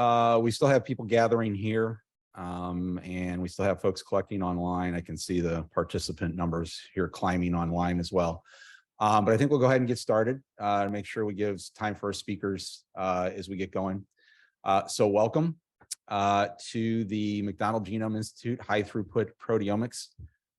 We still have people gathering here, and we still have folks collecting online. I can see the participant numbers here climbing online as well. But I think we'll go ahead and get started to make sure we give time for our speakers as we get going. So welcome to the McDonald Genome Institute High-Throughput Proteomics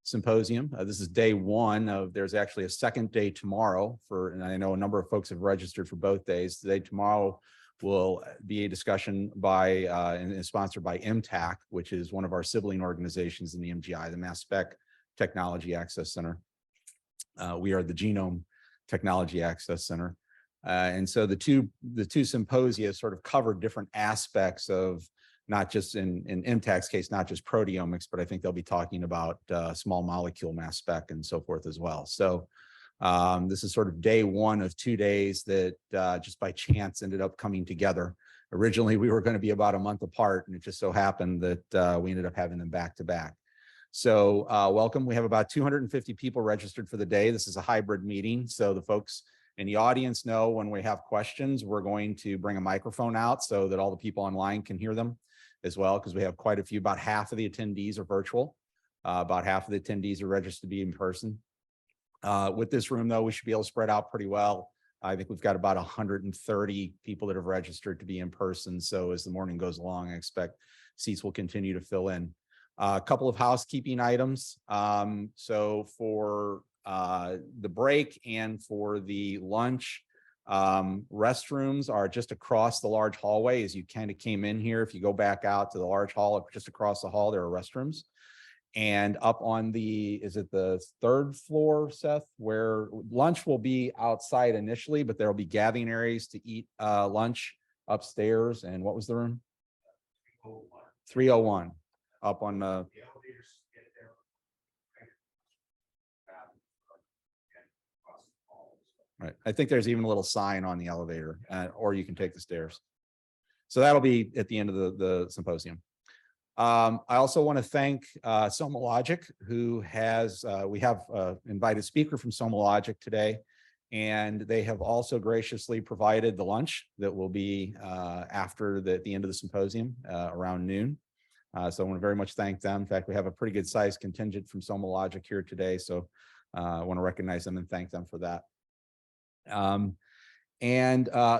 Symposium. This is day one of, there's actually a second day tomorrow and I know a number of folks have registered for both days. Today, tomorrow will be a discussion by and is sponsored by MTAC, which is one of our sibling organizations in the MGI, the Mass Spec Technology Access Center. We are the Genome Technology Access Center. And so the two symposia sort of cover different aspects of, not just in MTAC's case, not just proteomics, but I think they'll be talking about small molecule mass spec and so forth as well. So this is sort of day one of 2 days that just by chance ended up coming together. Originally, we were going to be about a month apart, and it just so happened that we ended up having them back to back. So welcome. We have about 250 people registered for the day. This is a hybrid meeting. So the folks in the audience know when we have questions, we're going to bring a microphone out so that all the people online can hear them as well, because we have quite a few. About half of the attendees are virtual. About half of the attendees are registered to be in person. With this room, though, we should be able to spread out pretty well. I think we've got about 130 people that have registered to be in person. So as the morning goes along, I expect seats will continue to fill in. A couple of housekeeping items. So for the break and for the lunch, restrooms are just across the large hallway as you kind of came in here. If you go back out to the large hall, just across the hall, there are restrooms. And up on is it the third floor, Seth, where lunch will be outside initially, but there'll be gathering areas to eat lunch upstairs. And what was the room? 301 up on the right. I think there's even a little sign on the elevator, or you can take the stairs. So that'll be at the end of the symposium. I also want to thank Somalogic, who has, we have invited speaker from Somalogic today, and they have also graciously provided the lunch that will be after the end of the symposium around noon. So I want to very much thank them. In fact, we have a pretty good sized contingent from Somalogic here today. So I want to recognize them and thank them for that.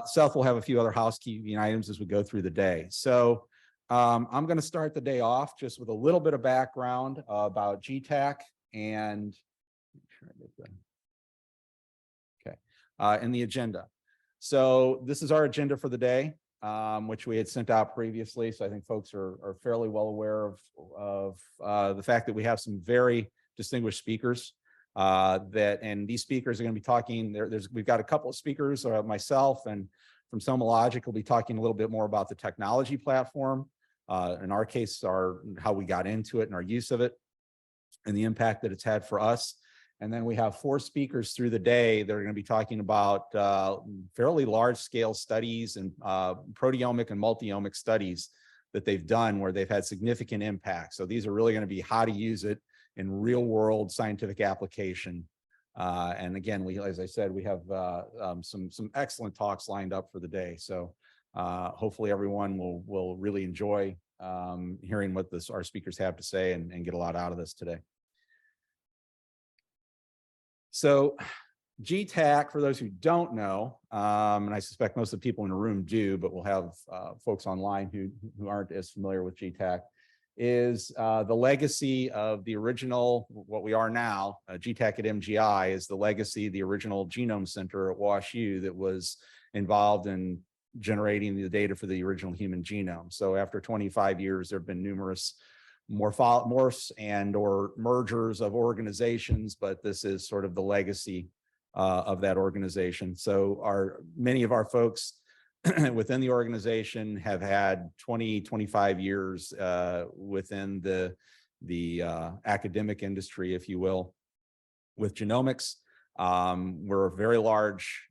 Seth will have a few other housekeeping items as we go through the day. So I'm going to start the day off just with a little bit of background about GTAC and and the agenda. So this is our agenda for the day, which we had sent out previously. So I think folks are fairly well aware of the fact that we have some very distinguished speakers. And these speakers are going to be talking. We've got a couple of speakers, myself and from Somalogic will be talking a little bit more about the technology platform. In our case, how we got into it and our use of it and the impact that it's had for us. And then we have 4 speakers through the day that are going to be talking about fairly large scale studies and proteomic and multi-omic studies that they've done where they've had significant impact. So these are really going to be how to use it in real world scientific application. And again, as I said, we have some excellent talks lined up for the day. So hopefully everyone will really enjoy hearing what our speakers have to say and get a lot out of this today. So GTAC, for those who don't know, and I suspect most of the people in the room do, but we'll have folks online who aren't as familiar with GTAC, is the legacy of the original, what we are now, GTAC at MGI is the legacy, the original Genome Center at WashU that was involved in generating the data for the original human genome. So after 25 years, there have been numerous morphs and or mergers of organizations, but this is sort of the legacy of that organization. So many of our folks within the organization have had 20-25 years within the academic industry, if you will, with genomics. We're a very large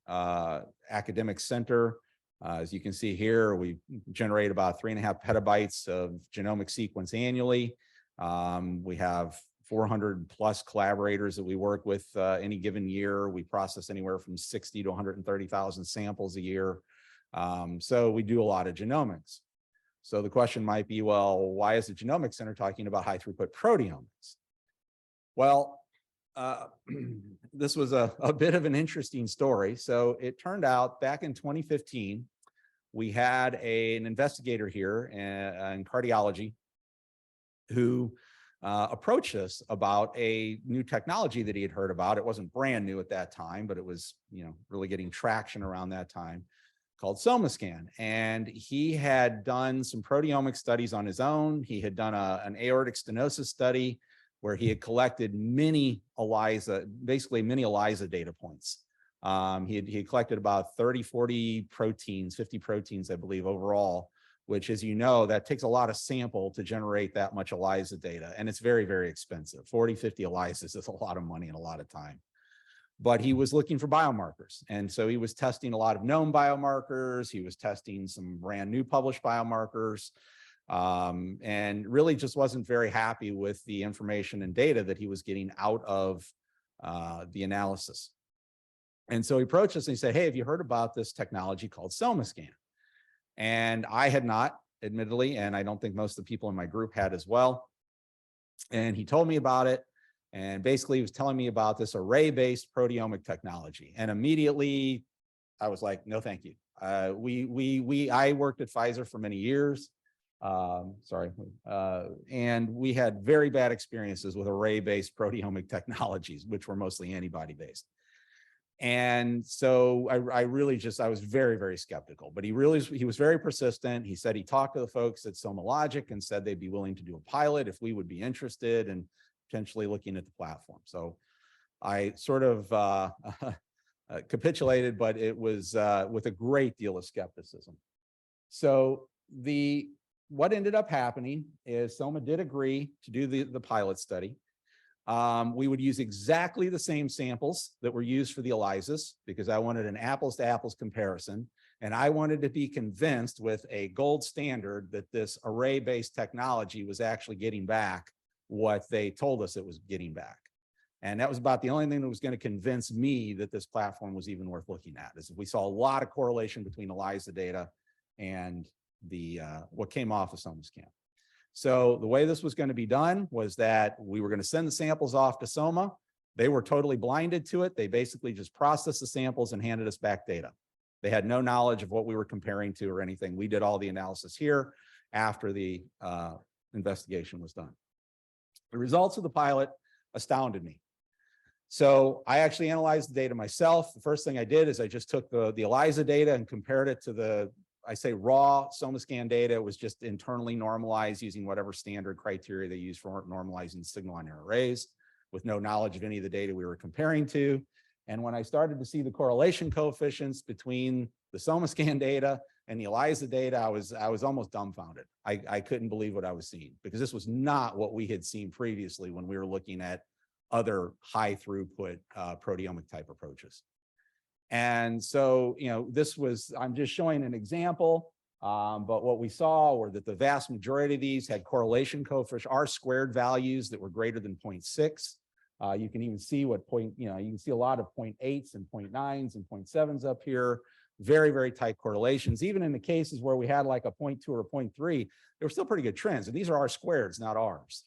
academic center. As you can see here, we generate about 3.5 petabytes of genomic sequence annually. We have 400 plus collaborators that we work with any given year. We process anywhere from 60 to 130,000 samples a year. So we do a lot of genomics. So the question might be, well, why is the Genomics Center talking about high throughput proteomics? Well, this was a bit of an interesting story. So it turned out back in 2015, we had an investigator here in cardiology who approached us about a new technology that he had heard about. It wasn't brand new at that time, but it was, really getting traction around that time, called SomaScan. And he had done some proteomic studies on his own. He had done an aortic stenosis study where he had collected many ELISA data points. He had collected about 30, 40 proteins, 50 proteins, I believe, overall, which, as you know, that takes a lot of sample to generate that much ELISA data. And it's very, very expensive. 40, 50 ELISAs is a lot of money and a lot of time. But he was looking for biomarkers. And so he was testing a lot of known biomarkers. He was testing some brand new published biomarkers, and really just wasn't very happy with the information and data that he was getting out of the analysis. And so he approached us and he said, hey, have you heard about this technology called SomaScan? And I had not, admittedly, and I don't think most of the people in my group had as well. And he told me about it. And basically he was telling me about this array-based proteomic technology. And immediately I was like, no, thank you. I worked at Pfizer for many years. And we had very bad experiences with array-based proteomic technologies, which were mostly antibody-based. And so I was very, very skeptical, but he was very persistent. He said he talked to the folks at Somalogic and said they'd be willing to do a pilot if we would be interested in potentially looking at the platform. So I sort of capitulated, but it was with a great deal of skepticism. So what ended up happening is Soma did agree to do the pilot study. We would use exactly the same samples that were used for the ELISAs because I wanted an apples to apples comparison. And I wanted to be convinced with a gold standard that this array-based technology was actually getting back what they told us it was getting back. And that was about the only thing that was going to convince me that this platform was even worth looking at. Is we saw a lot of correlation between ELISA data and what came off of SomaScan. So the way this was going to be done was that we were going to send the samples off to Soma. They were totally blinded to it. They basically just processed the samples and handed us back data. They had no knowledge of what we were comparing to or anything. We did all the analysis here after the investigation was done. The results of the pilot astounded me. So I actually analyzed the data myself. The first thing I did is I just took the ELISA data and compared it to the raw SomaScan data. It was just internally normalized using whatever standard criteria they use for normalizing signal on their arrays with no knowledge of any of the data we were comparing to. And when I started to see the correlation coefficients between the SomaScan data and the ELISA data, I was almost dumbfounded. I couldn't believe what I was seeing because this was not what we had seen previously when we were looking at other high throughput proteomic type approaches. And so, I'm just showing an example, but what we saw were that the vast majority of these had correlation coefficient, R-squared values that were greater than 0.6. You can even see you can see a lot of 0.8s and 0.9s and 0.7s up here. Very, very tight correlations. Even in the cases where we had like a 0.2 or a 0.3, they were still pretty good trends. And these are R-squareds, not Rs.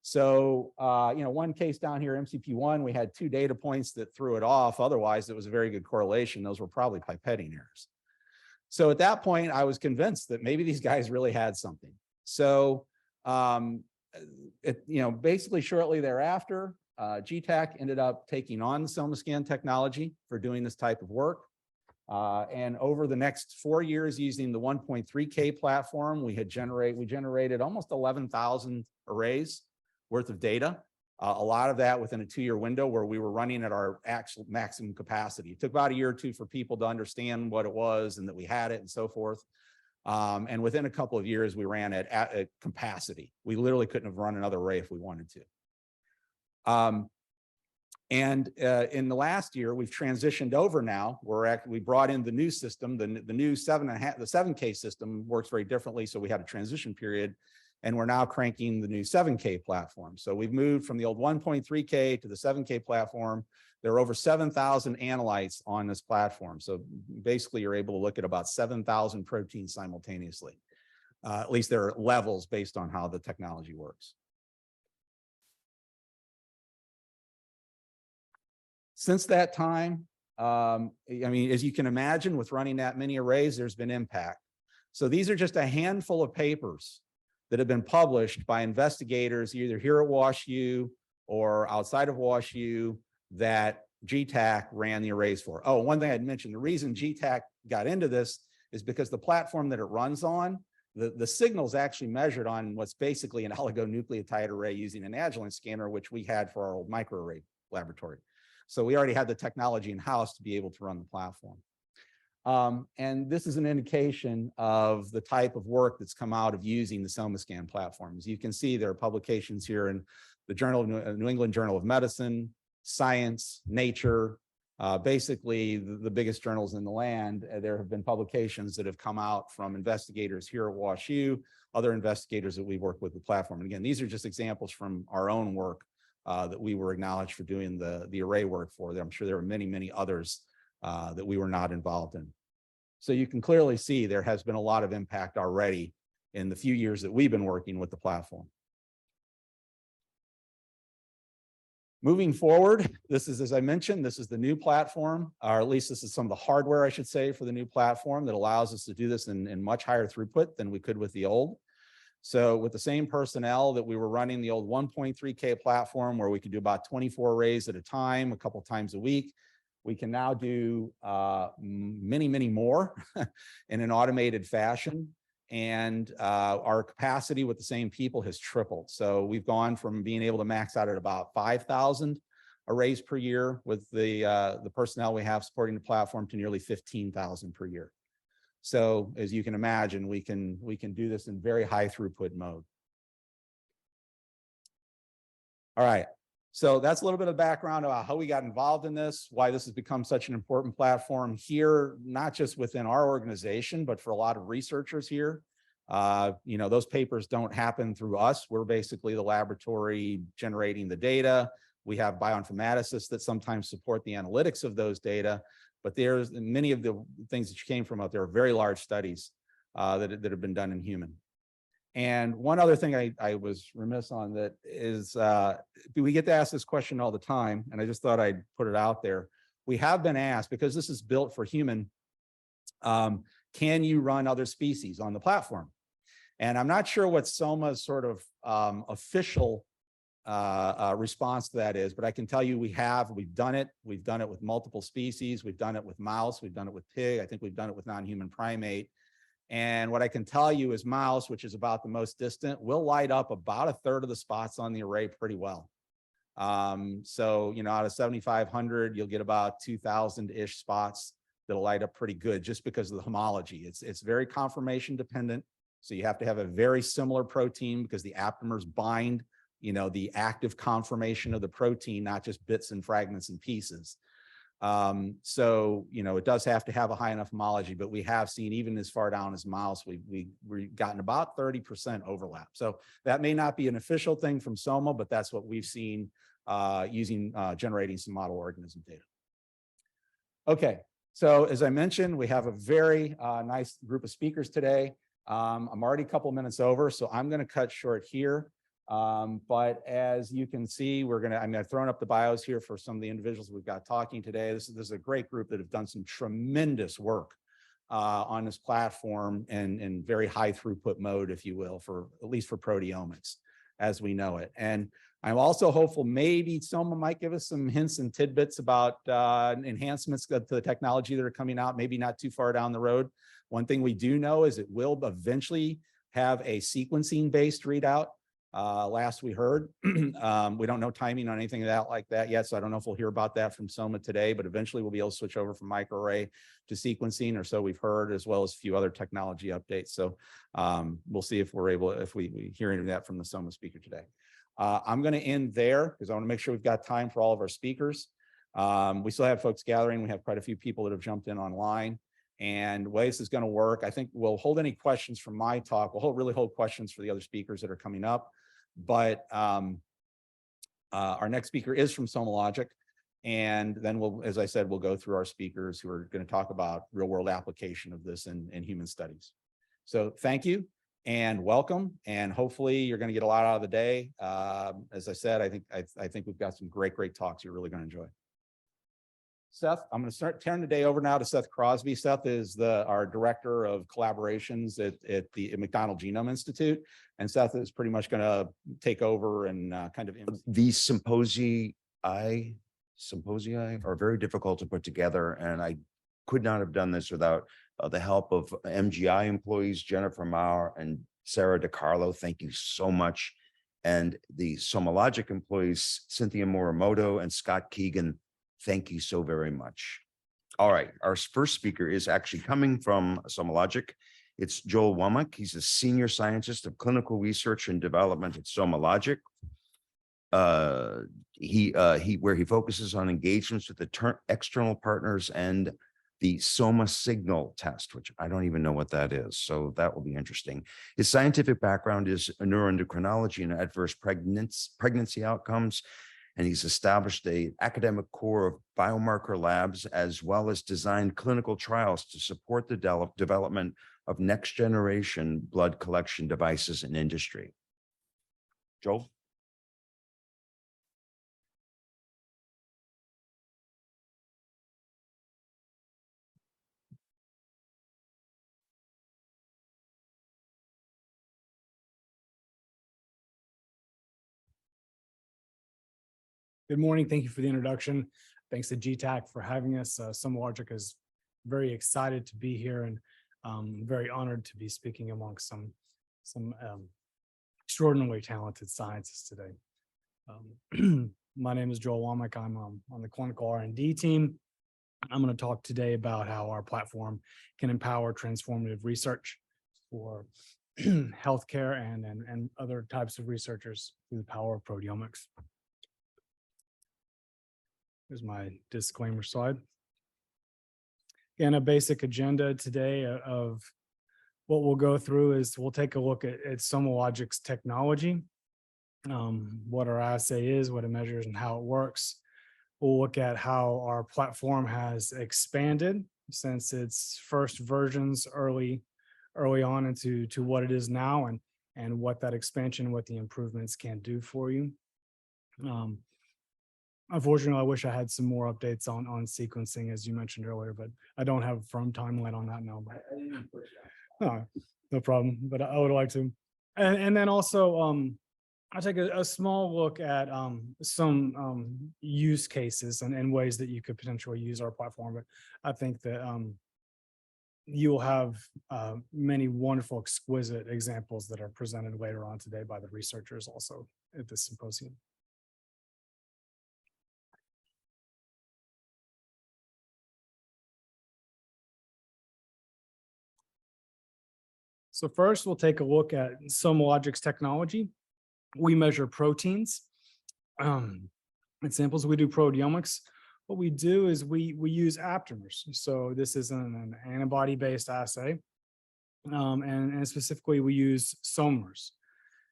So, one case down here, MCP1, we had 2 data points that threw it off. Otherwise, it was a very good correlation. Those were probably pipetting errors. So at that point, I was convinced that maybe these guys really had something. So, basically shortly thereafter, GTAC ended up taking on the SomaScan technology for doing this type of work. And over the next 4 years using the 1.3K platform, we generated almost 11,000 arrays worth of data. A lot of that within a 2-year window where we were running at our actual maximum capacity. It took about a year or two for people to understand what it was and that we had it and so forth. And within a couple of years, we ran at capacity. We literally couldn't have run another array if we wanted to. In the last year, we've transitioned over now. We brought in the new system, the new 7K system works very differently. So we had a transition period, and we're now cranking the new 7K platform. So we've moved from the old 1.3K to the 7K platform. There are over 7,000 analytes on this platform. So basically, you're able to look at about 7,000 proteins simultaneously. At least there are levels based on how the technology works. Since that time, I mean, as you can imagine, with running that many arrays, there's been impact. So these are just a handful of papers that have been published by investigators either here at WashU or outside of WashU that GTAC ran the arrays for. Oh, one thing I'd mentioned, the reason GTAC got into this is because the platform that it runs on, the signal's actually measured on what's basically an oligonucleotide array using an Agilent scanner, which we had for our old microarray laboratory. So we already had the technology in-house to be able to run the platform. And this is an indication of the type of work that's come out of using the SomaScan platform. As you can see, there are publications here in the New England Journal of Medicine, Science, Nature, basically the biggest journals in the land. There have been publications that have come out from investigators here at WashU, other investigators that we've worked with the platform. And again, these are just examples from our own work that we were acknowledged for doing the array work for. I'm sure there are many, many others that we were not involved in. So you can clearly see there has been a lot of impact already in the few years that we've been working with the platform. Moving forward, this is, as I mentioned, this is the new platform, or at least this is some of the hardware, I should say, for the new platform that allows us to do this in much higher throughput than we could with the old. So with the same personnel that we were running the old 1.3K platform where we could do about 24 arrays at a time, a couple times a week, we can now do many, many more in an automated fashion. And our capacity with the same people has tripled. So we've gone from being able to max out at about 5,000 arrays per year with the personnel we have supporting the platform to nearly 15,000 per year. So as you can imagine, we can do this in very high throughput mode. All right. So that's a little bit of background about how we got involved in this, why this has become such an important platform here, not just within our organization, but for a lot of researchers here. You know, those papers don't happen through us. We're basically the laboratory generating the data. We have bioinformaticists that sometimes support the analytics of those data, but there's many of the things that you came from out there are very large studies that have been done in human. And one other thing I was remiss on that is, we get to ask this question all the time, and I just thought I'd put it out there. We have been asked, because this is built for human, can you run other species on the platform? And I'm not sure what Soma's sort of official response to that is, but I can tell you we've done it. We've done it with multiple species. We've done it with mouse. We've done it with pig. I think we've done it with non-human primate. And what I can tell you is mouse, which is about the most distant, will light up about a third of the spots on the array pretty well. So, you know, out of 7,500, you'll get about 2,000-ish spots that'll light up pretty good just because of the homology. It's very conformation dependent. So you have to have a very similar protein because the aptamers bind, you know, the active conformation of the protein, not just bits and fragments and pieces. So, you know, it does have to have a high enough homology, but we have seen even as far down as mouse, we've gotten about 30% overlap. So that may not be an official thing from Soma, but that's what we've seen using generating some model organism data. Okay, so as I mentioned, we have a very nice group of speakers today. I'm already a couple minutes over, so I'm going to cut short here. But as you can see, I've thrown up the bios here for some of the individuals we've got talking today. This is a great group that have done some tremendous work on this platform in very high throughput mode, if you will, at least for proteomics as we know it. And I'm also hopeful maybe Soma might give us some hints and tidbits about enhancements to the technology that are coming out, maybe not too far down the road. One thing we do know is it will eventually have a sequencing-based readout. Last we heard, we don't know timing on anything like that yet, so I don't know if we'll hear about that from Soma today, but eventually we'll be able to switch over from microarray to sequencing, or so we've heard, as well as a few other technology updates. So we'll see if we hear any of that from the Soma speaker today. I'm going to end there because I want to make sure we've got time for all of our speakers. We still have folks gathering. We have quite a few people that have jumped in online. And the way this is going to work, I think we'll hold any questions from my talk. We'll really hold questions for the other speakers that are coming up. But our next speaker is from Somalogic. And then as I said, we'll go through our speakers who are going to talk about real world application of this in human studies. So thank you. and welcome. And hopefully you're going to get a lot out of the day. As I said, I think we've got some great talks you're really going to enjoy. Seth, I'm going to turn the day over now to Seth Crosby. Seth is our director of collaborations at the McDonald Genome Institute, and Seth is pretty much going to take over and kind of. These symposia are very difficult to put together, and I could not have done this without the help of MGI employees, Jennifer Maurer and Sarah DiCarlo. Thank you so much. And the Somalogic employees, Cynthia Morimoto and Scott Keegan. Thank you so very much. All right, our first speaker is actually coming from Somalogic. It's Joel Wommack. He's a senior scientist of clinical research and development at Somalogic. Where he focuses on engagements with the external partners and the SomaSignal test, which I don't even know what that is. So that will be interesting. His scientific background is neuroendocrinology and adverse pregnancy outcomes. And he's established an academic core of biomarker labs, as well as designed clinical trials to support the development of next generation blood collection devices in industry. Joel? Good morning. Thank you for the introduction. Thanks to GTAC for having us. Somalogic is very excited to be here and very honored to be speaking amongst some extraordinarily talented scientists today. My name is Joel Wommack. I'm on the clinical R&D team. I'm going to talk today about how our platform can empower transformative research for healthcare and other types of researchers through the power of proteomics. Here's my disclaimer slide. Again, a basic agenda today of what we'll go through is we'll take a look at Somalogic's technology, what our assay is, what it measures, and how it works. We'll look at how our platform has expanded since its first versions early on into what it is now, and what that expansion, what the improvements can do for you. Unfortunately, I wish I had some more updates on sequencing, as you mentioned earlier, but I don't have a firm timeline on that now. Oh, no problem, but I would like to. And then also, I'll take a small look at some use cases and ways that you could potentially use our platform. But I think that you will have many wonderful, exquisite examples that are presented later on today by the researchers also at this symposium. So first, we'll take a look at Somalogic's technology. We measure proteins. In samples, we do proteomics. What we do is we use aptamers. So this is an antibody-based assay. And specifically, we use SOMAmers.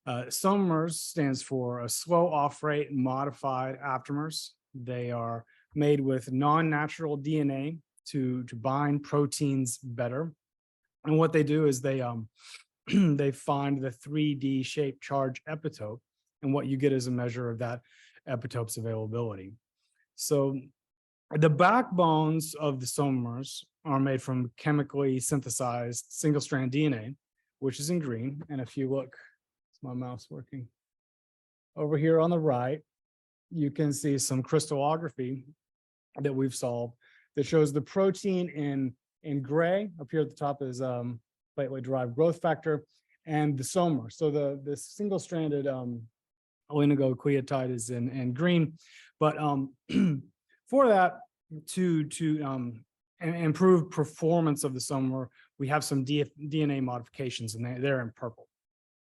SOMAmers stands for a slow off-rate modified aptamers. They are made with non-natural DNA to bind proteins better. And what they do is they they find the 3D shaped charge epitope, and what you get is a measure of that epitope's availability. So the backbones of the SOMAmers are made from chemically synthesized single-strand DNA, which is in green. And if you look, is my mouse working? Over here on the right, you can see some crystallography that we've solved that shows the protein in gray. Up here at the top is platelet-derived growth factor and the SOMAmer. So the single-stranded oligonucleotide is in green. But for that, to improve performance of the SOMAmer, we have some DNA modifications, and they're in purple.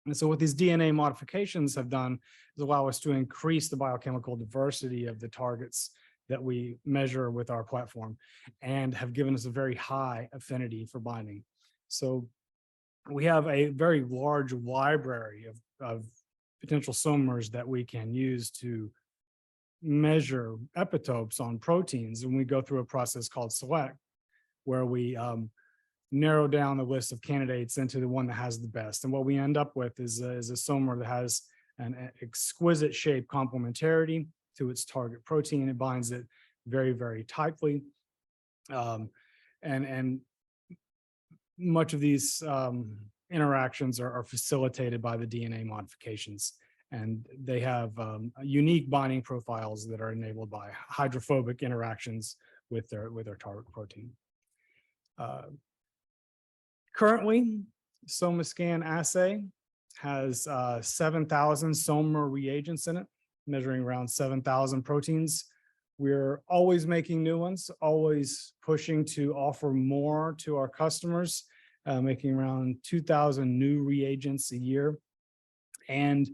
And so what these DNA modifications have done is allow us to increase the biochemical diversity of the targets that we measure with our platform, and have given us a very high affinity for binding. So we have a very large library of potential SOMAmers that we can use to measure epitopes on proteins. And we go through a process called select, where we narrow down the list of candidates into the one that has the best. And what we end up with is a somer that has an exquisite shape complementarity to its target protein. It binds it very, very tightly. And much of these interactions are facilitated by the DNA modifications. And they have unique binding profiles that are enabled by hydrophobic interactions with their target protein. Currently, SomaScan assay has 7,000 SOMA reagents in it, measuring around 7,000 proteins. We're always making new ones, always pushing to offer more to our customers, making around 2,000 new reagents a year. And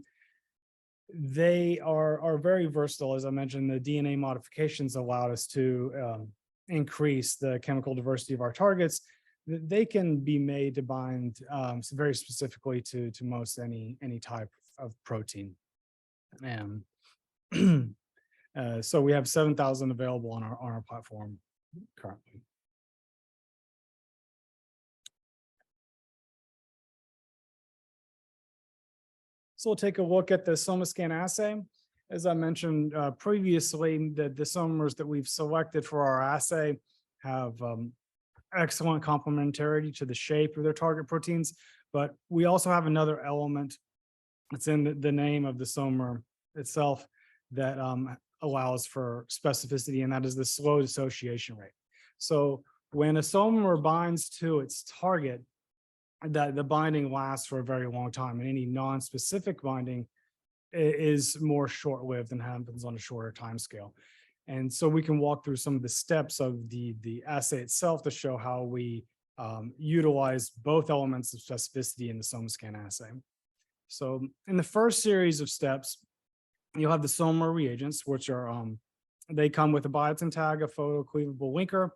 they are very versatile. As I mentioned, the DNA modifications allowed us to increase the chemical diversity of our targets. They can be made to bind very specifically to most any type of protein. And so we have 7,000 available on our platform currently. So we'll take a look at the SomaScan assay. As I mentioned previously, the SOMAs that we've selected for our assay have excellent complementarity to the shape of their target proteins, but we also have another element that's in the name of the SOMA itself that allows for specificity, and that is the slow dissociation rate. So when a SOMA binds to its target, the binding lasts for a very long time, and any non-specific binding is more short-lived and happens on a shorter time scale. And so we can walk through some of the steps of the assay itself to show how we utilize both elements of specificity in the SomaScan assay. So in the first series of steps, you'll have the SOMA reagents, which are, they come with a biotin tag, a photocleavable linker,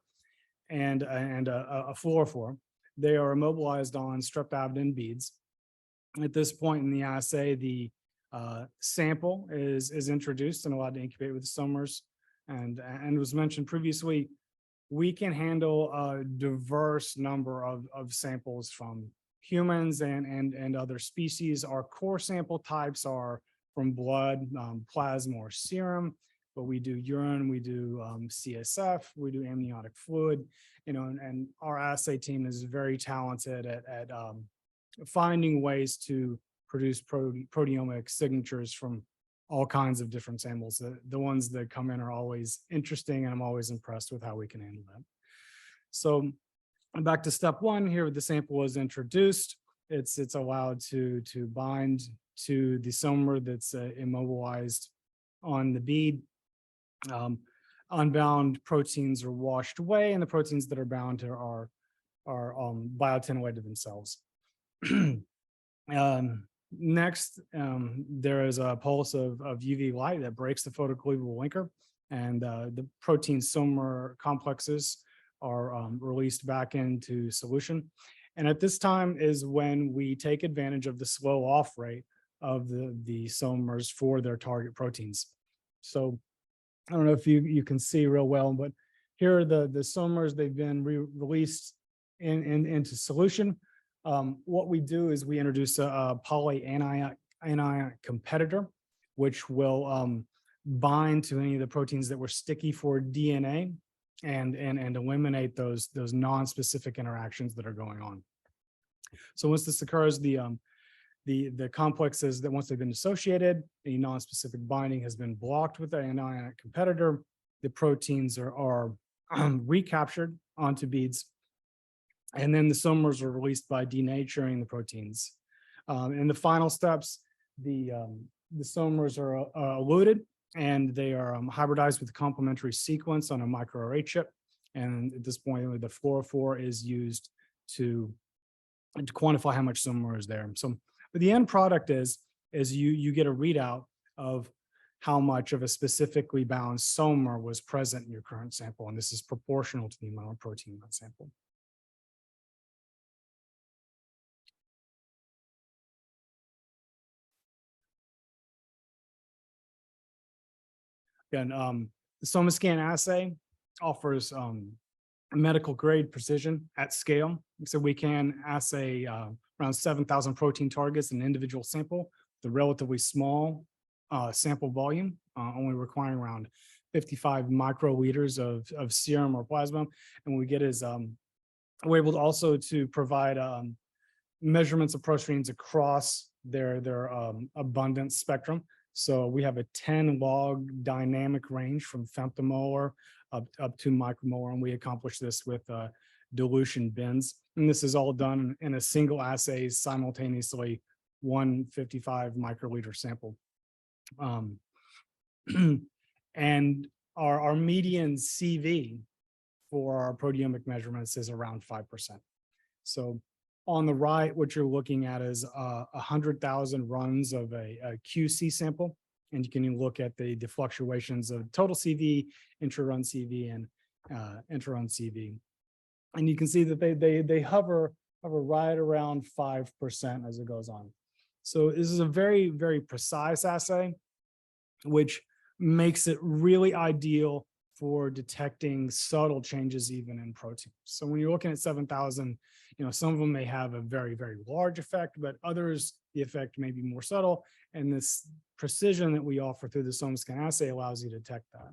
and a fluorophore. They are immobilized on streptavidin beads. At this point in the assay, the sample is introduced and allowed to incubate with the SOMAs. And was mentioned previously, we can handle a diverse number of samples from humans and other species. Our core sample types are from blood, plasma, or serum, but we do urine, we do CSF, we do amniotic fluid, and our assay team is very talented at finding ways to produce proteomic signatures from all kinds of different samples. The ones that come in are always interesting, and I'm always impressed with how we can handle that. So back to step one here, the sample is introduced. It's allowed to bind to the SOMA that's immobilized on the bead. Unbound proteins are washed away, and the proteins that are bound to are bioattenuated themselves. Next, there is a pulse of UV light that breaks the photocleavable linker, and the protein SOMA complexes are released back into solution. And at this time is when we take advantage of the slow off rate of the SOMAs for their target proteins. So I don't know if you can see real well, but here are the SOMAs. They've been released into solution. What we do is we introduce a polyanionic competitor, which will bind to any of the proteins that were sticky for DNA and eliminate those non-specific interactions that are going on. So once this occurs, the complexes that once they've been associated, any non-specific binding has been blocked with the anionic competitor. The proteins are recaptured onto beads, and then the SOMAs are released by denaturing the proteins. In the final steps, the SOMAs are eluted, and they are hybridized with the complementary sequence on a microarray chip. And at this point, the fluorophore is used to quantify how much SOMA is there. So but the end product is you get a readout of how much of a specifically bound SOMA was present in your current sample, and this is proportional to the amount of protein in that sample. Again, the SomaScan assay offers medical grade precision at scale. So we can assay around 7,000 protein targets in an individual sample, the relatively small sample volume, only requiring around 55 microliters of serum or plasma. And what we get is we're able to also to provide measurements of proteins across their abundance spectrum. So we have a 10 log dynamic range from femtomolar up to micromolar, and we accomplish this with dilution bins. And this is all done in a single assay simultaneously, 155 microliter sample. And our median CV for our proteomic measurements is around 5%. So on the right, what you're looking at is 100,000 runs of a QC sample. And you can look at the fluctuations of total CV, intra-run CV, and inter-run CV. And you can see that they hover right around 5% as it goes on. So this is a very, very precise assay, which makes it really ideal for detecting subtle changes even in proteins. So when you're looking at 7,000, some of them may have a very, very large effect, but others, the effect may be more subtle. And this precision that we offer through the SomaScan assay allows you to detect that.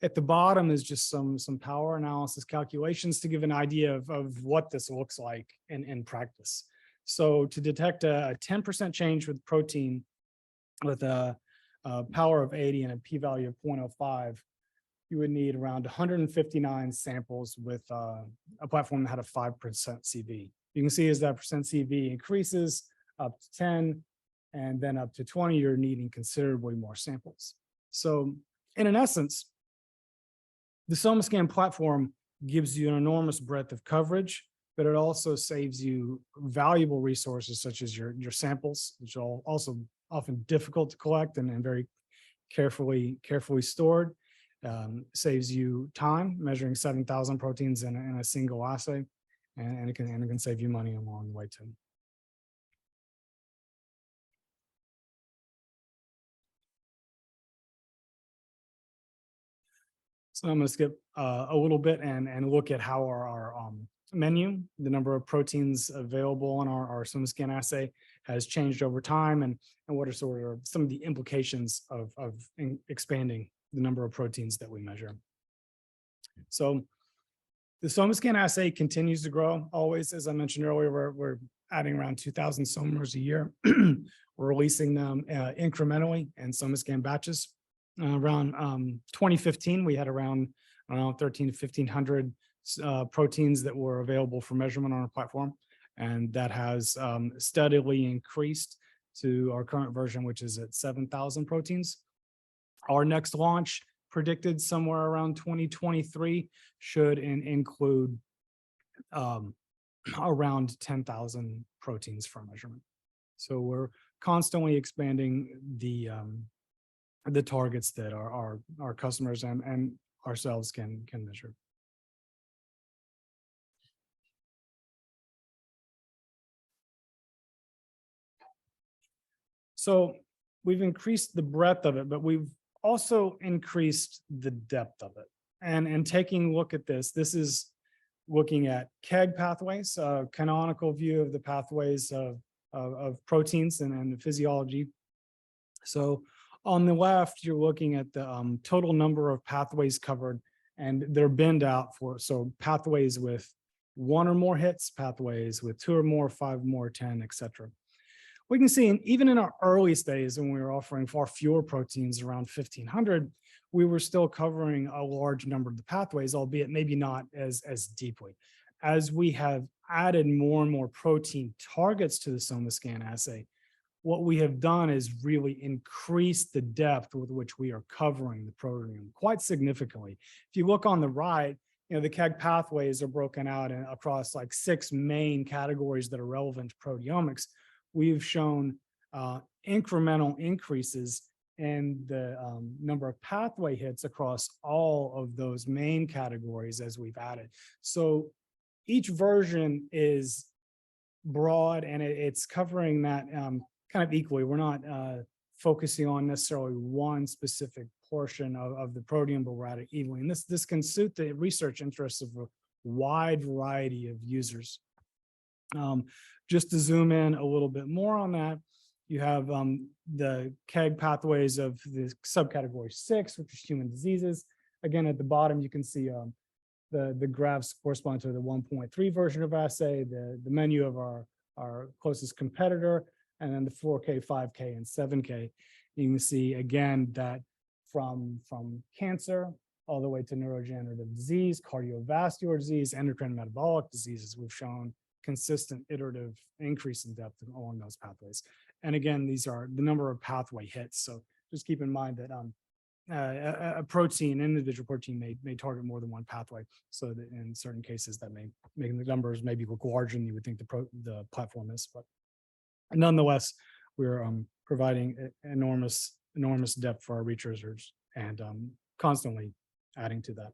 At the bottom is just some power analysis calculations to give an idea of what this looks like in practice. So to detect a 10% change with protein with a power of 80 and a p-value of 0.05, you would need around 159 samples with a platform that had a 5% CV. You can see as that percent CV increases up to 10 and then up to 20, you're needing considerably more samples. So in essence, the SomaScan platform gives you an enormous breadth of coverage, but it also saves you valuable resources such as your samples, which are also often difficult to collect and very carefully stored. Saves you time measuring 7,000 proteins in a single assay, and it can save you money along the way too. So I'm going to skip a little bit and look at how our menu, the number of proteins available on our SomaScan assay has changed over time, and what are sort of some of the implications of expanding the number of proteins that we measure. So the SomaScan assay continues to grow always. As I mentioned earlier, we're adding around 2,000 SOMAs a year. We're releasing them incrementally in SomaScan batches. Around 2015, we had around 1,300 to 1,500 proteins that were available for measurement on our platform. And that has steadily increased to our current version, which is at 7,000 proteins. Our next launch, predicted somewhere around 2023, should include around 10,000 proteins for measurement. So we're constantly expanding the targets that our customers and ourselves can measure. So we've increased the breadth of it, but we've also increased the depth of it. And taking a look at this is looking at KEGG pathways, a canonical view of the pathways of proteins and the physiology. So on the left, you're looking at the total number of pathways covered, and they're binned out for, so pathways with 1 or more hits, pathways with 2 or more, 5 or more, 10, etc. We can see, even in our earliest days when we were offering far fewer proteins, around 1,500, we were still covering a large number of the pathways, albeit maybe not as deeply. As we have added more and more protein targets to the SomaScan assay, what we have done is really increase the depth with which we are covering the proteome quite significantly. If you look on the right, the KEGG pathways are broken out across like 6 main categories that are relevant to proteomics. We've shown incremental increases in the number of pathway hits across all of those main categories as we've added. So each version is broad and it's covering that kind of equally. We're not focusing on necessarily one specific portion of the proteome, but we're at it evenly. And this can suit the research interests of wide variety of users. Just to zoom in a little bit more on that, you have the KEGG pathways of the subcategory 6, which is human diseases. Again, at the bottom, you can see the graphs correspond to the 1.3 version of assay, the menu of our closest competitor, and then the 4K, 5K, and 7K. You can see again that from cancer all the way to neurodegenerative disease, cardiovascular disease, endocrine metabolic diseases, we've shown consistent iterative increase in depth along those pathways. And again, these are the number of pathway hits. So just keep in mind that a protein, individual protein may target more than one pathway. So that in certain cases that may make the numbers maybe look larger than you would think the platform is. But nonetheless, we're providing enormous depth for our researchers and constantly adding to that.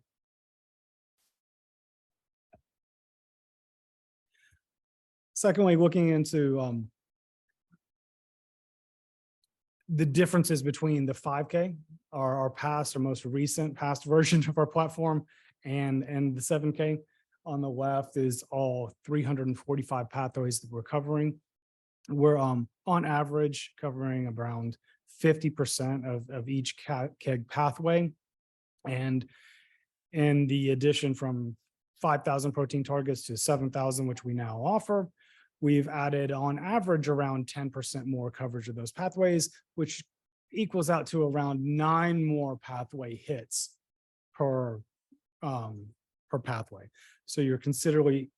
Secondly, looking into the differences between the 5K, our most recent past version of our platform, and the 7K. On the left is all 345 pathways that we're covering. We're on average covering around 50% of each KEGG pathway. And in the addition from 5,000 protein targets to 7,000, which we now offer, we've added on average around 10% more coverage of those pathways, which equals out to around 9 more pathway hits per pathway. So you're considerably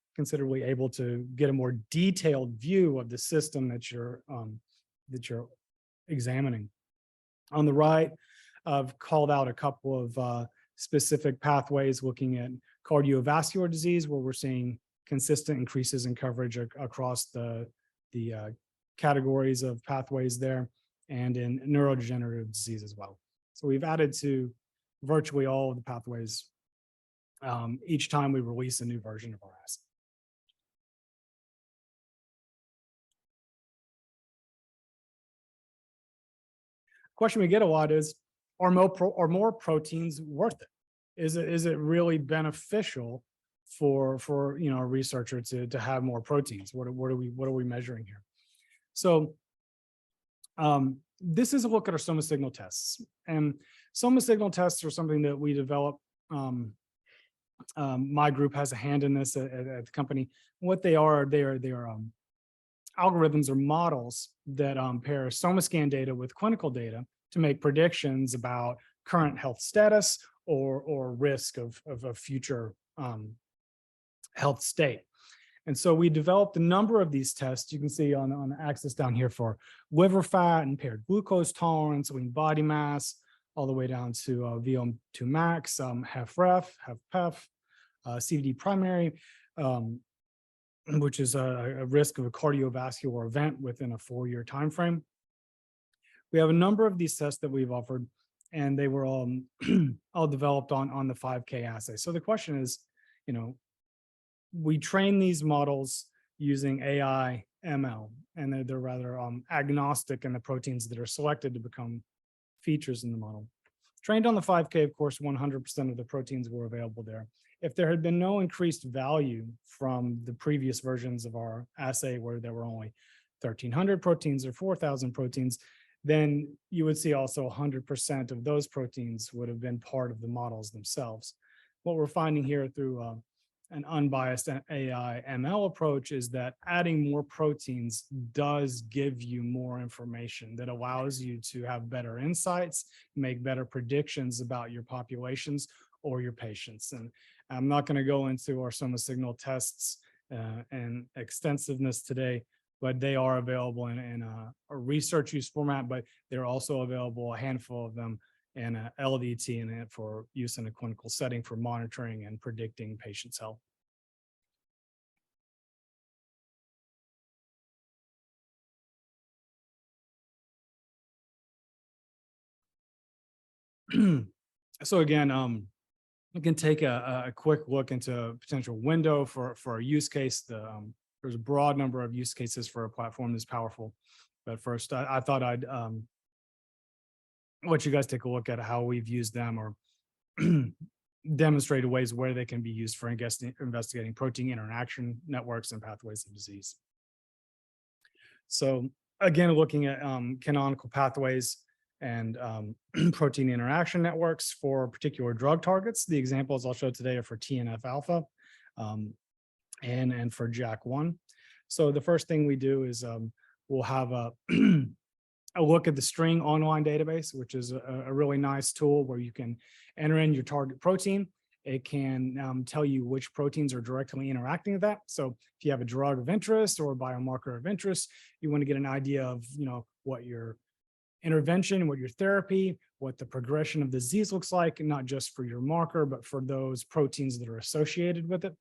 able to get a more detailed view of the system that you're examining. On the right, I've called out a couple of specific pathways looking at cardiovascular disease, where we're seeing consistent increases in coverage across the categories of pathways there, and in neurodegenerative disease as well. So we've added to virtually all of the pathways each time we release a new version of our assay. Question we get a lot is, are more proteins worth it? Is it really beneficial for a researcher to have more proteins? What are we measuring here? So this is a look at our SomaSignal tests, and SomaSignal tests are something that we develop. My group has a hand in this at the company. What they are algorithms or models that pair SomaScan data with clinical data to make predictions about current health status or risk of a future health state. And so we developed a number of these tests. You can see on the axis down here for liver fat, impaired glucose tolerance, lean body mass, all the way down to VO2 max, HFrEF, HFpEF, CVD primary, which is a risk of a cardiovascular event within a 4-year time frame. We have a number of these tests that we've offered, and they were all developed on the 5K assay. So the question is, we train these models using AI ML, and they're rather agnostic in the proteins that are selected to become features in the model. Trained on the 5K, of course, 100% of the proteins were available there. If there had been no increased value from the previous versions of our assay, where there were only 1,300 proteins or 4,000 proteins, then you would see also 100% of those proteins would have been part of the models themselves. What we're finding here through an unbiased AI ML approach is that adding more proteins does give you more information that allows you to have better insights, make better predictions about your populations or your patients. And I'm not going to go into our SomaSignal tests and extensiveness today, but they are available in a research use format, but they're also available, a handful of them, and a LDT in it for use in a clinical setting for monitoring and predicting patients' health. So again, we can take a quick look into a potential window for a use case. There's a broad number of use cases for a platform that's powerful. But first, I thought I'd let you guys take a look at how we've used them, or demonstrated ways where they can be used for investigating protein interaction networks and pathways of disease. So again, looking at canonical pathways and protein interaction networks for particular drug targets. The examples I'll show today are for TNF alpha and for JAK1. So the first thing we do is we'll have a look at the string online database, which is a really nice tool where you can enter in your target protein. It can tell you which proteins are directly interacting with that. So if you have a drug of interest or a biomarker of interest, you want to get an idea of, what your intervention, what your therapy, what the progression of disease looks like, and not just for your marker, but for those proteins that are associated with it.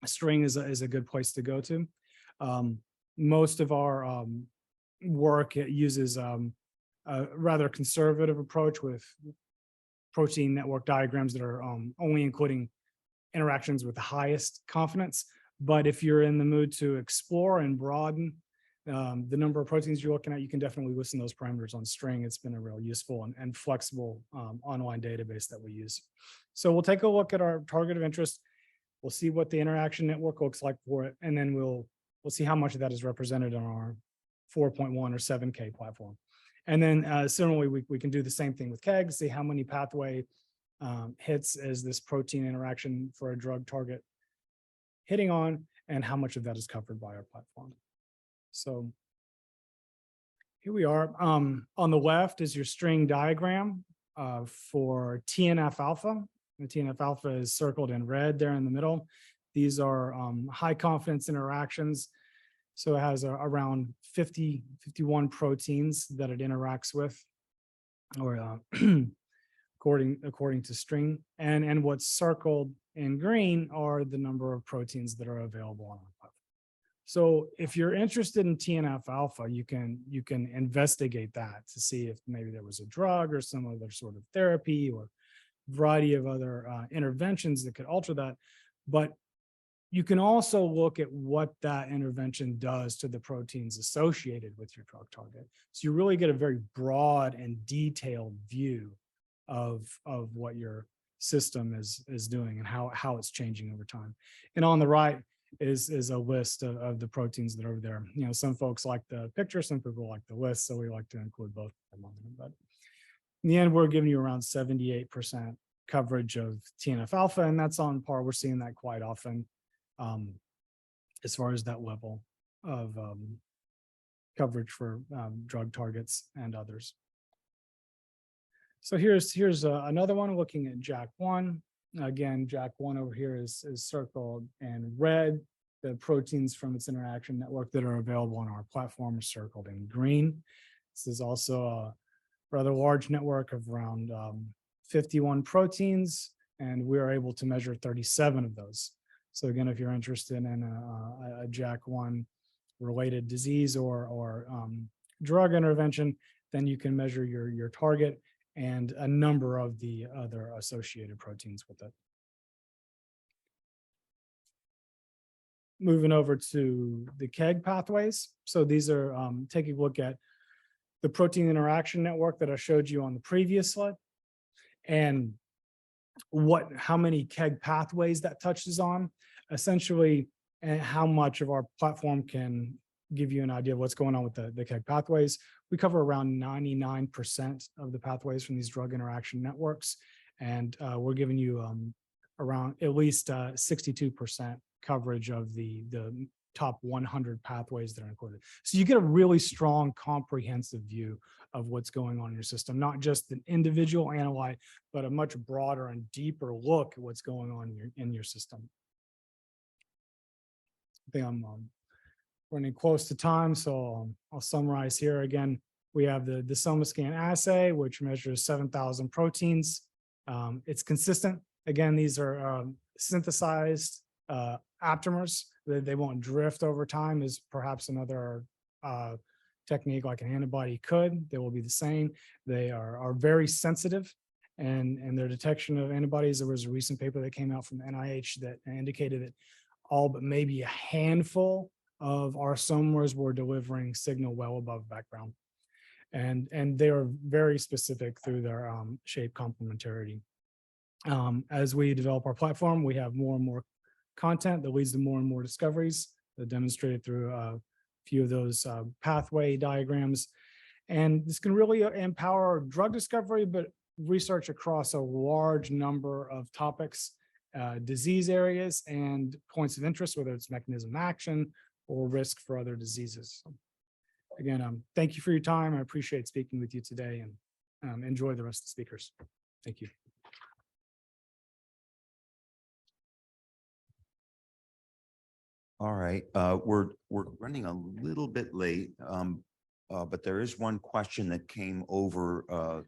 A string is a good place to go to. Most of our work uses a rather conservative approach with protein network diagrams that are only including interactions with the highest confidence. But if you're in the mood to explore and broaden the number of proteins you're looking at, you can definitely listen those parameters on string. It's been a real useful and flexible online database that we use. So we'll take a look at our target of interest. We'll see what the interaction network looks like for it, and then we'll see how much of that is represented on our 4.1 or 7K platform. And then similarly, we can do the same thing with KEGG, see how many pathway hits is this protein interaction for a drug target hitting on, and how much of that is covered by our platform. So here we are. On the left is your string diagram for TNF alpha. The TNF alpha is circled in red there in the middle. These are high confidence interactions. So it has around 51 proteins that it interacts with, or according to string. And what's circled in green are the number of proteins that are available on our platform. So if you're interested in TNF alpha, you can investigate that to see if maybe there was a drug or some other sort of therapy or variety of other interventions that could alter that. But you can also look at what that intervention does to the proteins associated with your drug target. So you really get a very broad and detailed view of what your system is doing and how it's changing over time. And on the right is a list of the proteins that are over there. Some folks like the picture, some people like the list, so we like to include both of them on there. But in the end, we're giving you around 78% coverage of TNF alpha, and that's on par. We're seeing that quite often as far as that level of coverage for drug targets and others. So here's another one looking at JAK1. Again, JAK1 over here is circled in red. The proteins from its interaction network that are available on our platform are circled in green. This is also a rather large network of around 51 proteins, and we are able to measure 37 of those. So again, if you're interested in a JAK1 related disease or drug intervention, then you can measure your target and a number of the other associated proteins with it. Moving over to the KEGG pathways. So these are taking a look at the protein interaction network that I showed you on the previous slide, and how many KEGG pathways that touches on, essentially, and how much of our platform can give you an idea of what's going on with the KEGG pathways. We cover around 99% of the pathways from these drug interaction networks, and we're giving you around at least 62% coverage of the top 100 pathways that are included. So you get a really strong, comprehensive view of what's going on in your system, not just an individual analyte, but a much broader and deeper look at what's going on in your system. I think I'm running close to time, so I'll summarize here. Again, we have the SomaScan assay, which measures 7,000 proteins. It's consistent. Again, these are synthesized aptamers. They won't drift over time as perhaps another technique like an antibody could. They will be the same. They are very sensitive, and their detection of antibodies, there was a recent paper that came out from the NIH that indicated that all but maybe a handful of our SOMAs were delivering signal well above background. And they are very specific through their shape complementarity. As we develop our platform, we have more and more content that leads to more and more discoveries that demonstrated through a few of those pathway diagrams. And this can really empower drug discovery, but research across a large number of topics, disease areas, and points of interest, whether it's mechanism of action or risk for other diseases. So again, thank you for your time. I appreciate speaking with you today, and enjoy the rest of the speakers. Thank you. All right, we're running a little bit late, but there is one question that came over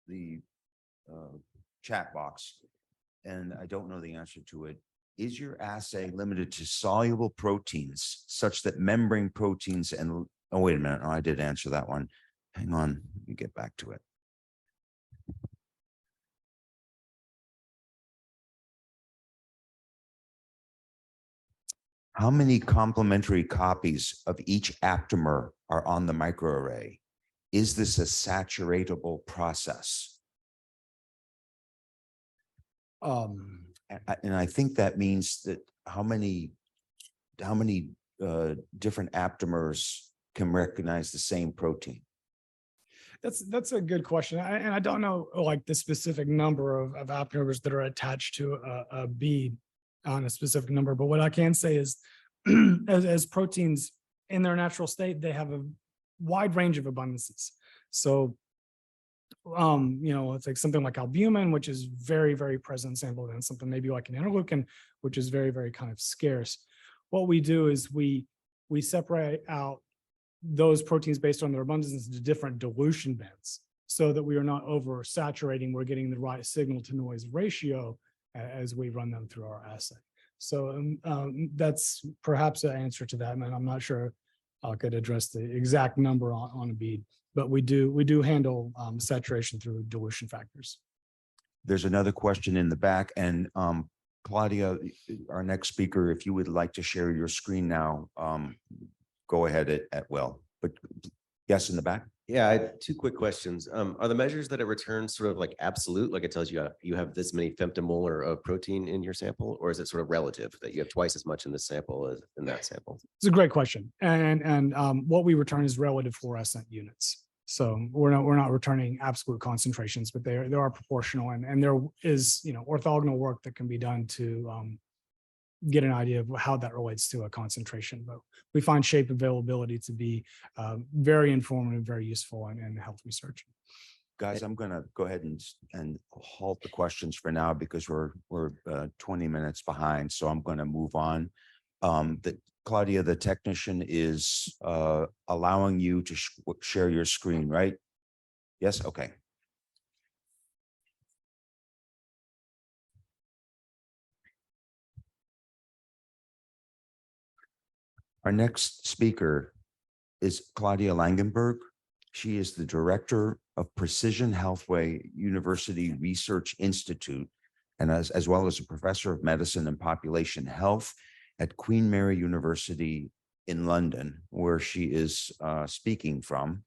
the chat box, and I don't know the answer to it. Is your assay limited to soluble proteins such that membrane proteins and, oh, wait a minute, no, I did answer that one. Hang on, let me get back to it. How many complementary copies of each aptamer are on the microarray? Is this a saturatable process? And I think that means that how many different aptamers can recognize the same protein? That's a good question. And I don't know like the specific number of aptamers that are attached to a bead on a specific number, but what I can say is as proteins in their natural state, they have a wide range of abundances. So it's like something like albumin, which is very, very present in sample, and something maybe like an interleukin, which is very, very kind of scarce. What we do is we separate out those proteins based on their abundance into different dilution bands so that we are not oversaturating. We're getting the right signal to noise ratio as we run them through our assay. So that's perhaps an answer to that. And I'm not sure I could address the exact number on a bead, but we do handle saturation through dilution factors. There's another question in the back, and Claudia, our next speaker, if you would like to share your screen now, go ahead at will. But yes, in the back. Yeah, I had two quick questions. Are the measures that it returns sort of like absolute, like it tells you you have this many femtomolar of protein in your sample, or is it sort of relative that you have twice as much in this sample as in that sample? It's a great question, and what we return is relative fluorescent units. So we're not returning absolute concentrations, but they are proportional, and there is orthogonal work that can be done to get an idea of how that relates to a concentration. But we find shape availability to be very informative, very useful in health research. Guys, I'm going to go ahead and halt the questions for now because we're 20 minutes behind. So I'm going to move on. Claudia, the technician, is allowing you to share your screen, right? Yes. Okay. Our next speaker is Claudia Landenberg. She is the director of Precision Healthway University Research Institute, and as well as a professor of medicine and population health at Queen Mary University in London, where she is speaking from.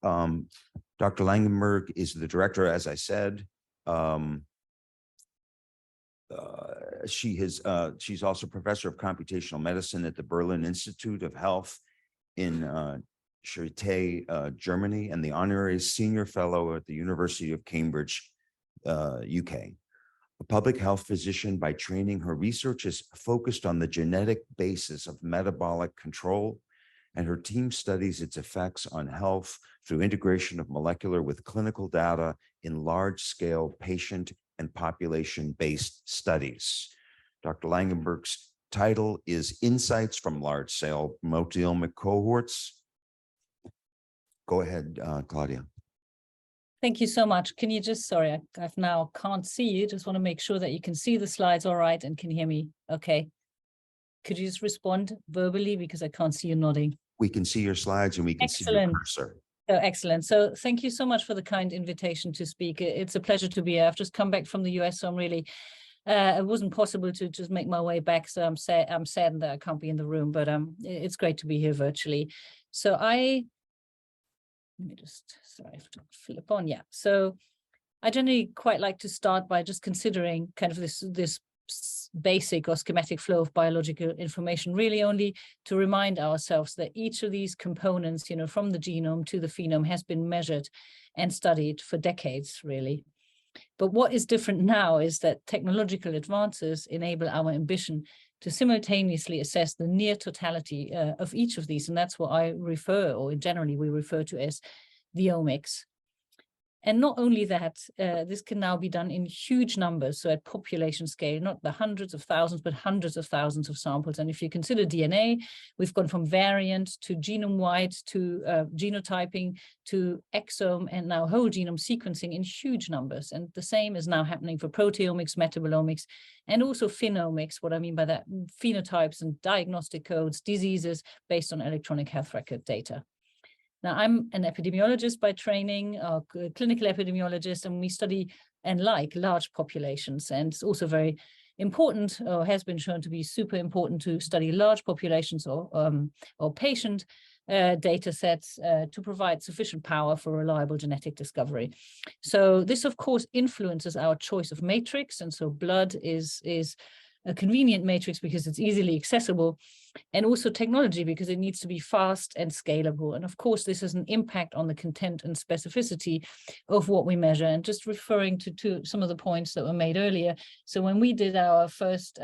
Dr. Landenberg is the director, as I said. She's also professor of computational medicine at the Berlin Institute of Health in Charité, Germany, and the honorary senior fellow at the University of Cambridge, UK. A public health physician by training, her research is focused on the genetic basis of metabolic control, and her team studies its effects on health through integration of molecular with clinical data in large-scale patient and population-based studies. Dr. Landenberg's title is Insights from Large-Scale Multi-omic Cohorts. Go ahead, Claudia. Thank you so much. Can you just, sorry, I've now can't see you. Just want to make sure that you can see the slides all right and can hear me. Okay. Could you just respond verbally because I can't see you nodding? We can see your slides and we can see your cursor. Oh, excellent. So thank you so much for the kind invitation to speak. It's a pleasure to be here. I've just come back from the US, so I'm really, it wasn't possible to just make my way back. So I'm saddened that I can't be in the room, but it's great to be here virtually. So let me just, sorry, I have to flip on. Yeah. So I generally quite like to start by just considering kind of this basic or schematic flow of biological information, really only to remind ourselves that each of these components, you know, from the genome to the phenome has been measured and studied for decades, really. But what is different now is that technological advances enable our ambition to simultaneously assess the near totality of each of these. And that's what I refer, or generally we refer to as the omics. And not only that, this can now be done in huge numbers, so at population scale, not the hundreds of thousands, but hundreds of thousands of samples. And if you consider DNA, we've gone from variant to genome-wide to genotyping to exome and now whole genome sequencing in huge numbers. And the same is now happening for proteomics, metabolomics, and also phenomics. What I mean by that, phenotypes and diagnostic codes, diseases based on electronic health record data. Now, I'm an epidemiologist by training, a clinical epidemiologist, and we study and like large populations. And it's also very important, or has been shown to be super important, to study large populations or patient data sets to provide sufficient power for reliable genetic discovery. So this, of course, influences our choice of matrix. And so blood is a convenient matrix because it's easily accessible, and also technology because it needs to be fast and scalable. And of course, this has an impact on the content and specificity of what we measure. And just referring to some of the points that were made earlier. So when we did our first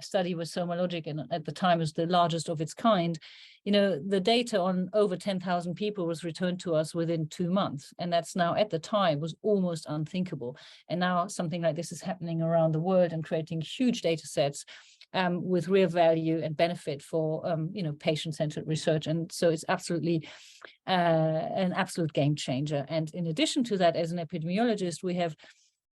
study with Somalogic, and at the time was the largest of its kind, you know, the data on over 10,000 people was returned to us within 2 months. And that's now, at the time, was almost unthinkable. And now something like this is happening around the world and creating huge data sets with real value and benefit for, you know, patient-centered research. And so it's absolutely an absolute game changer. And in addition to that, as an epidemiologist, we have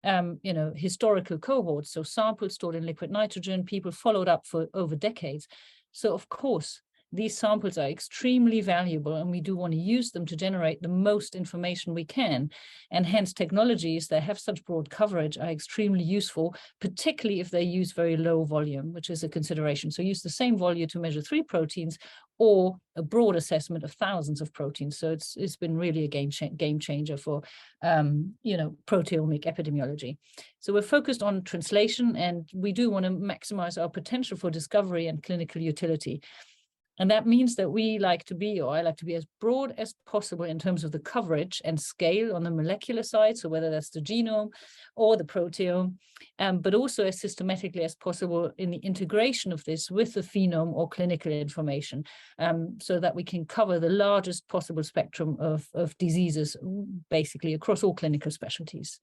you know, historical cohorts, so samples stored in liquid nitrogen, people followed up for over decades. So of course, these samples are extremely valuable, and we do want to use them to generate the most information we can. And hence technologies that have such broad coverage are extremely useful, particularly if they use very low volume, which is a consideration. So use the same volume to measure 3 proteins or a broad assessment of thousands of proteins. So it's been really a game changer for, you know, proteomic epidemiology. So we're focused on translation, and we do want to maximize our potential for discovery and clinical utility. And that means that we like to be, or I like to be, as broad as possible in terms of the coverage and scale on the molecular side, so whether that's the genome or the proteome, but also as systematically as possible in the integration of this with the phenome or clinical information, so that we can cover the largest possible spectrum of diseases, basically across all clinical specialties.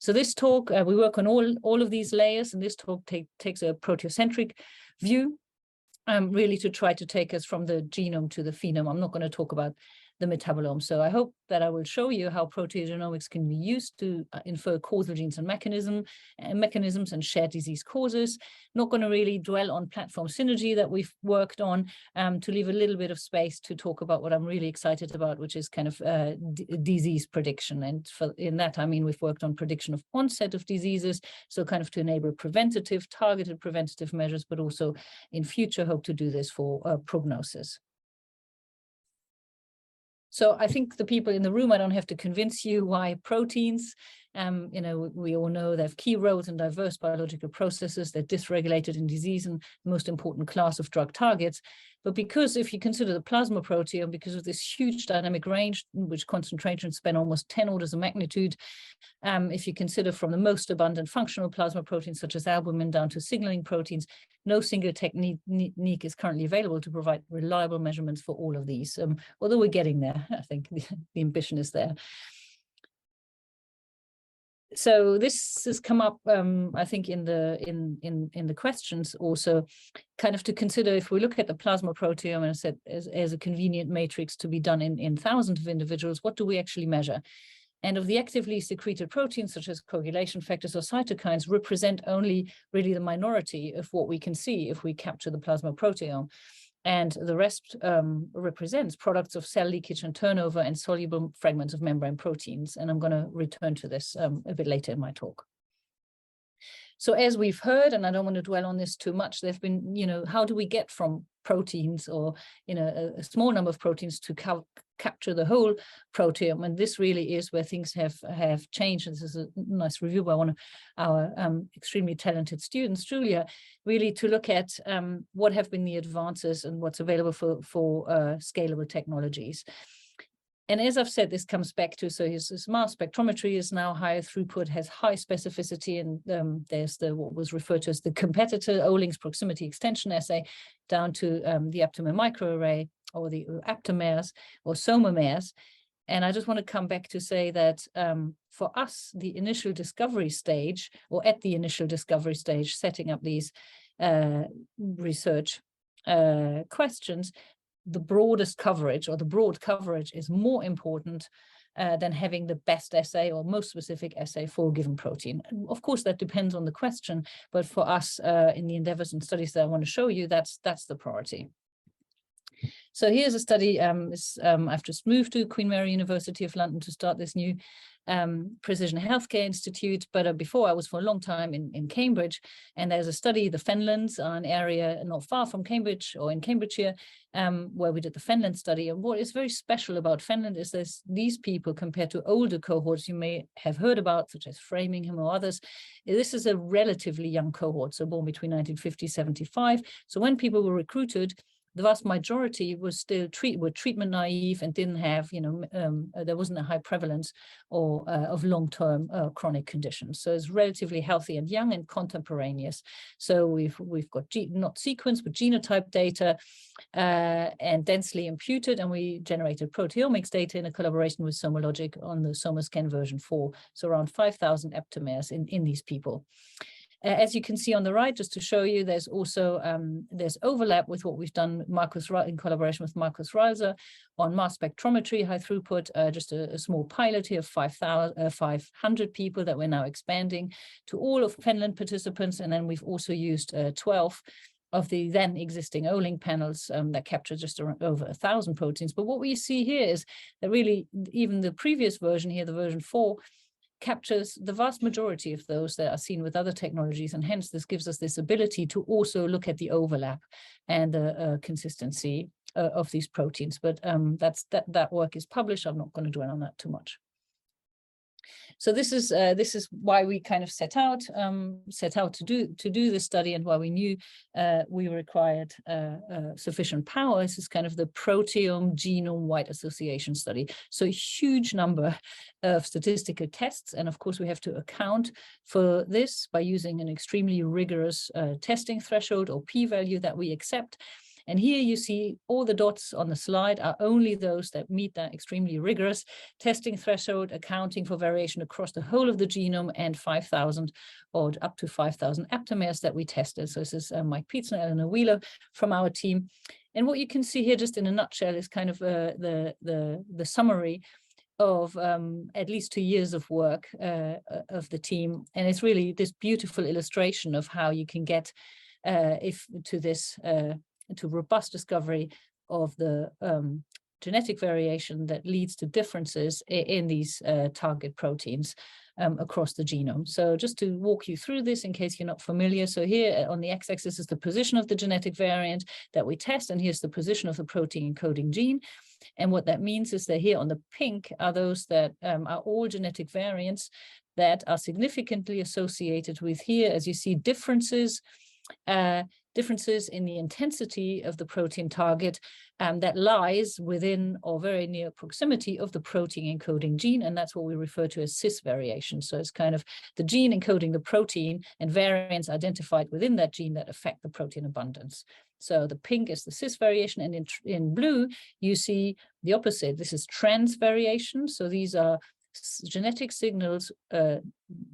So this talk, we work on all of these layers, and this talk takes a proteocentric view, really to try to take us from the genome to the phenome. I'm not going to talk about the metabolome. So I hope that I will show you how proteogenomics can be used to infer causal genes and mechanisms and share disease causes. Not going to really dwell on platform synergy that we've worked on, to leave a little bit of space to talk about what I'm really excited about, which is kind of disease prediction. And in that, I mean, we've worked on prediction of onset of diseases, so kind of to enable targeted preventative measures, but also in future hope to do this for prognosis. So I think the people in the room, I don't have to convince you why proteins. You know, we all know they have key roles in diverse biological processes. They're dysregulated in disease and the most important class of drug targets. But because if you consider the plasma proteome, because of this huge dynamic range, which concentrations span almost 10 orders of magnitude, if you consider from the most abundant functional plasma proteins, such as albumin, down to signaling proteins, no single technique is currently available to provide reliable measurements for all of these. Although we're getting there, I think the ambition is there. So this has come up, I think, in the questions also, kind of to consider, if we look at the plasma proteome, and I said as a convenient matrix to be done in thousands of individuals, what do we actually measure? And of the actively secreted proteins, such as coagulation factors or cytokines, represent only really the minority of what we can see if we capture the plasma proteome. And the rest represents products of cell leakage and turnover and soluble fragments of membrane proteins. And I'm going to return to this a bit later in my talk. So as we've heard, and I don't want to dwell on this too much, there've been, how do we get from proteins or, a small number of proteins to capture the whole proteome? And this really is where things have changed. This is a nice review by one of our extremely talented students, Julia, really to look at what have been the advances and what's available for scalable technologies. And as I've said, this comes back to, so his mass spectrometry is now higher throughput, has high specificity, and there's what was referred to as the competitor Ohling's proximity extension assay down to the aptamer microarray or the aptamers or SomaMers. And I just want to come back to say that for us, the initial discovery stage, or at the initial discovery stage, setting up these research questions, the broadest coverage or the broad coverage is more important than having the best assay or most specific assay for a given protein. And of course, that depends on the question, but for us in the endeavors and studies that I want to show you, that's the priority. So here's a study. I've just moved to Queen Mary University of London to start this new Precision Healthcare Institute. But before, I was for a long time in Cambridge. And there's a study, the Fenlands, an area not far from Cambridge or in Cambridgeshire, where we did the Fenland study. And what is very special about Fenland is these people, compared to older cohorts you may have heard about, such as Framingham or others, this is a relatively young cohort, so born between 1950 and 75. So when people were recruited, the vast majority was still were treatment naive and didn't have, there wasn't a high prevalence or of long-term chronic conditions. So it's relatively healthy and young and contemporaneous. So we've got not sequence, but genotype data and densely imputed, and we generated proteomics data in a collaboration with Somalogic on the SomaScan version 4. So around 5,000 aptamers in these people. As you can see on the right, just to show you, there's also there's overlap with what we've done in collaboration with Markus Reiser on mass spectrometry, high throughput, just a small pilot here of 500 people that we're now expanding to all of Finland participants. And then we've also used 12 of the then existing Ohling panels that capture just over 1,000 proteins. But what we see here is that really even the previous version here, the version 4, captures the vast majority of those that are seen with other technologies, and hence this gives us this ability to also look at the overlap and the consistency of these proteins. But that work is published. I'm not going to dwell on that too much. So this is why we kind of set out to do this study, and why we knew we required sufficient power. This is kind of the proteome genome wide association study. So a huge number of statistical tests, and of course we have to account for this by using an extremely rigorous testing threshold or p-value that we accept. And here you see all the dots on the slide are only those that meet that extremely rigorous testing threshold, accounting for variation across the whole of the genome, and 5,000 or up to 5,000 aptamers that we tested. So this is Mike Pietzner and Eleanor Wheeler from our team. And what you can see here, just in a nutshell, is kind of the summary of at least 2 years of work of the team. And it's really this beautiful illustration of how you can get to robust discovery of the genetic variation that leads to differences in these target proteins across the genome. So just to walk you through this in case you're not familiar. So here on the x-axis is the position of the genetic variant that we test, and here's the position of the protein encoding gene. And what that means is that here on the pink are those that are all genetic variants that are significantly associated with, here, as you see, differences in the intensity of the protein target that lies within or very near proximity of the protein encoding gene, and that's what we refer to as cis variation. So it's kind of the gene encoding the protein and variants identified within that gene that affect the protein abundance. So the pink is the cis variation, and in blue you see the opposite. This is trans variation. So these are genetic signals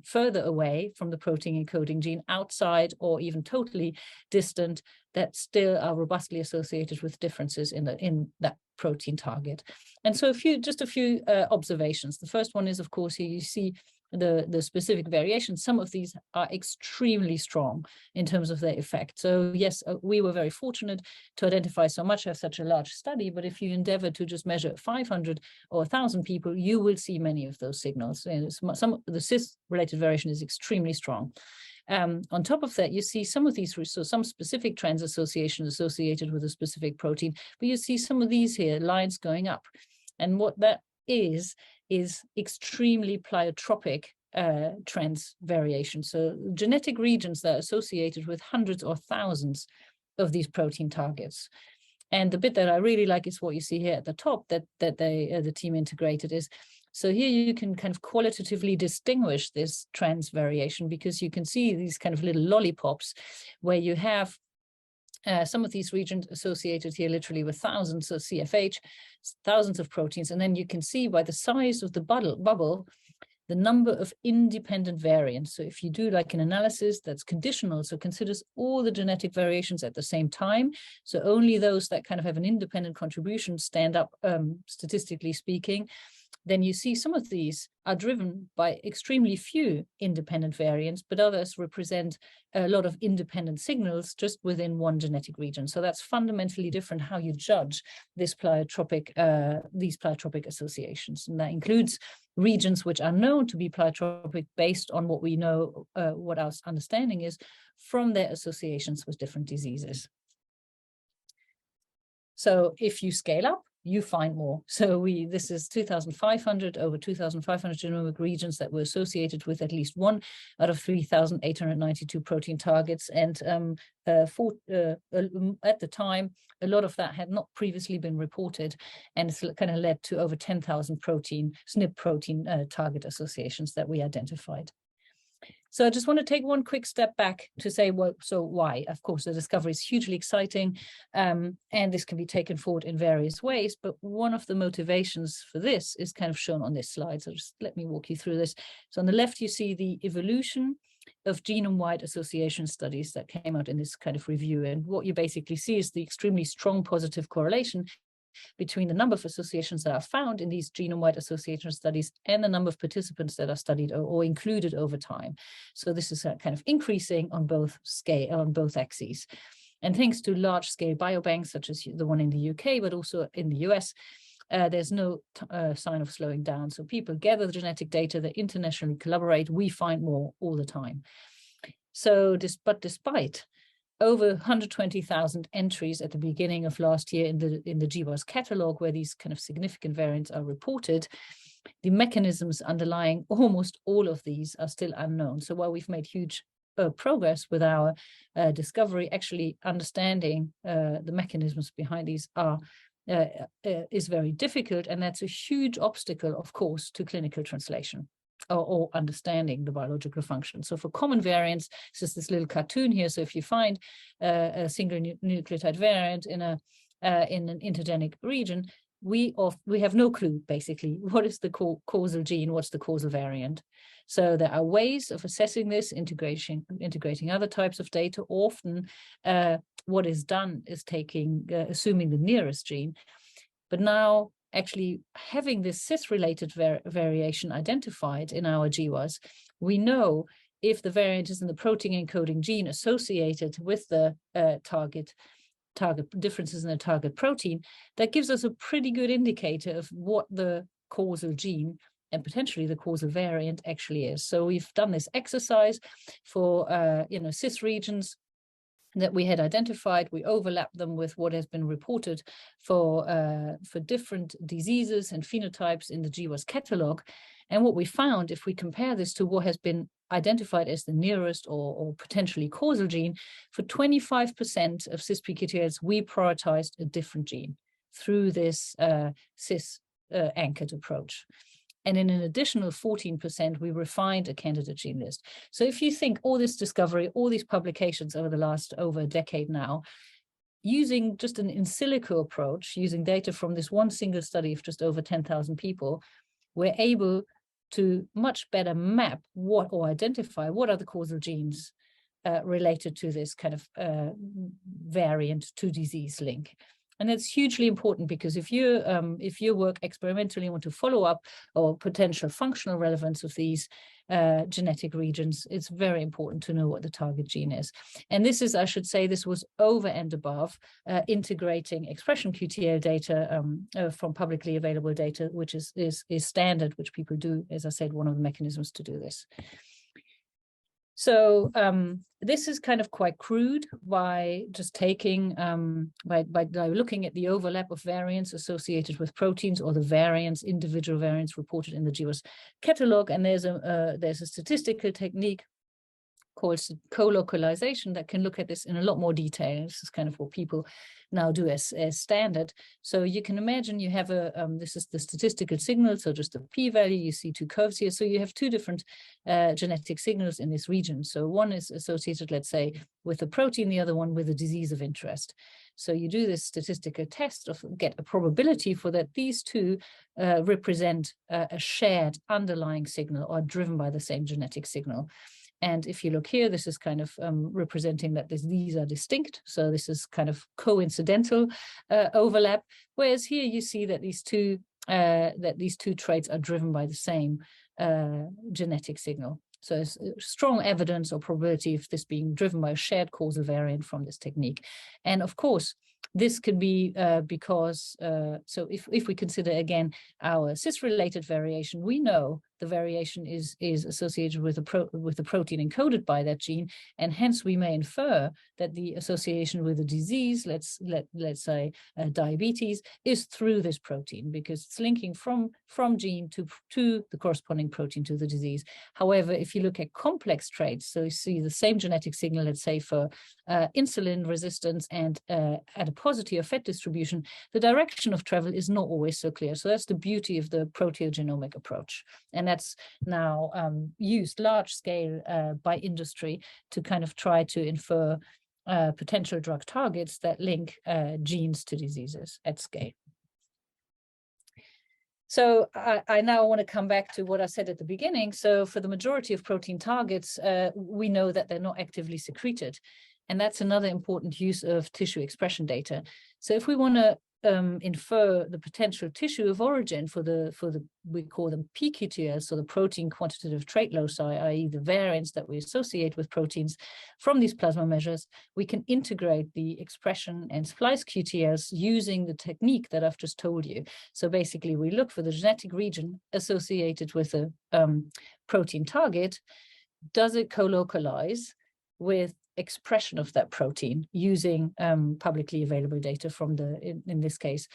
further away from the protein encoding gene, outside or even totally distant, that still are robustly associated with differences in that protein target. And so just a few observations. The first one is, of course, here you see the specific variations, some of these are extremely strong in terms of their effect. So yes, we were very fortunate to identify so much of such a large study, but if you endeavor to just measure 500 or 1,000 people, you will see many of those signals. And some of the cis-related variation is extremely strong. On top of that, you see some of these, so some specific trans associations associated with a specific protein, but you see some of these here, lines going up. And what that is extremely pleiotropic trans variation. So genetic regions that are associated with hundreds or thousands of these protein targets. And the bit that I really like is what you see here at the top that the team integrated is, so here you can kind of qualitatively distinguish this trans variation, because you can see these kind of little lollipops where you have some of these regions associated here literally with thousands of CFH, thousands of proteins. And then you can see by the size of the bubble, the number of independent variants. So if you do like an analysis that's conditional, so considers all the genetic variations at the same time, so only those that kind of have an independent contribution stand up, statistically speaking, then you see some of these are driven by extremely few independent variants, but others represent a lot of independent signals just within one genetic region. So that's fundamentally different how you judge this these pleiotropic associations. And that includes regions which are known to be pleiotropic based on what we know, what our understanding is from their associations with different diseases. So if you scale up, you find more. So this is 2,500, over 2,500 genomic regions that were associated with at least one out of 3,892 protein targets. And at the time, a lot of that had not previously been reported, and it's kind of led to over 10,000 SNP protein target associations that we identified. So I just want to take one quick step back to say, well, so why? Of course, the discovery is hugely exciting, and this can be taken forward in various ways. But one of the motivations for this is kind of shown on this slide. So just let me walk you through this. So on the left, you see the evolution of genome-wide association studies that came out in this kind of review. And what you basically see is the extremely strong positive correlation between the number of associations that are found in these genome-wide association studies and the number of participants that are studied or included over time. So this is kind of increasing on both axes. And thanks to large-scale biobanks, such as the one in the UK, but also in the US, there's no sign of slowing down. So people gather the genetic data, they internationally collaborate, we find more all the time. So despite over 120,000 entries at the beginning of last year in the GWAS catalog, where these kind of significant variants are reported, the mechanisms underlying almost all of these are still unknown. So while we've made huge progress with our discovery, actually understanding the mechanisms behind these is very difficult, and that's a huge obstacle, of course, to clinical translation. Or understanding the biological function. So for common variants, it's just this little cartoon here. So if you find a single nucleotide variant in an intergenic region, we have no clue, basically, what is the causal gene, what's the causal variant. So there are ways of assessing this, integrating other types of data. Often what is done is assuming the nearest gene. But now, actually having this cis-related variation identified in our GWAS, we know if the variant is in the protein encoding gene associated with the target differences in the target protein, that gives us a pretty good indicator of what the causal gene and potentially the causal variant actually is. So we've done this exercise for cis regions that we had identified. We overlap them with what has been reported for different diseases and phenotypes in the GWAS catalog. And what we found, if we compare this to what has been identified as the nearest or potentially causal gene, for 25% of cis-pQTLs, we prioritized a different gene through this cis-anchored approach. And in an additional 14%, we refined a candidate gene list. So if you think all this discovery, all these publications over a decade now, using just an in silico approach, using data from this one single study of just over 10,000 people, we're able to much better map or identify what are the causal genes related to this kind of variant to disease link. And it's hugely important because if you work experimentally and want to follow up or potential functional relevance of these genetic regions, it's very important to know what the target gene is. And this is, I should say, this was over and above integrating expression QTL data from publicly available data, which is standard, which people do, as I said, one of the mechanisms to do this. So this is kind of quite crude by just taking, by looking at the overlap of variants associated with proteins or the variants, individual variants reported in the GWAS catalog. And there's a statistical technique called co-localization that can look at this in a lot more detail. This is kind of what people now do as standard. So you can imagine you have this is the statistical signal, so just a p-value, you see two curves here. So you have two different genetic signals in this region. So one is associated, let's say, with a protein, the other one with a disease of interest. So you do this statistical test of get a probability for that these two represent a shared underlying signal or driven by the same genetic signal. And if you look here, this is kind of representing that these are distinct. So this is kind of coincidental overlap. Whereas here you see that these two traits are driven by the same genetic signal. So it's strong evidence or probability of this being driven by a shared causal variant from this technique. And of course, this could be because, so if we consider again our cis-related variation, we know the variation is associated with the protein encoded by that gene, and hence we may infer that the association with a disease, let's say diabetes, is through this protein because it's linking from gene to the corresponding protein to the disease. However, if you look at complex traits, so you see the same genetic signal, let's say for insulin resistance and adiposity or fat distribution, the direction of travel is not always so clear. So that's the beauty of the proteogenomic approach. And that's now used large scale by industry to kind of try to infer potential drug targets that link genes to diseases at scale. So I now want to come back to what I said at the beginning. So for the majority of protein targets, we know that they're not actively secreted. And that's another important use of tissue expression data. So if we want to infer the potential tissue of origin for the we call them pQTLs, so the protein quantitative trait loci, i.e. the variants that we associate with proteins from these plasma measures, we can integrate the expression and splice QTLs using the technique that I've just told you. So basically we look for the genetic region associated with a protein target. Does it co-localize with expression of that protein using publicly available data from in this case,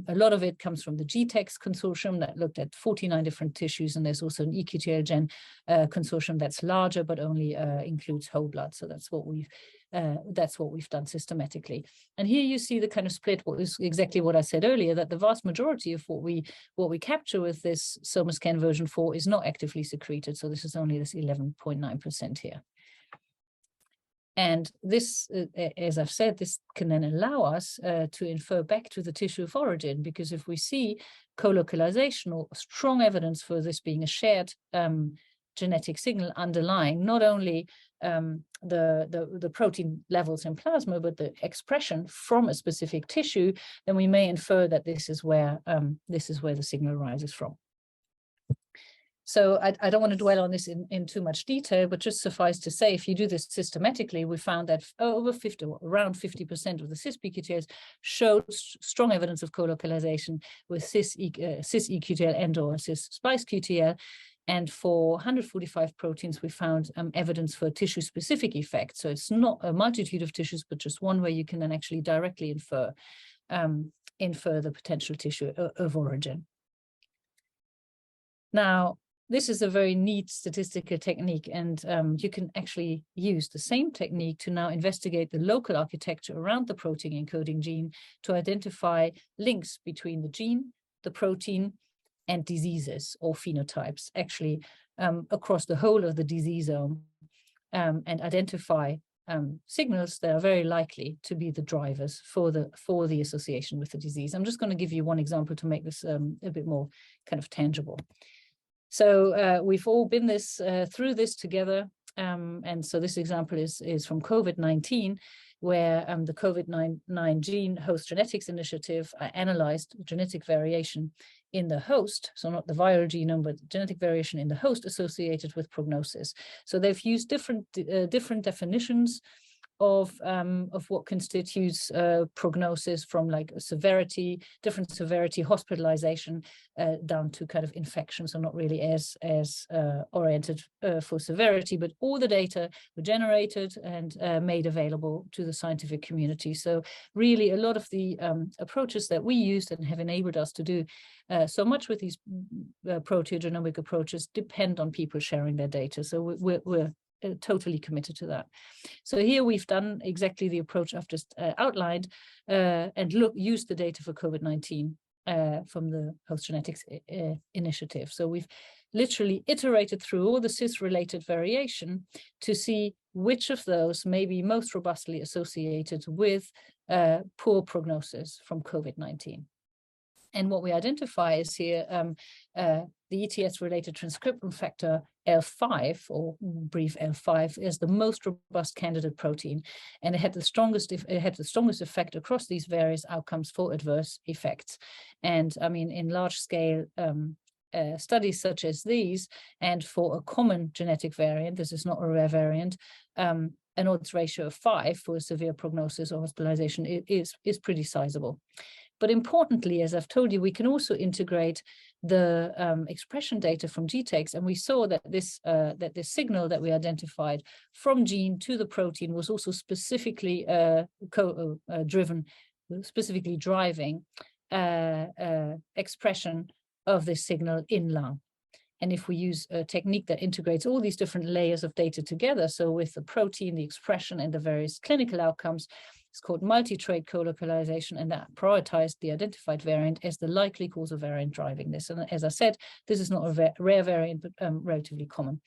a lot of it comes from the GTAC consortium that looked at 49 different tissues, and there's also an eQTL-Gen consortium that's larger but only includes whole blood. So that's what we've done systematically. And here you see the kind of split, what is exactly what I said earlier, that the vast majority of what we capture with this SomaScan version 4 is not actively secreted. So this is only this 11.9% here. And this, as I've said, this can then allow us to infer back to the tissue of origin, because if we see co-localization or strong evidence for this being a shared genetic signal underlying not only the protein levels in plasma, but the expression from a specific tissue, then we may infer that this is where the signal arises from. So I don't want to dwell on this in too much detail, but just suffice to say, if you do this systematically, we found that around 50% of the cis-pQTLs showed strong evidence of co-localization with cis-eQTL and/or cis-splice QTL. And for 145 proteins, we found evidence for tissue-specific effects. So it's not a multitude of tissues, but just one where you can then actually directly infer the potential tissue of origin. Now, this is a very neat statistical technique, and you can actually use the same technique to now investigate the local architecture around the protein encoding gene to identify links between the gene, the protein, and diseases or phenotypes, actually across the whole of the diseasome, and identify signals that are very likely to be the drivers for the association with the disease. I'm just going to give you one example to make this a bit more kind of tangible. So we've all been through this together. And so this example is from COVID-19. where the COVID-19 gene host genetics initiative analyzed genetic variation in the host, so not the viral genome, but genetic variation in the host associated with prognosis. So they've used different definitions of what constitutes prognosis, from like severity, different severity, hospitalization, down to kind of infection. So not really as oriented for severity, but all the data were generated and made available to the scientific community. So really a lot of the approaches that we used and have enabled us to do so much with these proteogenomic approaches depend on people sharing their data. So we're totally committed to that. So here we've done exactly the approach I've just outlined, and used the data for COVID-19 from the Host Genetics Initiative. So we've literally iterated through all the cis-related variation to see which of those may be most robustly associated with poor prognosis from COVID-19. And what we identify is here the ETS-related transcription factor L5, or brief L5, is the most robust candidate protein, and it had the strongest effect across these various outcomes for adverse effects. And I mean, in large-scale studies such as these, and for a common genetic variant, this is not a rare variant, an odds ratio of 5 for a severe prognosis or hospitalization is pretty sizable. But importantly, as I've told you, we can also integrate the expression data from GTACs, and we saw that this signal that we identified from gene to the protein was also specifically driving expression of this signal in lung. And if we use a technique that integrates all these different layers of data together, so with the protein, the expression, and the various clinical outcomes, it's called multi-trait co-localization, and that prioritized the identified variant as the likely causal variant driving this. And as I said, this is not a rare variant, but relatively common.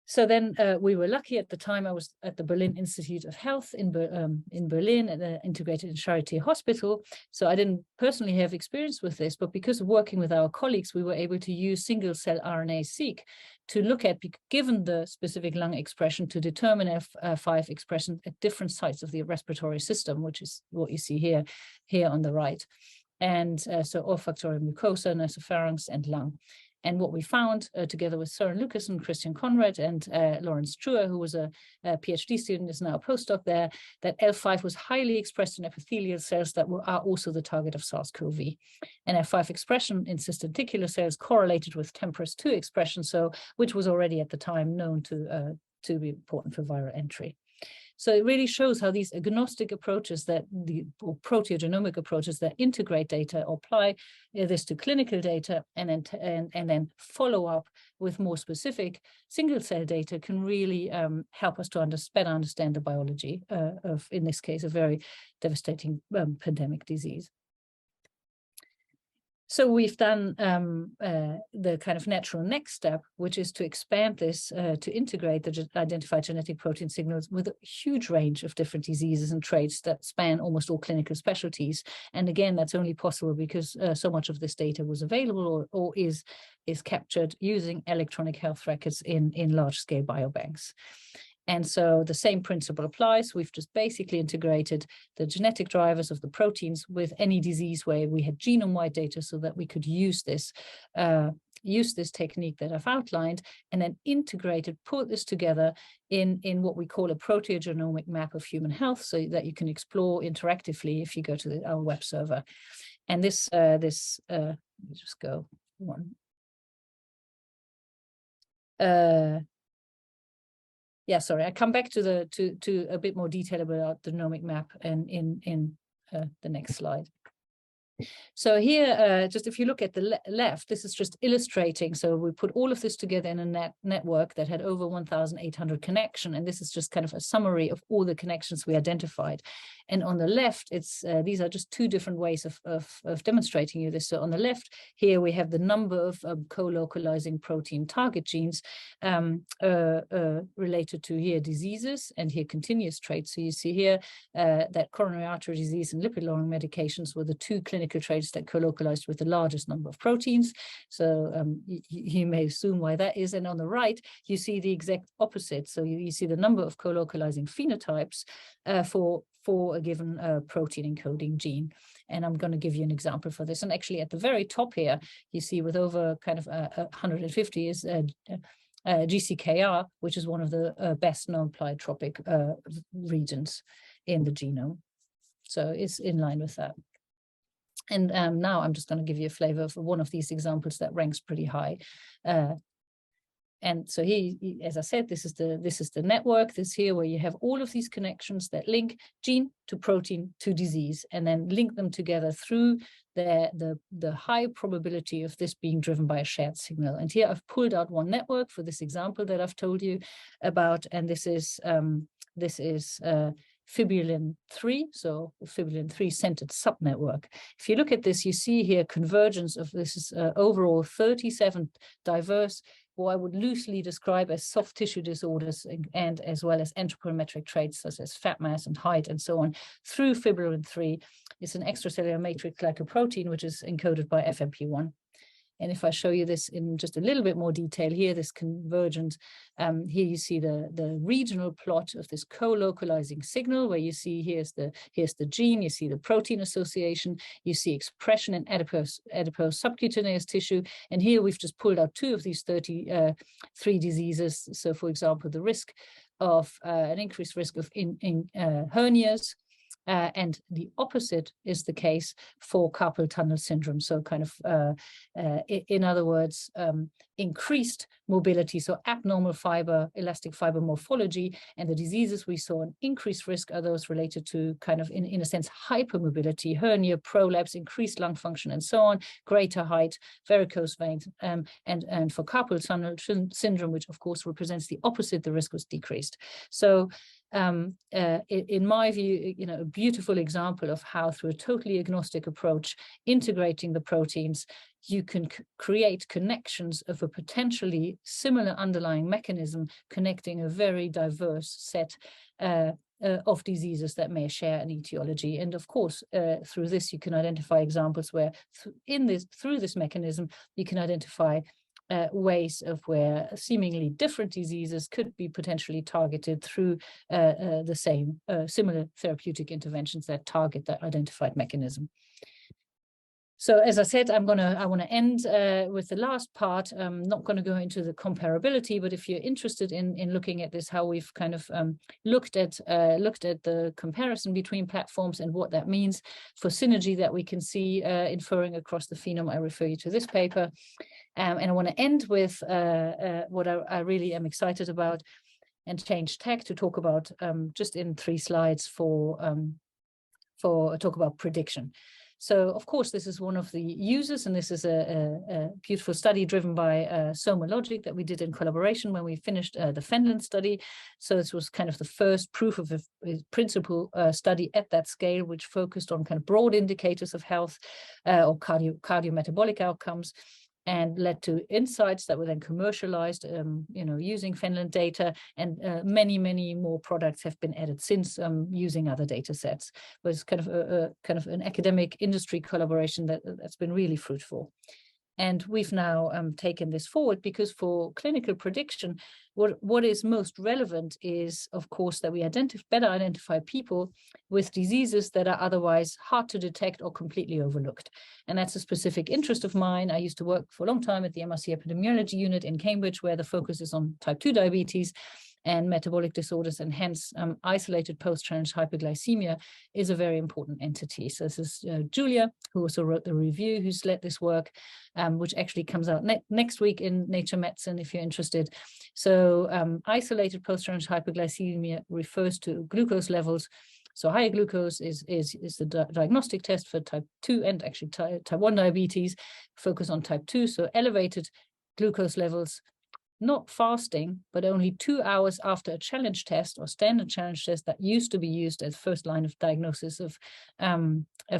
So then we were lucky at the time. I was at the Berlin Institute of Health in Berlin at the Integrated Charité Hospital. So I didn't personally have experience with this, but because of working with our colleagues, we were able to use single-cell RNA-seq to look at, given the specific lung expression, to determine F5 expression at different sites of the respiratory system, which is what you see here on the right. And so olfactory mucosa, nasopharynx, and lung. And what we found, together with Søren Lucas and Christian Conrad and Lawrence Truer, who was a PhD student, is now a postdoc there, that L5 was highly expressed in epithelial cells that are also the target of SARS-CoV. And F5 expression in cystenticular cells correlated with TMPRSS2 expression, which was already at the time known to be important for viral entry. So it really shows how these agnostic approaches or proteogenomic approaches that integrate data, or apply this to clinical data, and then follow up with more specific single cell data, can really help us to better understand the biology of, in this case, a very devastating pandemic disease. So we've done the kind of natural next step, which is to expand this to integrate the identified genetic protein signals with a huge range of different diseases and traits that span almost all clinical specialties. And again, that's only possible because so much of this data was available or is captured using electronic health records in large-scale biobanks. And so the same principle applies. We've just basically integrated the genetic drivers of the proteins with any disease where we had genome-wide data, so that we could use this technique that I've outlined, and then put this together in what we call a proteogenomic map of human health, so that you can explore interactively if you go to our web server. And this, let me just go one. Yeah, sorry, I come back to a bit more detail about the genomic map and in the next slide. So here, just if you look at the left, this is just illustrating. So we put all of this together in a network that had over 1,800 connections. And this is just kind of a summary of all the connections we identified. And on the left, these are just two different ways of demonstrating you this. So on the left here, we have the number of co-localizing protein target genes related to here diseases, and here continuous traits. So you see here that coronary artery disease and lipid-lowering medications were the two clinical clinical traits that co-localized with the largest number of proteins. So you may assume why that is. And on the right, you see the exact opposite. So you see the number of co-localizing phenotypes for a given protein encoding gene. And I'm going to give you an example for this. And actually at the very top here, you see with over kind of 150 is GCKR, which is one of the best known pleiotropic regions in the genome. So it's in line with that. And now I'm just going to give you a flavor of one of these examples that ranks pretty high. And so here, as I said, this is the network. This here where you have all of these connections that link gene to protein to disease, and then link them together through the high probability of this being driven by a shared signal. And here I've pulled out one network for this example that I've told you about, and this is fibrillin 3, so fibrillin 3 centered subnetwork. If you look at this, you see here convergence of this is overall 37 diverse, what I would loosely describe as soft tissue disorders, and as well as anthropometric traits such as fat mass and height and so on through fibrillin 3. It's an extracellular matrix glycoprotein, which is encoded by FMP1. And if I show you this in just a little bit more detail here, this convergence, here you see the regional plot of this co-localizing signal, where you see here's the gene, you see the protein association, you see expression in adipose subcutaneous tissue. And here we've just pulled out 2 of these 33 diseases. So for example, the risk of an increased risk of hernias, and the opposite is the case for carpal tunnel syndrome. So kind of, in other words, increased mobility, so abnormal elastic fiber morphology. And the diseases we saw an increased risk are those related to kind of, in a sense, hypermobility, hernia, prolapse, increased lung function, and so on, greater height, varicose veins, and for carpal tunnel syndrome, which of course represents the opposite, the risk was decreased. So in my view, a beautiful example of how through a totally agnostic approach, integrating the proteins, you can create connections of a potentially similar underlying mechanism connecting a very diverse set of diseases that may share an etiology. And of course, through this, you can identify examples where through this mechanism, you can identify ways of where seemingly different diseases could be potentially targeted through the same similar therapeutic interventions that target that identified mechanism. So as I said, I want to end with the last part. I'm not going to go into the comparability, but if you're interested in looking at this, how we've kind of looked at the comparison between platforms and what that means for synergy that we can see inferring across the phenome, I refer you to this paper. And I want to end with what I really am excited about, and change tack to talk about just in 3 slides for talk about prediction. So, of course, this is one of the users, and this is a beautiful study driven by Somalogic that we did in collaboration when we finished the Finland study. So this was kind of the first proof of a principle study at that scale, which focused on kind of broad indicators of health or cardiometabolic outcomes, and led to insights that were then commercialized, using Finland data, and many more products have been added since using other data sets. It was kind of an academic industry collaboration that's been really fruitful. And we've now taken this forward because for clinical prediction, what is most relevant is, of course, that we better identify people with diseases that are otherwise hard to detect or completely overlooked. And that's a specific interest of mine. I used to work for a long time at the MRC Epidemiology Unit in Cambridge, where the focus is on type 2 diabetes and metabolic disorders, and hence isolated post-transit hyperglycemia is a very important entity. So this is Julia, who also wrote the review, who's led this work, which actually comes out next week in Nature Medicine, if you're interested. So isolated post-transit hyperglycemia refers to glucose levels. So higher glucose is the diagnostic test for type 2 and actually type 1 diabetes, focus on type 2. So elevated glucose levels not fasting, but only 2 hours after a challenge test or standard challenge test that used to be used as first line of diagnosis of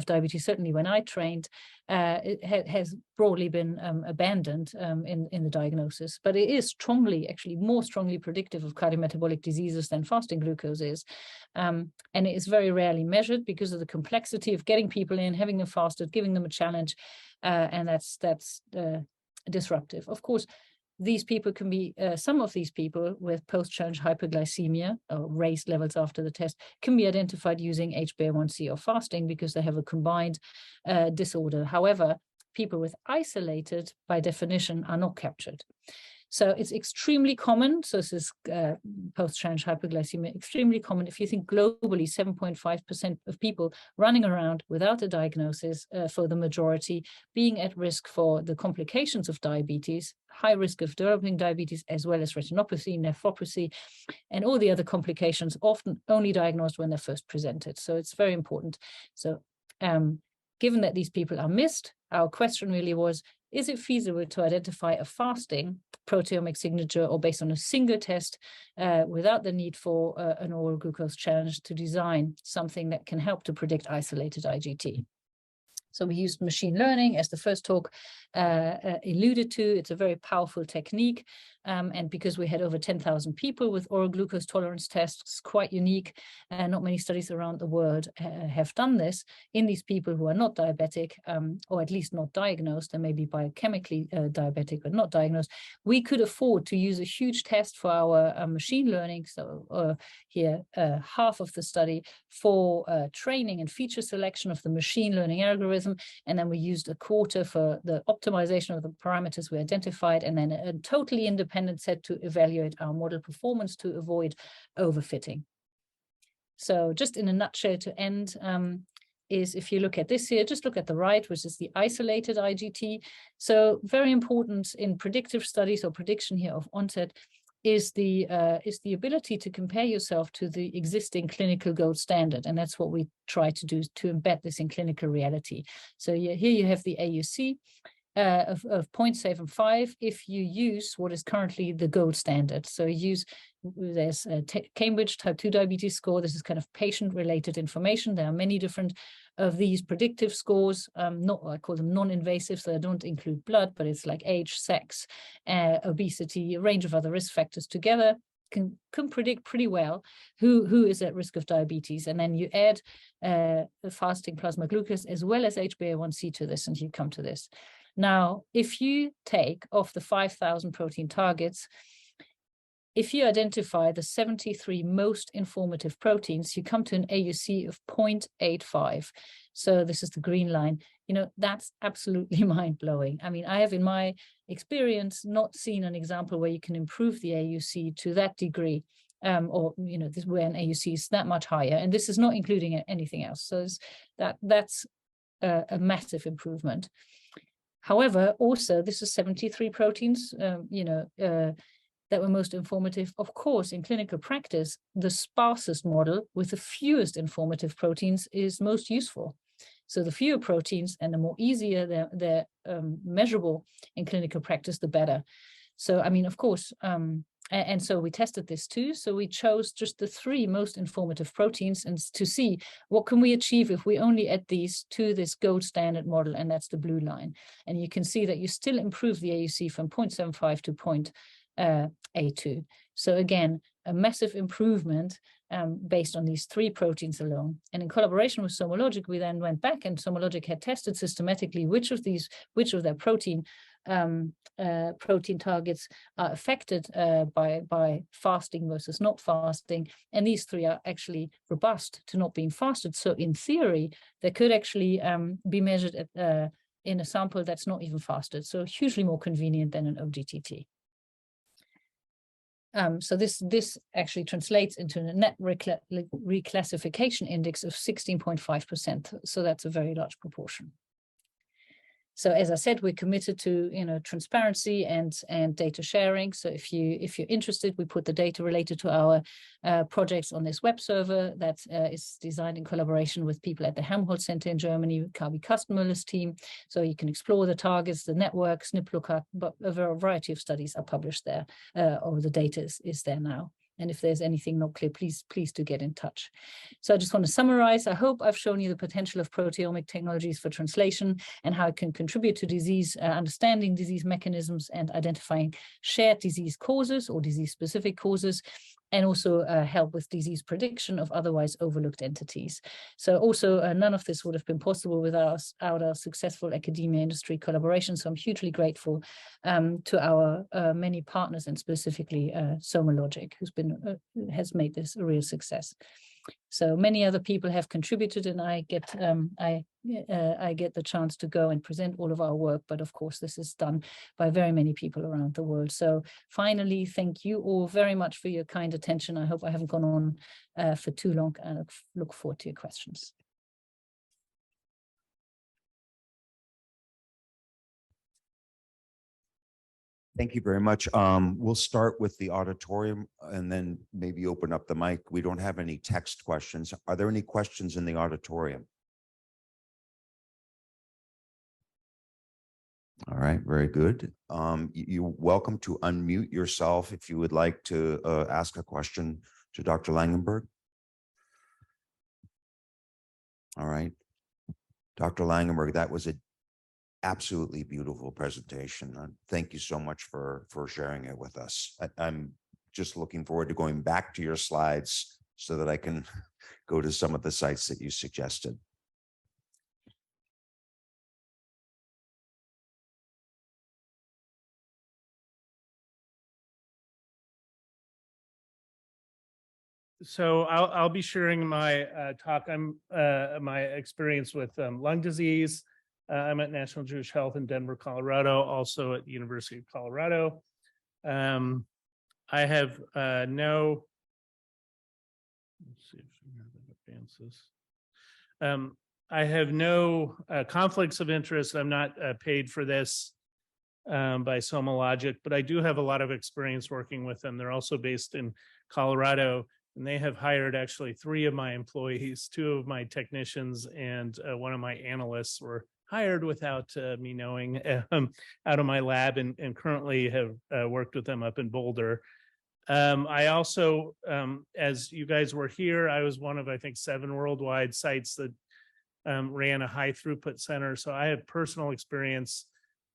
diabetes, certainly when I trained, it has broadly been abandoned in the diagnosis. But it is strongly, actually more strongly predictive of cardiometabolic diseases than fasting glucose is. And it is very rarely measured because of the complexity of getting people in, having them fasted, giving them a challenge, and that's disruptive. Of course, these people can be, some of these people with post-challenge hyperglycemia or raised levels after the test can be identified using HbA1c or fasting because they have a combined disorder. However, people with isolated, by definition, are not captured. So it's extremely common. So this is post-challenge hyperglycemia, extremely common. If you think globally, 7.5% of people running around without a diagnosis, for the majority, being at risk for the complications of diabetes, high risk of developing diabetes, as well as retinopathy, nephropathy, and all the other complications, often only diagnosed when they're first presented. So it's very important. So given that these people are missed, our question really was, is it feasible to identify a fasting proteomic signature or based on a single test without the need for an oral glucose challenge to design something that can help to predict isolated IGT? So we used machine learning, as the first talk alluded to. It's a very powerful technique. And because we had over 10,000 people with oral glucose tolerance tests, quite unique. Not many studies around the world have done this in these people who are not diabetic, or at least not diagnosed, and maybe biochemically diabetic, but not diagnosed. We could afford to use a huge test for our machine learning. So here, half of the study for training and feature selection of the machine learning algorithm. And then we used a quarter for the optimization of the parameters we identified, and then a totally independent set to evaluate our model performance to avoid overfitting. So just in a nutshell to end, is if you look at this here, just look at the right, which is the isolated IGT. So very important in predictive studies or prediction here of onset is the ability to compare yourself to the existing clinical gold standard. And that's what we try to do, to embed this in clinical reality. So here you have the AUC of 0.75 if you use what is currently the gold standard. So there's a Cambridge type 2 diabetes score. This is kind of patient-related information. There are many different of these predictive scores. I call them non-invasive, so they don't include blood, but it's like age, sex, obesity, a range of other risk factors together can predict pretty well who is at risk of diabetes. And then you add the fasting plasma glucose as well as HbA1c to this, and you come to this. Now, if you take off the 5,000 protein targets, if you identify the 73 most informative proteins, you come to an AUC of 0.85. So this is the green line. You know, that's absolutely mind-blowing. I mean, I have in my experience not seen an example where you can improve the AUC to that degree, or, you know, this where an AUC is that much higher. And this is not including anything else. So that's a massive improvement. However, also, this is 73 proteins, that were most informative. Of course, in clinical practice, the sparsest model with the fewest informative proteins is most useful. So the fewer proteins and the more easier they're measurable in clinical practice, the better. So, I mean, of course, and so we tested this too. So we chose just the 3 most informative proteins and to see what can we achieve if we only add these to this gold standard model, and that's the blue line. And you can see that you still improve the AUC from 0.75 to 0.82. So again, a massive improvement based on these 3 proteins alone. And in collaboration with Somalogic, we then went back, and Somalogic had tested systematically which of their protein targets are affected by fasting versus not fasting. And these 3 are actually robust to not being fasted. So in theory, they could actually be measured at, in a sample that's not even fasted. So hugely more convenient than an OGTT. So this actually translates into a net reclassification index of 16.5%. So that's a very large proportion. So as I said, we're committed to, transparency and data sharing. So if you're interested, we put the data related to our projects on this web server that is designed in collaboration with people at the Helmholtz Center in Germany, Kabi Kastenmüller's team. So you can explore the targets, the network, SNP lookup, but a variety of studies are published there, or the data is there now. And if there's anything not clear, please do get in touch. So I just want to summarize. I hope I've shown you the potential of proteomic technologies for translation and how it can contribute to disease, understanding disease mechanisms and identifying shared disease causes or disease-specific causes, and also help with disease prediction of otherwise overlooked entities. So also none of this would have been possible without our successful academia industry collaboration. So I'm hugely grateful to our many partners, and specifically Somalogic, has made this a real success. So many other people have contributed, and I get the chance to go and present all of our work. But of course, this is done by very many people around the world. So finally, thank you all very much for your kind attention. I hope I haven't gone on for too long, and I look forward to your questions. Thank you very much. We'll start with the auditorium and then maybe open up the mic. We don't have any text questions. Are there any questions in the auditorium? All right, very good. You're welcome to unmute yourself if you would like to ask a question to Dr. Landenberg. All right. Dr. Landenberg, that was an absolutely beautiful presentation. Thank you so much for sharing it with us. I'm just looking forward to going back to your slides so that I can go to some of the sites that you suggested. So I'll be sharing my talk. My experience with lung disease. I'm at National Jewish Health in Denver, Colorado, also at the University of Colorado. I have no. Let's see if we can advance this. I have no conflicts of interest. I'm not paid for this by Somalogic, but I do have a lot of experience working with them. They're also based in Colorado. And they have hired actually 3 of my employees, 2 of my technicians, and 1 of my analysts were hired without me knowing out of my lab, and currently have worked with them up in Boulder. I also, as you guys were here, I was one of, I think, 7 worldwide sites that ran a high throughput center. So I have personal experience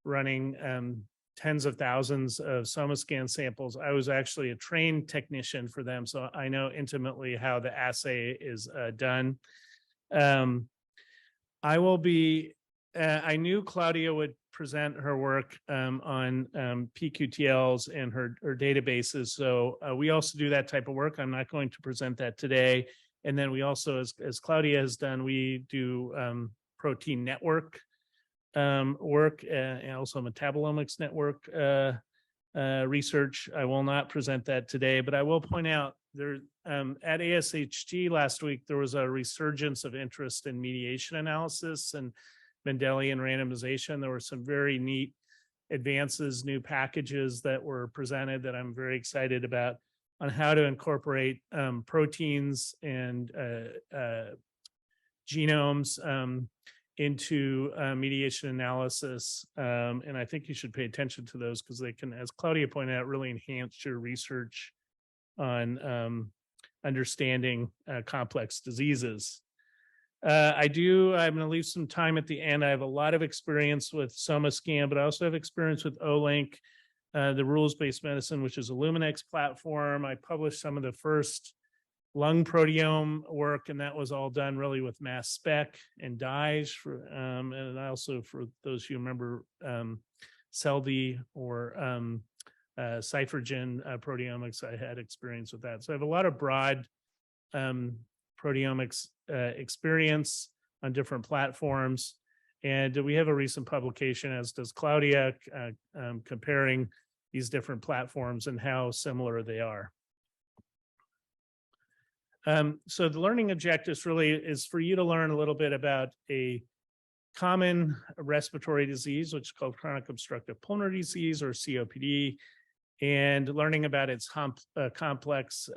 running tens of thousands of SomaScan samples. I was actually a trained technician for them, so I know intimately how the assay is done. I knew Claudia would present her work on pQTLs and her databases, so we also do that type of work. I'm not going to present that today. And then we also, as Claudia has done, we do protein network work, and also metabolomics network research. I will not present that today, but I will point out there at ASHG last week, there was a resurgence of interest in mediation analysis and Mendelian randomization. There were some very neat advances, new packages that were presented that I'm very excited about on how to incorporate proteins and genomes into mediation analysis. And I think you should pay attention to those because they can, as Claudia pointed out, really enhance your research on understanding complex diseases. I'm going to leave some time at the end. I have a lot of experience with SomaScan, but I also have experience with Olink, the rules-based medicine, which is a Luminex platform. I published some of the first lung proteome work, and that was all done really with mass spec and dyes. And I also, for those who remember, CellD or Cyphergen proteomics, I had experience with that. So I have a lot of broad proteomics experience on different platforms. And we have a recent publication, as does Claudia, comparing these different platforms and how similar they are. So the learning objectives really is for you to learn a little bit about a common respiratory disease, which is called chronic obstructive pulmonary disease, or COPD, and learning about its complex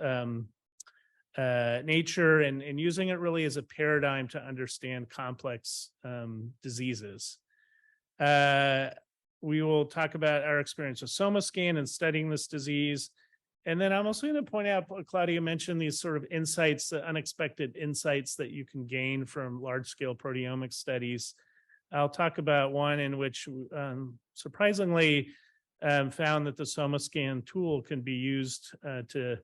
nature and using it really as a paradigm to understand complex diseases. We will talk about our experience with SomaScan and studying this disease. And then I'm also going to point out, Claudia mentioned these sort of insights, the unexpected insights that you can gain from large-scale proteomic studies. I'll talk about one in which surprisingly found that the SomaScan tool can be used to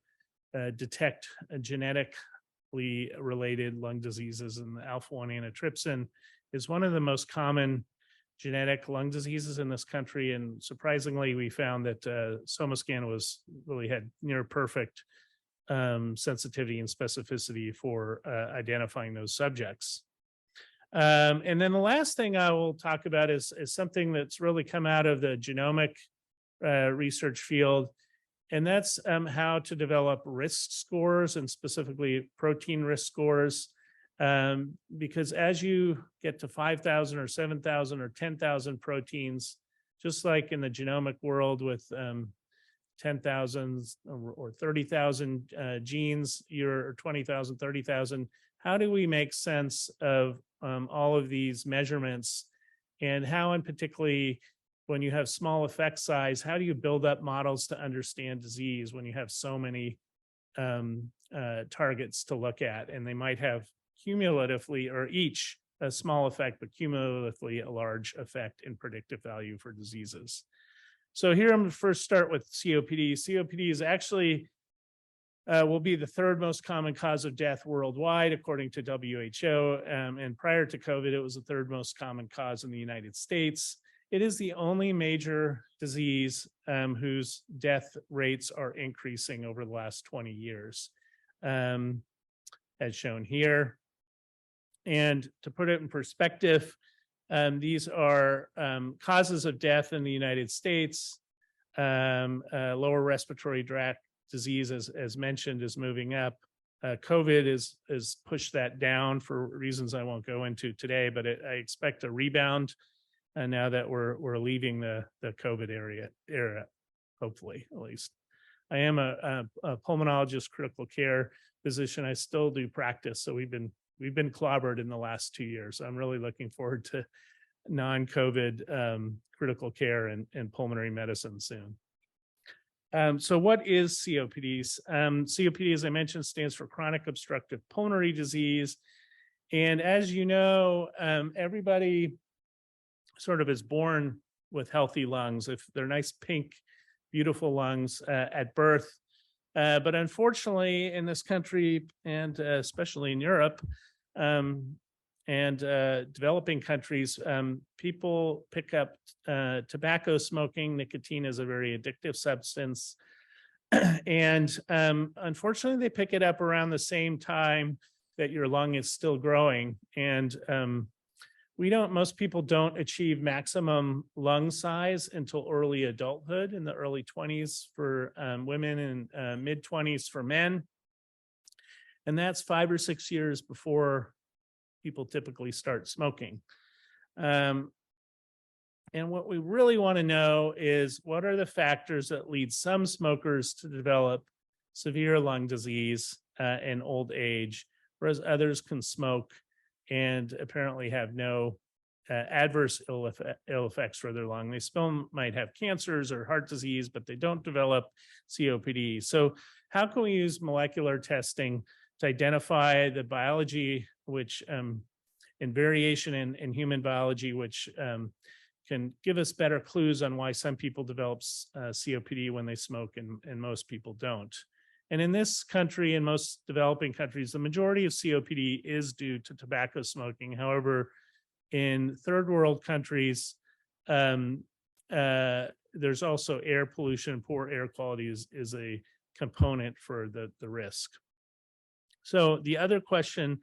detect genetically related lung diseases, and the alpha-1 antitrypsin is one of the most common genetic lung diseases in this country. And surprisingly, we found that SomaScan really had near perfect sensitivity and specificity for identifying those subjects. And then the last thing I will talk about is something that's really come out of the genomic research field, and that's how to develop risk scores, and specifically protein risk scores. Because as you get to 5,000 or 7,000 or 10,000 proteins, just like in the genomic world with 10,000 or 30,000 genes, or 20,000, 30,000, how do we make sense of all of these measurements, and how, and particularly when you have small effect size, how do you build up models to understand disease when you have so many targets to look at, and they might have cumulatively, or each a small effect, but cumulatively a large effect in predictive value for diseases. So here I'm going to first start with COPD. COPD is actually will be the third most common cause of death worldwide, according to WHO. And prior to COVID, it was the third most common cause in the United States. It is the only major disease whose death rates are increasing over the last 20 years, as shown here. And to put it in perspective, these are causes of death in the United States. Lower respiratory tract disease, as mentioned, is moving up. COVID is pushed that down for reasons I won't go into today, but I expect a rebound now that we're leaving the COVID era, hopefully, at least. I am a pulmonologist, critical care physician. I still do practice, so we've been clobbered in the last 2 years. I'm really looking forward to non-COVID critical care and pulmonary medicine soon. So what is COPD? COPD, as I mentioned, stands for chronic obstructive pulmonary disease. And as you know, everybody sort of is born with healthy lungs, if they're nice, pink, beautiful lungs at birth. But unfortunately, in this country, and especially in Europe and developing countries, people pick up tobacco smoking. Nicotine is a very addictive substance. And unfortunately, they pick it up around the same time that your lung is still growing. And most people don't achieve maximum lung size until early adulthood, in the early 20s for women and mid 20s for men. And that's 5 or 6 years before people typically start smoking. And what we really want to know is, what are the factors that lead some smokers to develop severe lung disease in old age, whereas others can smoke and apparently have no adverse ill effects for their lung. They still might have cancers or heart disease, but they don't develop COPD. So how can we use molecular testing to identify the biology, which and variation in human biology, which can give us better clues on why some people develop COPD when they smoke and most people don't. And in this country and most developing countries, the majority of COPD is due to tobacco smoking. However, in third world countries, there's also air pollution. Poor air quality is a component for the risk. So the other question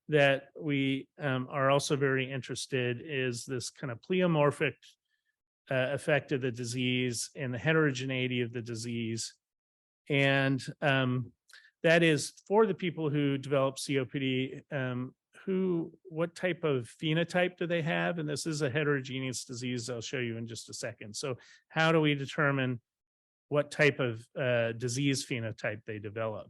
that we are also very interested is this kind of pleomorphic effect of the disease and the heterogeneity of the disease. And that is for the people who develop COPD, what type of phenotype do they have? And this is a heterogeneous disease I'll show you in just a second. So how do we determine what type of disease phenotype they develop?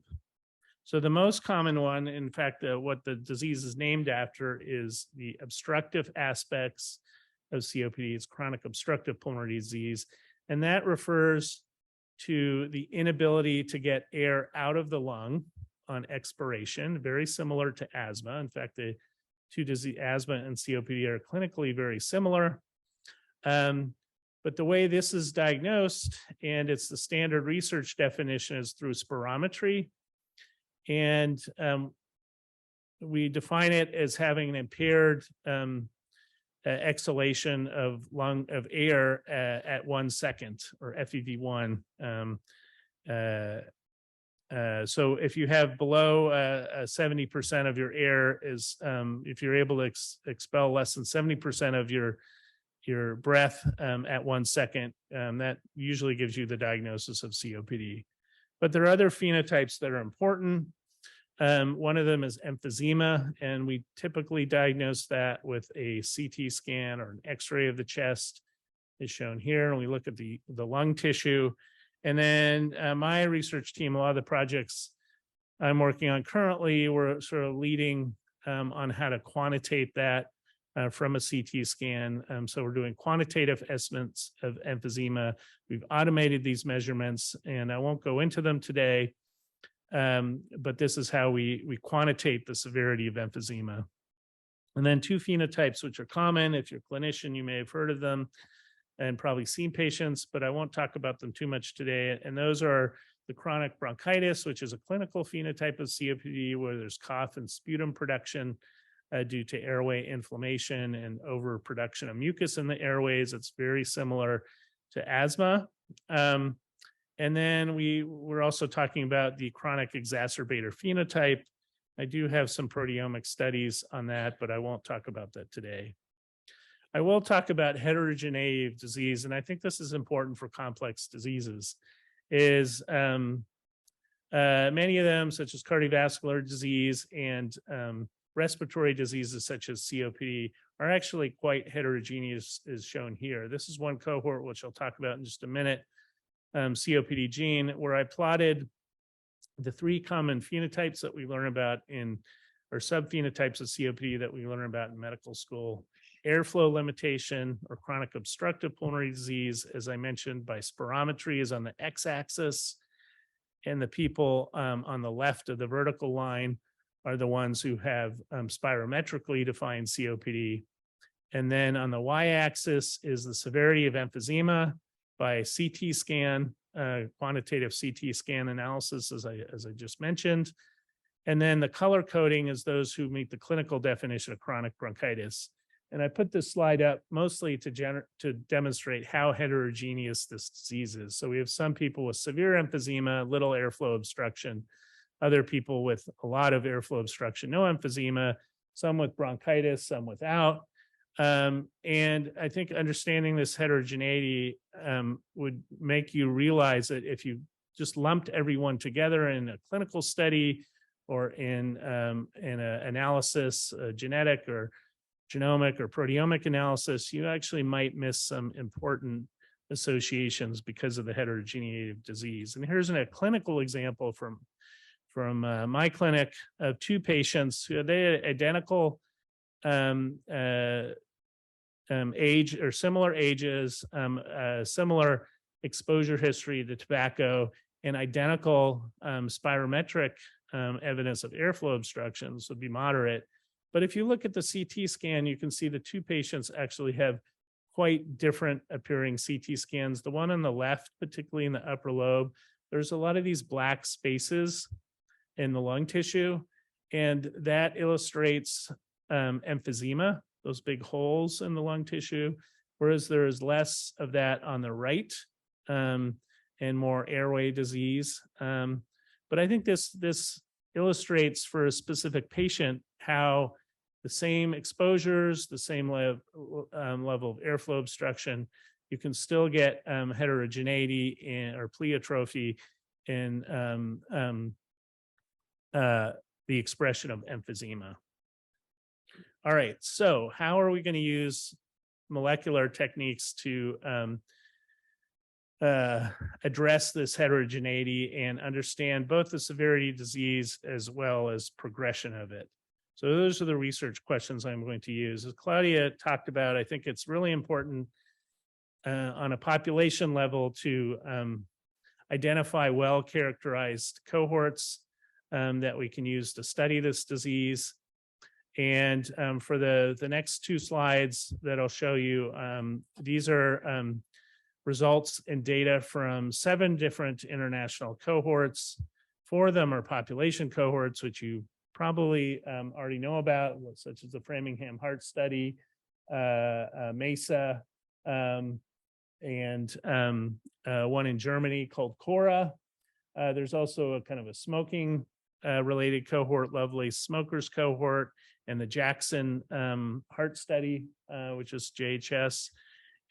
So the most common one, in fact, what the disease is named after is the obstructive aspects of COPD. It's chronic obstructive pulmonary disease. And that refers to the inability to get air out of the lung on expiration, very similar to asthma. In fact, the two disease, asthma and COPD, are clinically very similar. But the way this is diagnosed, and it's the standard research definition, is through spirometry. And we define it as having an impaired exhalation of air at 1 second, or FEV1. So if you have below 70% of your air is, if you're able to expel less than 70% of your breath at 1 second, that usually gives you the diagnosis of COPD. But there are other phenotypes that are important. One of them is emphysema, and we typically diagnose that with a CT scan or an X-ray of the chest, is shown here. And we look at the lung tissue. And then my research team, a lot of the projects I'm working on currently, we're sort of leading on how to quantitate that from a CT scan. So we're doing quantitative estimates of emphysema. We've automated these measurements, and I won't go into them today, but this is how we quantitate the severity of emphysema. And then two phenotypes, which are common. If you're a clinician, you may have heard of them and probably seen patients, but I won't talk about them too much today. And those are the chronic bronchitis, which is a clinical phenotype of COPD, where there's cough and sputum production due to airway inflammation and overproduction of mucus in the airways. It's very similar to asthma. And then we're also talking about the chronic exacerbator phenotype. I do have some proteomic studies on that, but I won't talk about that today. I will talk about heterogeneity of disease, and I think this is important for complex diseases, is many of them, such as cardiovascular disease and respiratory diseases such as COPD, are actually quite heterogeneous, as shown here. This is one cohort, which I'll talk about in just a minute, COPD gene, where I plotted the three common phenotypes that we learn about or subphenotypes of COPD that we learn about in medical school. Airflow limitation, or chronic obstructive pulmonary disease, as I mentioned, by spirometry, is on the x-axis, and the people on the left of the vertical line are the ones who have spirometrically defined COPD. And then on the y-axis is the severity of emphysema by CT scan, quantitative CT scan analysis, as I just mentioned. And then the color coding is those who meet the clinical definition of chronic bronchitis. And I put this slide up mostly to demonstrate how heterogeneous this disease is. So we have some people with severe emphysema, little airflow obstruction, other people with a lot of airflow obstruction, no emphysema, some with bronchitis, some without. And I think understanding this heterogeneity would make you realize that if you just lumped everyone together in a clinical study or in an analysis, genetic or genomic or proteomic analysis, you actually might miss some important associations because of the heterogeneity of disease. And here's a clinical example from my clinic of two patients who they had identical age or similar ages, similar exposure history to tobacco, and identical spirometric evidence of airflow obstructions would be moderate. But if you look at the CT scan, you can see the two patients actually have quite different appearing CT scans. The one on the left, particularly in the upper lobe, there's a lot of these black spaces in the lung tissue, and that illustrates emphysema, those big holes in the lung tissue, whereas there is less of that on the right and more airway disease. But I think this illustrates for a specific patient how the same exposures, the same level of airflow obstruction, you can still get heterogeneity or pleiotrophy in the expression of emphysema. All right, so how are we going to use molecular techniques to address this heterogeneity and understand both the severity of disease as well as progression of it? So those are the research questions I'm going to use. As Claudia talked about, I think it's really important on a population level to identify well-characterized cohorts that we can use to study this disease. And for the next two slides that I'll show you, these are results and data from 7 different international cohorts. 4 of them are population cohorts, which you probably already know about, such as the Framingham Heart Study, MESA, and one in Germany called CORA. There's also a kind of a smoking related cohort, Lovelace Smokers cohort, and the Jackson Heart Study, which is JHS.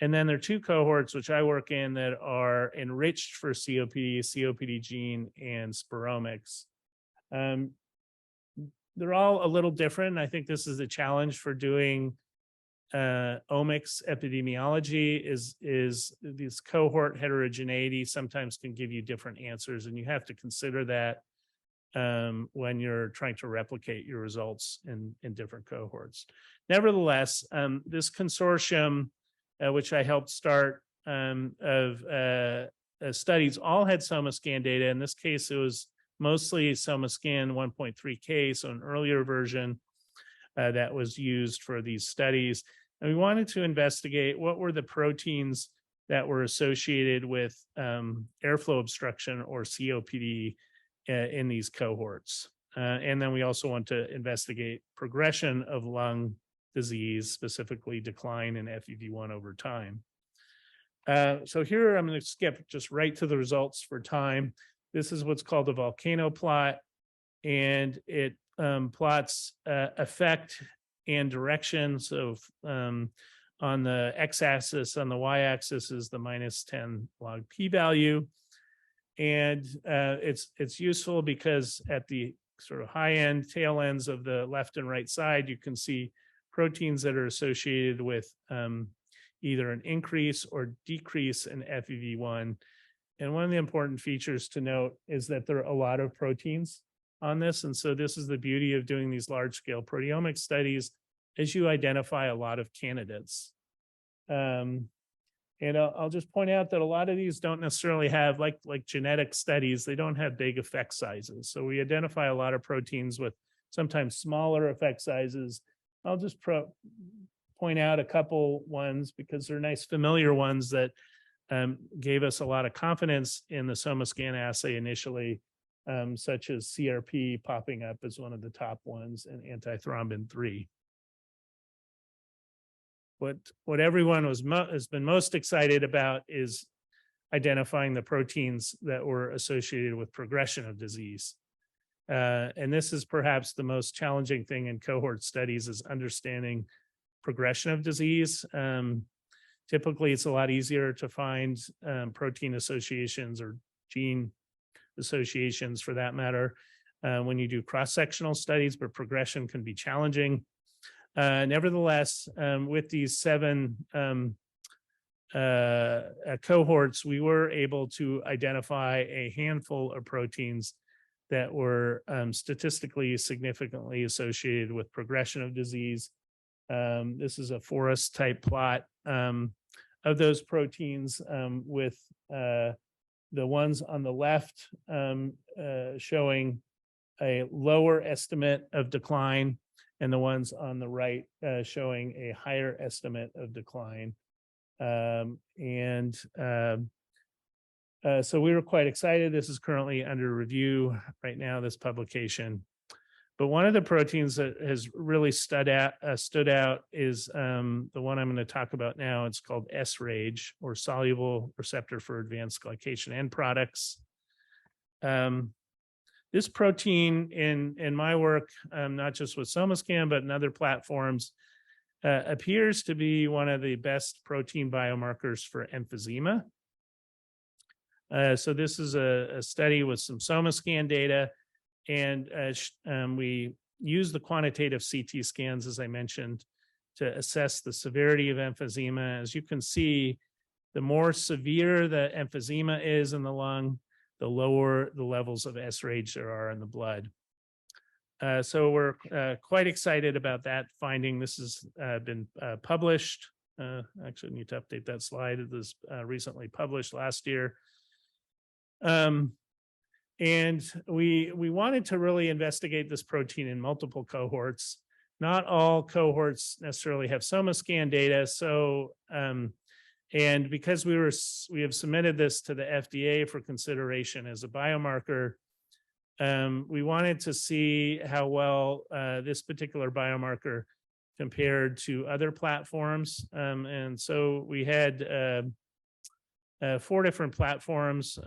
And then there are 2 cohorts which I work in that are enriched for COPD, COPD gene, and spiromics. They're all a little different. I think this is a challenge for doing omics epidemiology is this cohort heterogeneity sometimes can give you different answers, and you have to consider that when you're trying to replicate your results in different cohorts. Nevertheless, this consortium, which I helped start, of studies all had SomaScan data. In this case, it was mostly SomaScan 1.3K, so an earlier version that was used for these studies. And we wanted to investigate what were the proteins that were associated with airflow obstruction or COPD in these cohorts. And then we also want to investigate progression of lung disease, specifically decline in FEV1 over time. So here I'm going to skip just right to the results for time. This is what's called a volcano plot, and it plots effect and direction. So on the x-axis, on the y-axis is the -10 log p-value. And it's useful because at the sort of high end, tail ends of the left and right side, you can see proteins that are associated with either an increase or decrease in FEV1. And one of the important features to note is that there are a lot of proteins on this. And so this is the beauty of doing these large scale proteomic studies, as you identify a lot of candidates. And I'll just point out that a lot of these don't necessarily have, like genetic studies, they don't have big effect sizes. So we identify a lot of proteins with sometimes smaller effect sizes. I'll just point out a couple ones because they're nice familiar ones that gave us a lot of confidence in the SomaScan assay initially, such as CRP popping up as one of the top ones and antithrombin 3. What everyone has been most excited about is identifying the proteins that were associated with progression of disease. And this is perhaps the most challenging thing in cohort studies, is understanding progression of disease. Typically, it's a lot easier to find protein associations or gene associations for that matter when you do cross-sectional studies, but progression can be challenging. Nevertheless, with these 7 cohorts, we were able to identify a handful of proteins that were statistically significantly associated with progression of disease. This is a forest type plot of those proteins, with the ones on the left showing a lower estimate of decline, and the ones on the right showing a higher estimate of decline. So we were quite excited. This is currently under review right now, this publication. But one of the proteins that has really stood out is the one I'm going to talk about now. It's called sRAGE, or soluble receptor for advanced glycation end products. This protein in my work, not just with SomaScan, but in other platforms, appears to be one of the best protein biomarkers for emphysema. So this is a study with some SomaScan data, and we use the quantitative CT scans, as I mentioned, to assess the severity of emphysema. As you can see, the more severe the emphysema is in the lung, the lower the levels of sRAGE there are in the blood. So we're quite excited about that finding. This has been published. Actually, I need to update that slide. It was recently published last year. And we wanted to really investigate this protein in multiple cohorts. Not all cohorts necessarily have SomaScan data. So, and because we have submitted this to the FDA for consideration as a biomarker, we wanted to see how well this particular biomarker compared to other platforms. And so we had 4 different platforms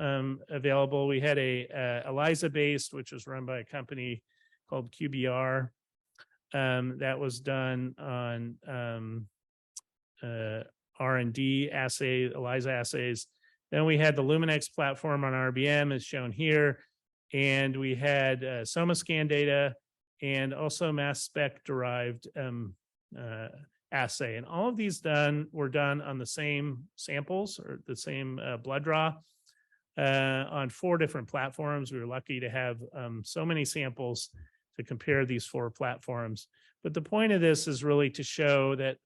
available. We had a ELISA-based, which was run by a company called QBR. That was done on R&D assay, ELISA assays. Then we had the Luminex platform on RBM, as shown here. And we had SomaScan data and also mass spec derived assay. And all of these were done on the same samples or the same blood draw on 4 different platforms. We were lucky to have so many samples to compare these 4 platforms. But the point of this is really to show that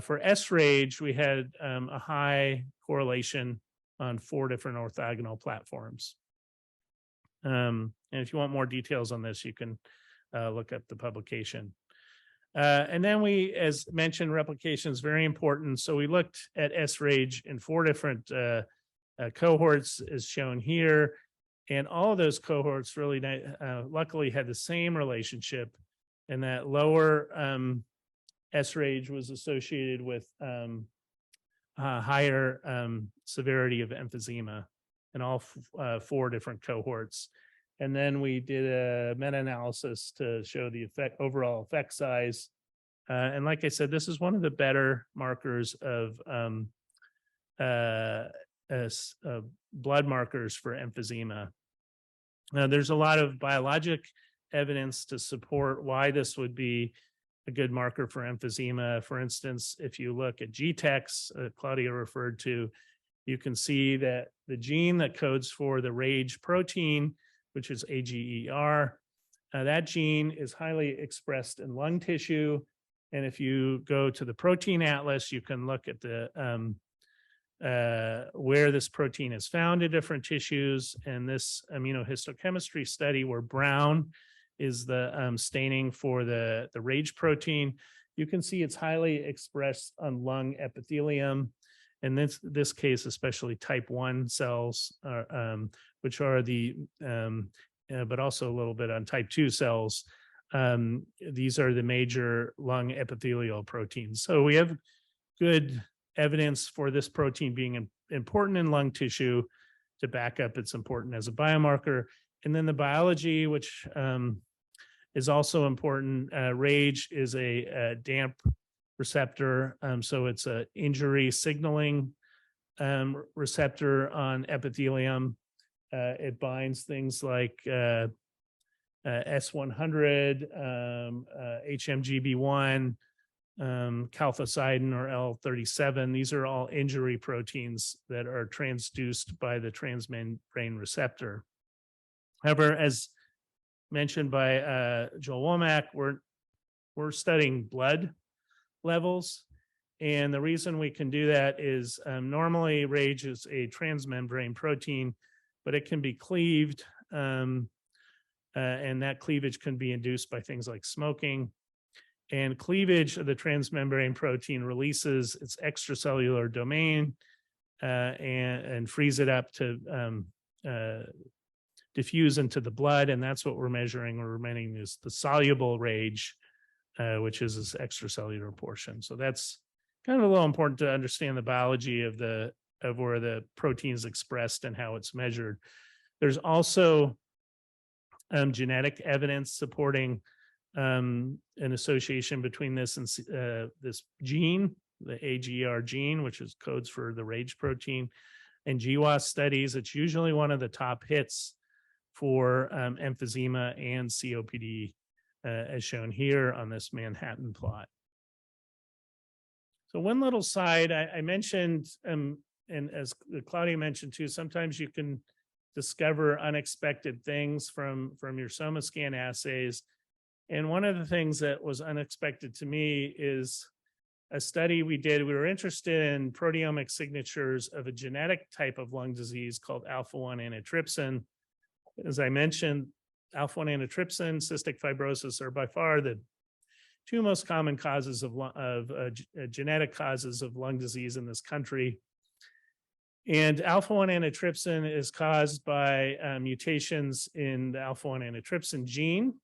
for sRAGE, we had a high correlation on 4 different orthogonal platforms. And if you want more details on this, you can look up the publication. And then we, as mentioned, replication is very important. So we looked at sRAGE in 4 different cohorts, as shown here. And all of those cohorts really, luckily, had the same relationship, and that lower sRAGE was associated with higher severity of emphysema in all 4 different cohorts. And then we did a meta-analysis to show the overall effect size. And like I said, this is one of the better markers of blood markers for emphysema. Now, there's a lot of biologic evidence to support why this would be a good marker for emphysema. For instance, if you look at GTACs, Claudia referred to, you can see that the gene that codes for the RAGE protein, which is AGER, that gene is highly expressed in lung tissue. And if you go to the protein atlas, you can look at the where this protein is found in different tissues. And this immunohistochemistry study, where brown is the staining for the RAGE protein, you can see it's highly expressed on lung epithelium. In this case, especially type 1 cells, which are but also a little bit on type 2 cells. These are the major lung epithelial proteins. So we have good evidence for this protein being important in lung tissue to back up its importance as a biomarker. And then the biology, which is also important. RAGE is a DAMP receptor. So it's an injury signaling receptor on epithelium. It binds things like S100, HMGB1, calcitonin or L37. These are all injury proteins that are transduced by the transmembrane receptor. However, as mentioned by Joel Wommack, we're studying blood levels. And the reason we can do that is normally RAGE is a transmembrane protein, but it can be cleaved. And that cleavage can be induced by things like smoking. And cleavage of the transmembrane protein releases its extracellular domain and frees it up to diffuse into the blood. And that's what we're measuring. We're measuring is the soluble RAGE, which is this extracellular portion. So that's kind of a little important to understand the biology of where the protein is expressed and how it's measured. There's also genetic evidence supporting an association between this and this gene, the AGR gene, which is codes for the RAGE protein. In GWAS studies, it's usually one of the top hits for emphysema and COPD, as shown here on this Manhattan plot. So one little side I mentioned, and as Claudia mentioned too, sometimes you can discover unexpected things from your SomaScan assays. And one of the things that was unexpected to me is a study we did. We were interested in proteomic signatures of a genetic type of lung disease called alpha-1 antitrypsin. As I mentioned, alpha-1 antitrypsin, cystic fibrosis are by far the two most common causes of genetic causes of lung disease in this country. And alpha-1 antitrypsin is caused by mutations in the alpha-1 antitrypsin gene.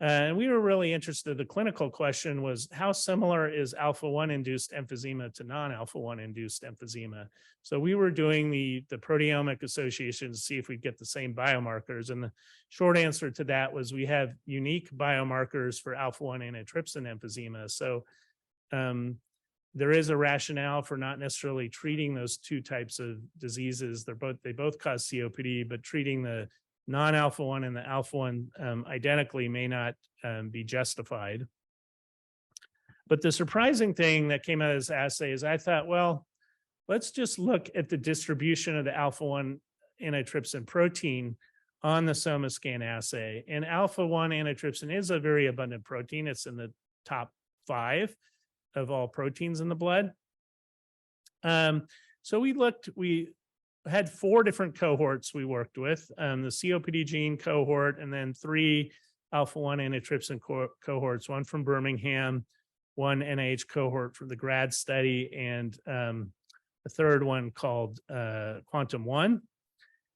And we were really interested. The clinical question was, how similar is alpha-1 induced emphysema to non-alpha-1 induced emphysema? So we were doing the proteomic association to see if we get the same biomarkers. And the short answer to that was we have unique biomarkers for alpha-1 antitrypsin emphysema. So there is a rationale for not necessarily treating those two types of diseases. They both cause COPD, but treating the non-alpha-1 and the alpha-1 identically may not be justified. But the surprising thing that came out of this assay is I thought, well, let's just look at the distribution of the alpha-1 antitrypsin protein on the SomaScan assay. And alpha-1 antitrypsin is a very abundant protein. It's in the top 5 of all proteins in the blood. So we had 4 different cohorts we worked with, the COPD gene cohort, and then 3 alpha-1 antitrypsin cohorts, one from Birmingham, one NIH cohort for the grad study, and a third one called Quantum 1.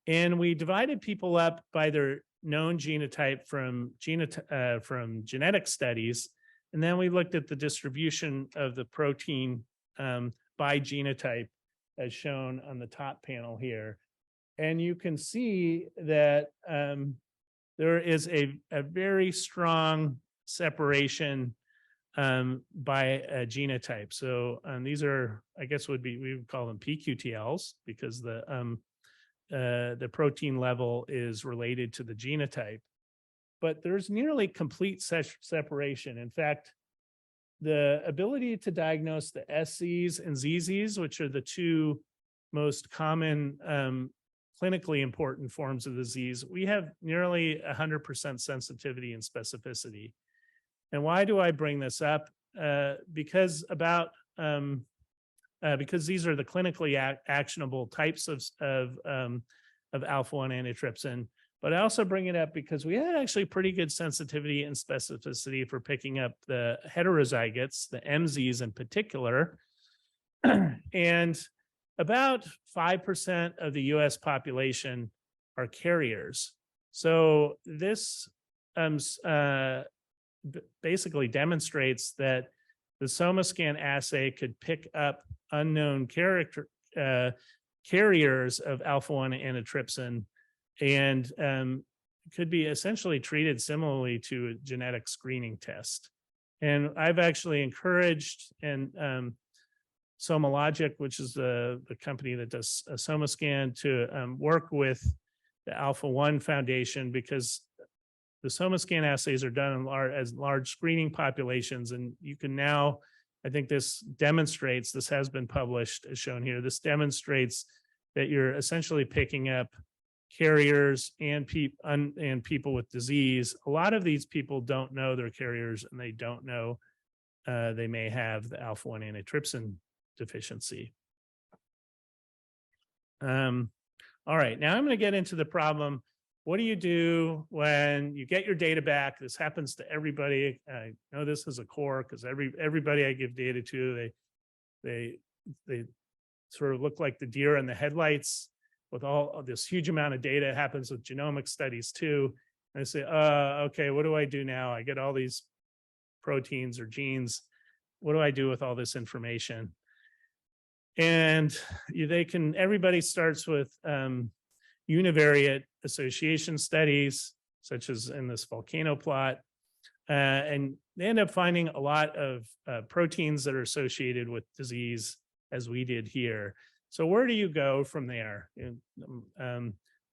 And we divided people up by their known genotype from genetic studies. And then we looked at the distribution of the protein by genotype, as shown on the top panel here. And you can see that there is a very strong separation by a genotype. So these are, I guess we would call them PQTLs, because the protein level is related to the genotype. But there's nearly complete separation. In fact, the ability to diagnose the SCs and ZZs, which are the 2 most common clinically important forms of disease, we have nearly 100% sensitivity and specificity. And why do I bring this up? Because these are the clinically actionable types of alpha-1 antitrypsin. But I also bring it up because we had actually pretty good sensitivity and specificity for picking up the heterozygotes, the MZs in particular. And about 5% of the US population are carriers. So this basically demonstrates that the SomaScan assay could pick up unknown carriers of alpha-1 antitrypsin, and could be essentially treated similarly to a genetic screening test. And I've actually encouraged Somalogic, which is the company that does SomaScan, to work with the Alpha-1 Foundation, because the SomaScan assays are done as large screening populations. And you can now, I think this demonstrates, this has been published as shown here, this demonstrates that you're essentially picking up carriers and people with disease. A lot of these people don't know they're carriers, and they don't know they may have the alpha-1 antitrypsin deficiency. All right, now I'm going to get into the problem. What do you do when you get your data back? This happens to everybody. I know this is a core, because everybody I give data to, they sort of look like the deer in the headlights with all this huge amount of data. It happens with genomic studies too. And I say, okay, what do I do now? I get all these proteins or genes. What do I do with all this information? And everybody starts with univariate association studies, such as in this volcano plot. And they end up finding a lot of proteins that are associated with disease, as we did here. So where do you go from there?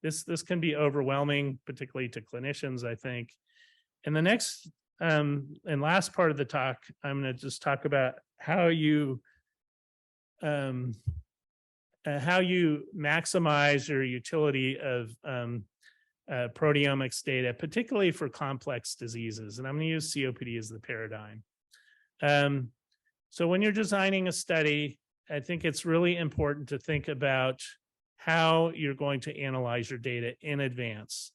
this can be overwhelming, particularly to clinicians, I think. And the next and last part of the talk, I'm going to just talk about how you maximize your utility of proteomics data, particularly for complex diseases. And I'm going to use COPD as the paradigm. So when you're designing a study, I think it's really important to think about how you're going to analyze your data in advance.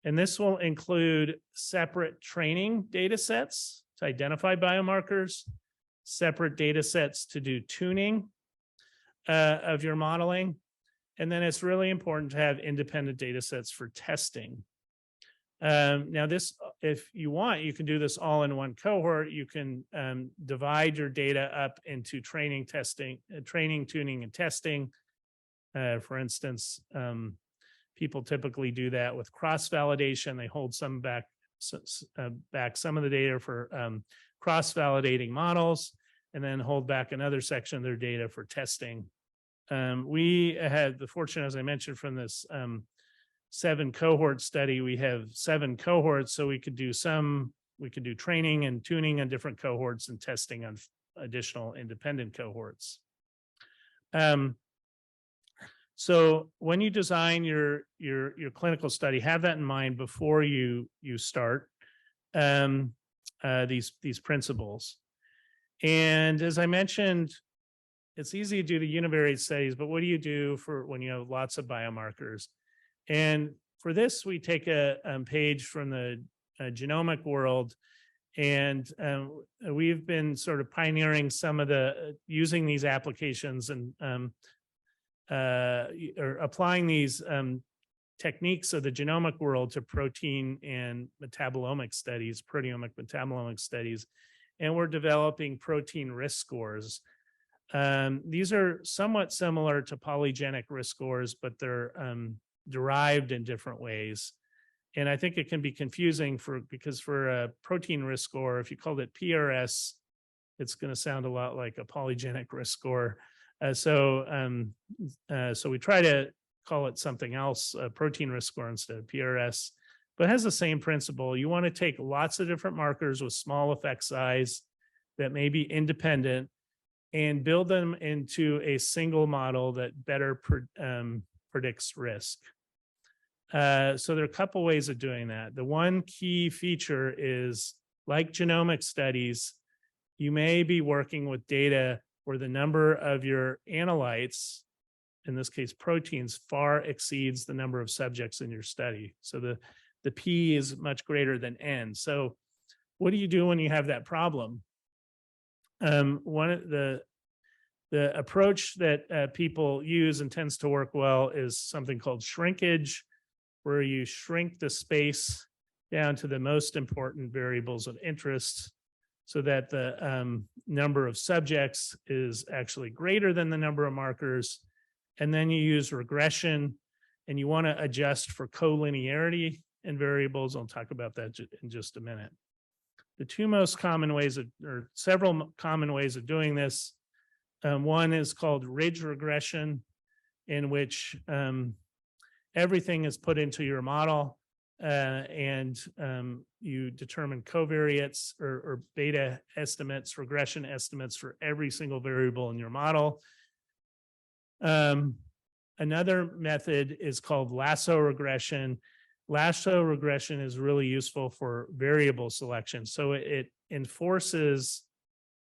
And this will include separate training data sets to identify biomarkers, separate data sets to do tuning of your modeling. And then it's really important to have independent data sets for testing. Now this, if you want, you can do this all in one cohort. You can divide your data up into training, testing, training, tuning, and testing. For instance, people typically do that with cross-validation. They hold some back some of the data for cross-validating models, and then hold back another section of their data for testing. We had the fortune, as I mentioned, from this 7 cohort study, we have 7 cohorts, so we could do training and tuning on different cohorts and testing on additional independent cohorts. So when you design your clinical study, have that in mind before you start these principles. And as I mentioned, it's easy to do the univariate studies, but what do you do for when you have lots of biomarkers? And for this, we take a page from the genomic world, and we've been sort of pioneering some of the using these applications and or applying these techniques of the genomic world to protein and metabolomic studies, proteomic metabolomic studies, and we're developing protein risk scores. These are somewhat similar to polygenic risk scores, but they're derived in different ways. And I think it can be confusing because for a protein risk score, if you called it PRS, it's going to sound a lot like a polygenic risk score. So we try to call it something else, a protein risk score instead of PRS, but it has the same principle. You want to take lots of different markers with small effect size that may be independent and build them into a single model that better predicts risk. So there are a couple ways of doing that. The one key feature is, like genomic studies, you may be working with data where the number of your analytes, in this case proteins, far exceeds the number of subjects in your study. So the P is much greater than N. So what do you do when you have that problem? One of the approach that people use and tends to work well is something called shrinkage, where you shrink the space down to the most important variables of interest so that the number of subjects is actually greater than the number of markers. And then you use regression, and you want to adjust for collinearity in variables. I'll talk about that in just a minute. The two most common ways or several common ways of doing this, one is called ridge regression, in which everything is put into your model and you determine covariates or beta estimates, regression estimates for every single variable in your model. Another method is called lasso regression. Lasso regression is really useful for variable selection. So it enforces,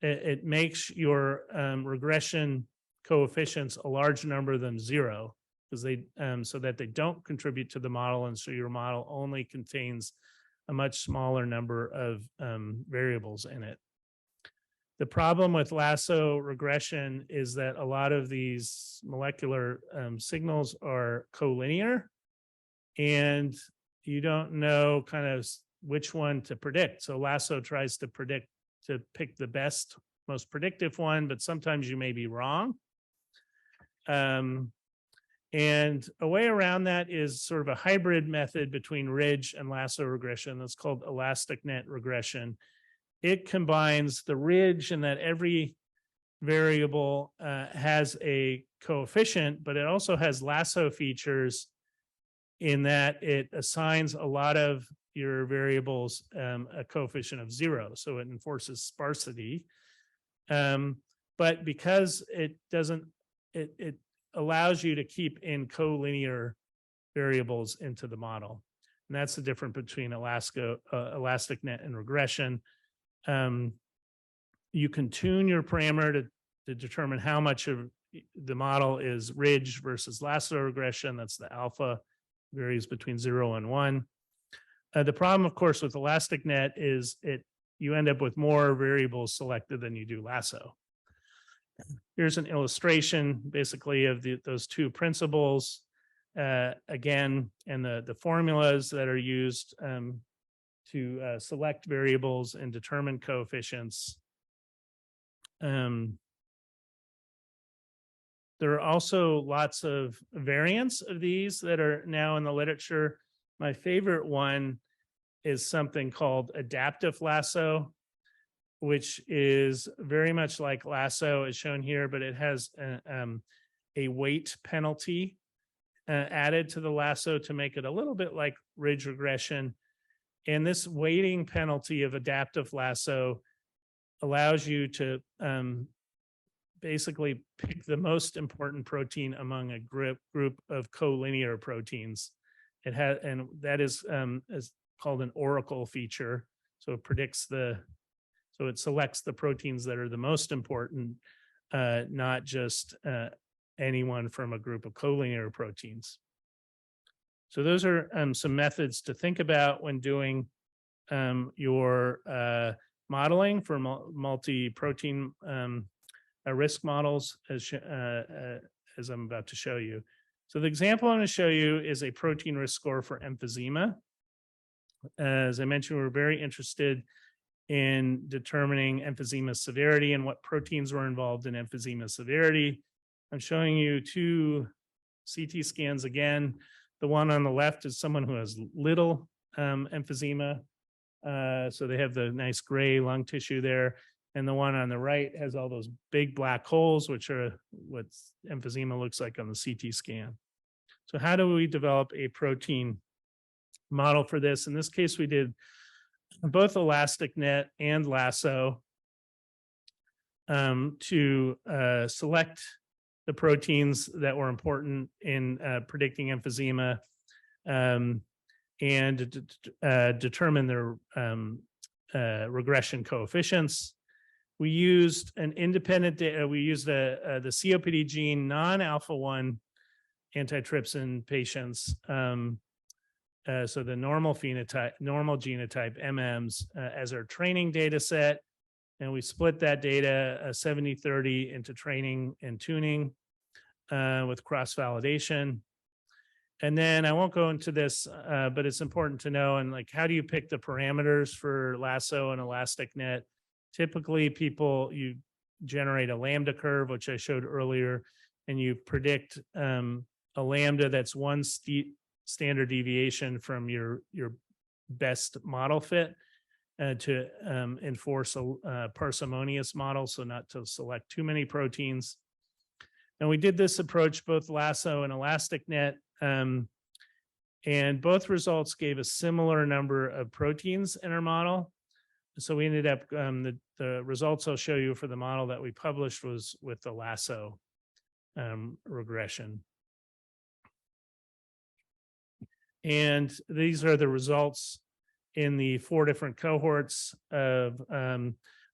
it makes your regression coefficients a large number of them 0, because they so that they don't contribute to the model, and so your model only contains a much smaller number of variables in it. The problem with lasso regression is that a lot of these molecular signals are collinear, and you don't know kind of which one to predict. So lasso tries to pick the best, most predictive one, but sometimes you may be wrong. And a way around that is sort of a hybrid method between ridge and lasso regression. That's called elastic net regression. It combines the ridge in that every variable has a coefficient, but it also has lasso features in that it assigns a lot of your variables a coefficient of 0, so it enforces sparsity. But because it doesn't, it allows you to keep in collinear variables into the model. And that's the difference between elastic net and regression. You can tune your parameter to determine how much of the model is ridge versus lasso regression. That's the alpha, varies between 0 and 1. The problem, of course, with elastic net is you end up with more variables selected than you do lasso. Here's an illustration basically of those two principles. Again, and the formulas that are used to select variables and determine coefficients. There are also lots of variants of these that are now in the literature. My favorite one is something called adaptive lasso, which is very much like lasso as shown here, but it has a weight penalty added to the lasso to make it a little bit like ridge regression. And this weighting penalty of adaptive lasso allows you to basically pick the most important protein among a group of collinear proteins. It has, and that is called an oracle feature. So it predicts so it selects the proteins that are the most important, not just anyone from a group of collinear proteins. So those are some methods to think about when doing your modeling for multi-protein risk models, as I'm about to show you. So the example I'm going to show you is a protein risk score for emphysema. As I mentioned, we're very interested in determining emphysema severity and what proteins were involved in emphysema severity. I'm showing you two CT scans again. The one on the left is someone who has little emphysema. So they have the nice gray lung tissue there. And the one on the right has all those big black holes, which are what emphysema looks like on the CT scan. So how do we develop a protein model for this? In this case, we did both elastic net and lasso to select the proteins that were important in predicting emphysema and determine their regression coefficients. We used an independent data. We used the COPD gene non-alpha-1 antitrypsin patients. So the normal phenotype, normal genotype MMs as our training data set. And we split that data 70-30 into training and tuning with cross-validation. And then I won't go into this, but it's important to know, and like, how do you pick the parameters for lasso and elastic net? Typically, you generate a lambda curve, which I showed earlier, and you predict a lambda that's one standard deviation from your best model fit to enforce a parsimonious model, so not to select too many proteins. And we did this approach, both lasso and elastic net, and both results gave a similar number of proteins in our model. So we ended up, the results I'll show you for the model that we published was with the lasso regression. And these are the results in the 4 different cohorts of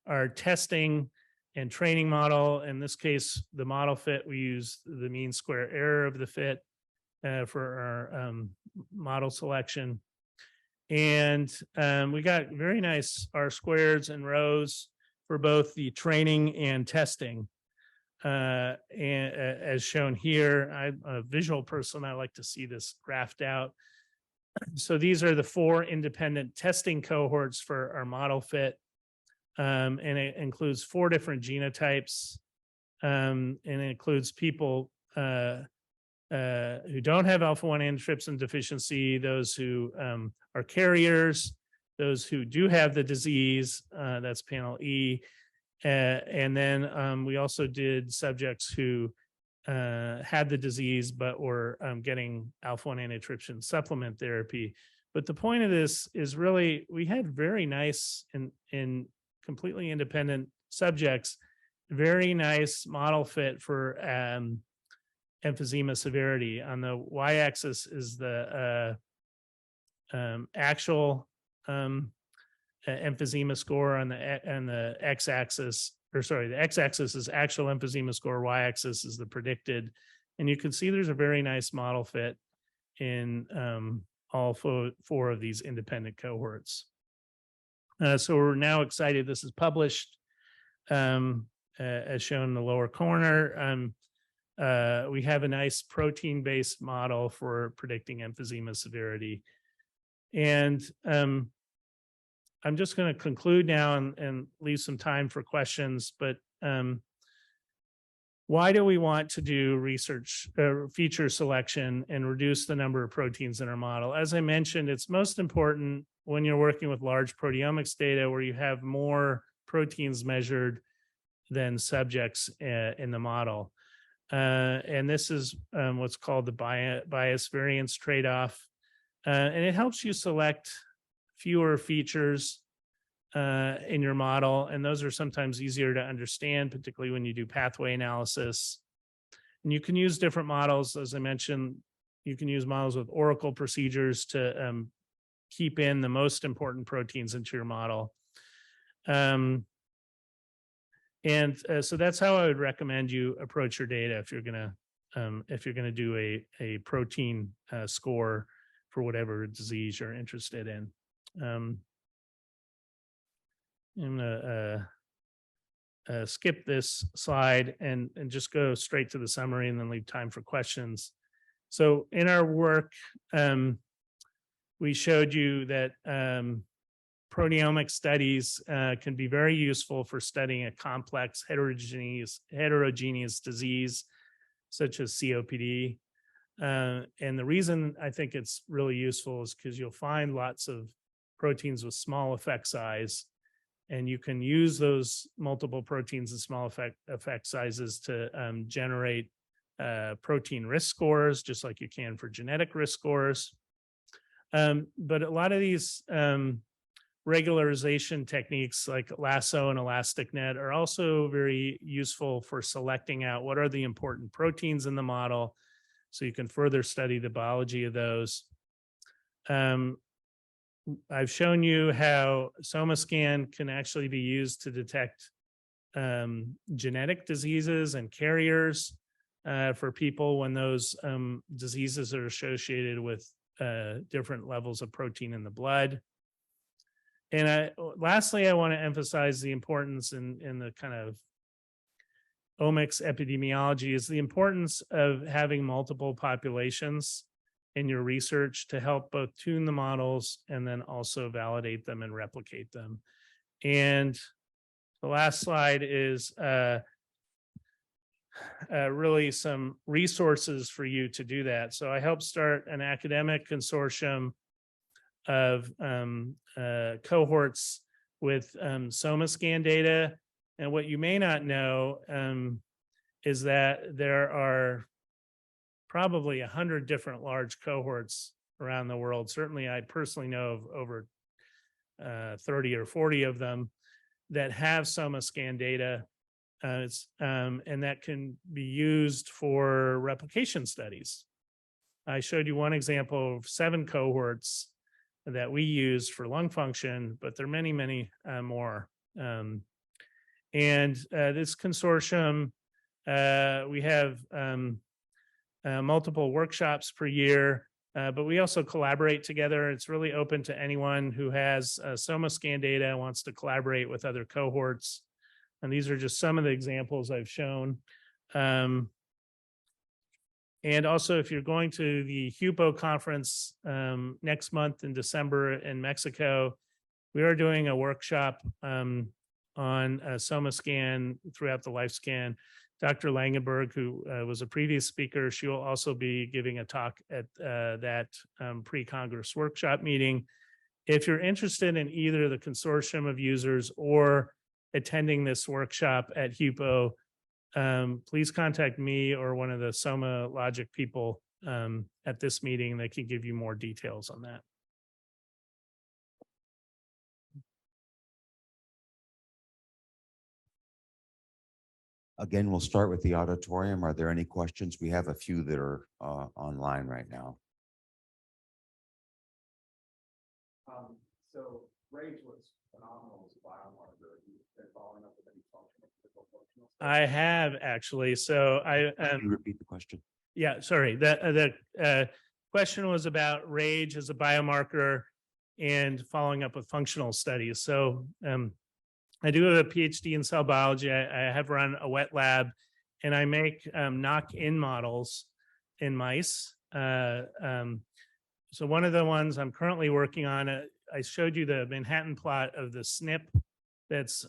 our testing and training model. In this case, the model fit, we use the mean square error of the fit for our model selection. And we got very nice R squareds and rows for both the training and testing. And as shown here, I'm a visual person. I like to see this graphed out. So these are the 4 independent testing cohorts for our model fit. And it includes 4 different genotypes. And it includes people who don't have alpha-1 antitrypsin deficiency, those who are carriers, those who do have the disease, that's panel E. And then we also did subjects who had the disease but were getting alpha-1 antitrypsin supplement therapy. But the point of this is really we had very nice and completely independent subjects, very nice model fit for emphysema severity. On the y-axis is the actual emphysema score, on the x-axis, or sorry, the x-axis is actual emphysema score, y-axis is the predicted. And you can see there's a very nice model fit in all four of these independent cohorts. So we're now excited. This is published as shown in the lower corner. We have a nice protein-based model for predicting emphysema severity. And I'm just going to conclude now and leave some time for questions, but why do we want to do research feature selection and reduce the number of proteins in our model? As I mentioned, it's most important when you're working with large proteomics data where you have more proteins measured than subjects in the model. And this is what's called the bias variance trade-off. And it helps you select fewer features in your model. And those are sometimes easier to understand, particularly when you do pathway analysis. And you can use different models. As I mentioned, you can use models with oracle procedures to keep in the most important proteins into your model. So that's how I would recommend you approach your data if you're gonna do a protein score for whatever disease you're interested in. I'm gonna skip this slide and just go straight to the summary and then leave time for questions. So in our work, we showed you that proteomic studies can be very useful for studying a complex heterogeneous disease such as COPD. And the reason I think it's really useful is because you'll find lots of proteins with small effect size, and you can use those multiple proteins and small effect sizes to generate protein risk scores, just like you can for genetic risk scores. But a lot of these regularization techniques like lasso and elastic net are also very useful for selecting out what are the important proteins in the model, so you can further study the biology of those. I've shown you how SomaScan can actually be used to detect genetic diseases and carriers for people when those diseases are associated with different levels of protein in the blood. And lastly, I want to emphasize the importance in the kind of omics epidemiology is the importance of having multiple populations in your research to help both tune the models and then also validate them and replicate them. And the last slide is really some resources for you to do that. So I helped start an academic consortium of cohorts with SomaScan data. And what you may not know is that there are probably 100 different large cohorts around the world. Certainly, I personally know of over 30 or 40 of them that have SomaScan data. And that can be used for replication studies. I showed you one example of 7 cohorts that we use for lung function, but there are many, many more. And this consortium, we have multiple workshops per year, but we also collaborate together. It's really open to anyone who has SomaScan data and wants to collaborate with other cohorts. And these are just some of the examples I've shown. And also, if you're going to the HUPO conference next month in December in Mexico, we are doing a workshop on SomaScan throughout the lifespan. Dr. Landenberg, who was a previous speaker, she will also be giving a talk at that pre-Congress workshop meeting. If you're interested in either the consortium of users or attending this workshop at HUPO, please contact me or one of the Somalogic people at this meeting that can give you more details on that. Again, we'll start with the auditorium. Are there any questions? We have a few that are online right now. So RAGE was phenomenal as a biomarker. You've been following up with any functional. I have actually. So Can you repeat the question? yeah, sorry. The question was about RAGE as a biomarker and following up with functional studies. So I do have a PhD in cell biology. I have run a wet lab, and I make knock-in models in mice. So one of the ones I'm currently working on, I showed you the Manhattan plot of the SNP that's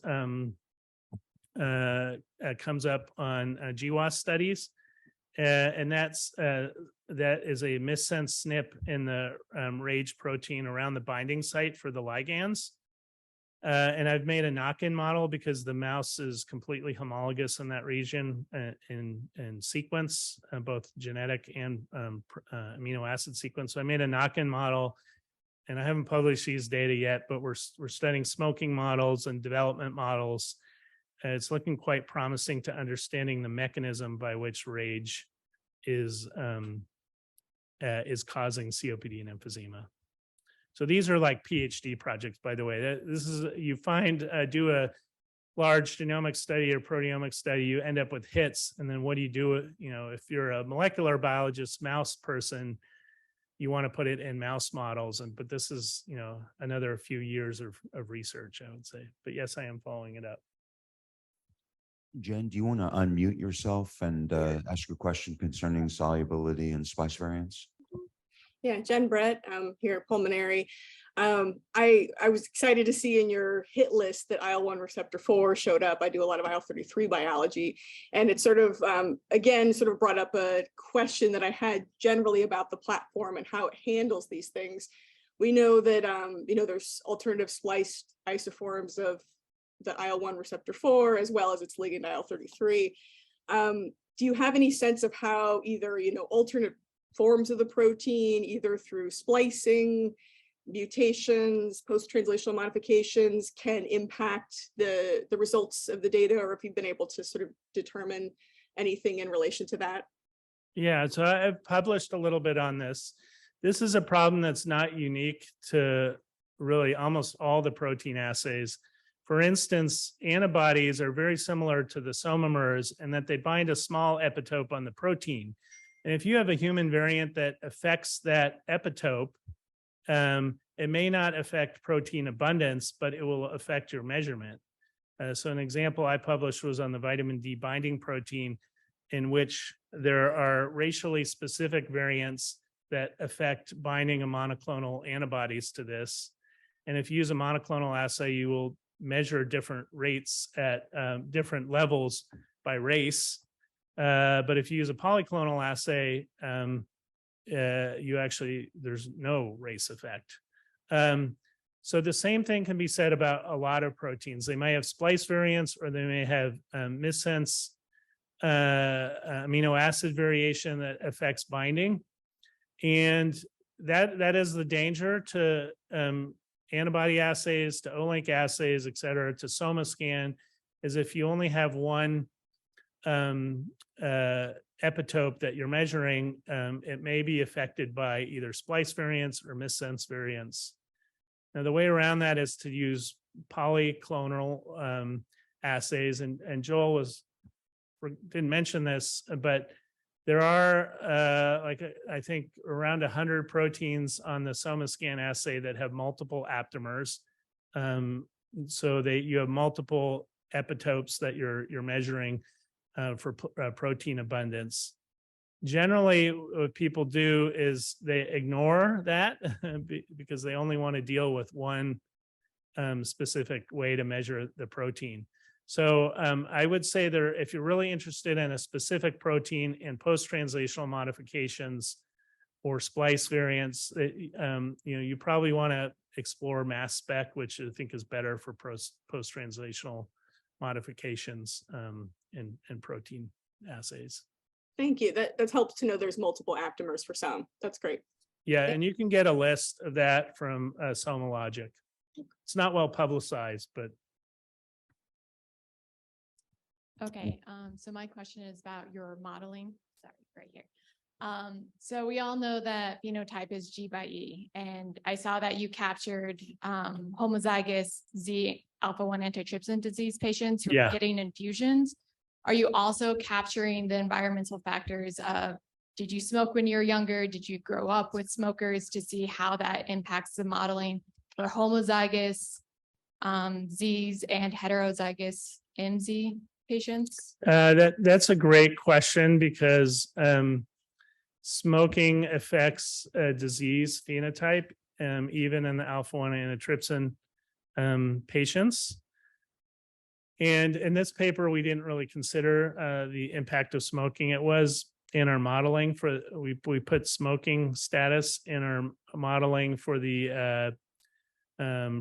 comes up on GWAS studies, and that is a missense SNP in the RAGE protein around the binding site for the ligands. And I've made a knock-in model because the mouse is completely homologous in that region in sequence, both genetic and amino acid sequence. So I made a knock-in model, and I haven't published these data yet, but we're studying smoking models and development models. It's looking quite promising to understanding the mechanism by which RAGE is causing COPD and emphysema. So these are like PhD projects, by the way. This is, you find, do a large genomic study or proteomic study, you end up with hits. And then what do? You know, if you're a molecular biologist, mouse person, you want to put it in mouse models. But this is, you know, another few years of research, I would say. But yes, I am following it up. Jen, do you want to unmute yourself and ask a question concerning solubility and splice variants? Yeah, Jen Brett, here at Pulmonary. I was excited to see in your hit list that IL-1 receptor 4 showed up. I do a lot of IL-33 biology, and it sort of, again, sort of brought up a question that I had generally about the platform and how it handles these things. We know that, you know, there's alternative spliced isoforms of the IL-1 receptor 4, as well as its ligand IL-33. Do you have any sense of how either, you know, alternate forms of the protein, either through splicing, mutations, post-translational modifications, can impact the results of the data, or if you've been able to sort of determine anything in relation to that? Yeah, so I've published a little bit on this. This is a problem that's not unique to really almost all the protein assays. For instance, antibodies are very similar to the somomers in that they bind a small epitope on the protein. And if you have a human variant that affects that epitope, it may not affect protein abundance, but it will affect your measurement. So an example I published was on the vitamin D binding protein, in which there are racially specific variants that affect binding of monoclonal antibodies to this. And if you use a monoclonal assay, you will measure different rates at different levels by race. But if you use a polyclonal assay, there's no race effect. So the same thing can be said about a lot of proteins. They may have splice variants, or they may have missense amino acid variation that affects binding. And that is the danger to antibody assays, to Olink assays, et cetera, to SomaScan, is if you only have one epitope that you're measuring, it may be affected by either splice variants or missense variants. Now, the way around that is to use polyclonal assays, and Joel didn't mention this, but there are I think around 100 proteins on the SomaScan assay that have multiple aptamers. So you have multiple epitopes that you're measuring for protein abundance. Generally, what people do is they ignore that because they only want to deal with one specific way to measure the protein. So I would say if you're really interested in a specific protein and post-translational modifications or splice variants, you probably want to explore mass spec, which I think is better for post-translational modifications in protein assays. Thank you. That helps to know there's multiple aptamers for some. That's great. Yeah, and you can get a list of that from Somalogic. It's not well publicized, but Okay, so my question is about your modeling. Sorry, right here. So we all know that phenotype is G by E, and I saw that you captured homozygous Z alpha-1 antitrypsin disease patients who are getting infusions. Are you also capturing the environmental factors of, did you smoke when you were younger? Did you grow up with smokers, to see how that impacts the modeling for homozygous Zs and heterozygous MZ patients? That's a great question, because smoking affects disease phenotype, even in the alpha-1 antitrypsin patients. And in this paper, we didn't really consider the impact of smoking. It was in our modeling for, we put smoking status in our modeling for the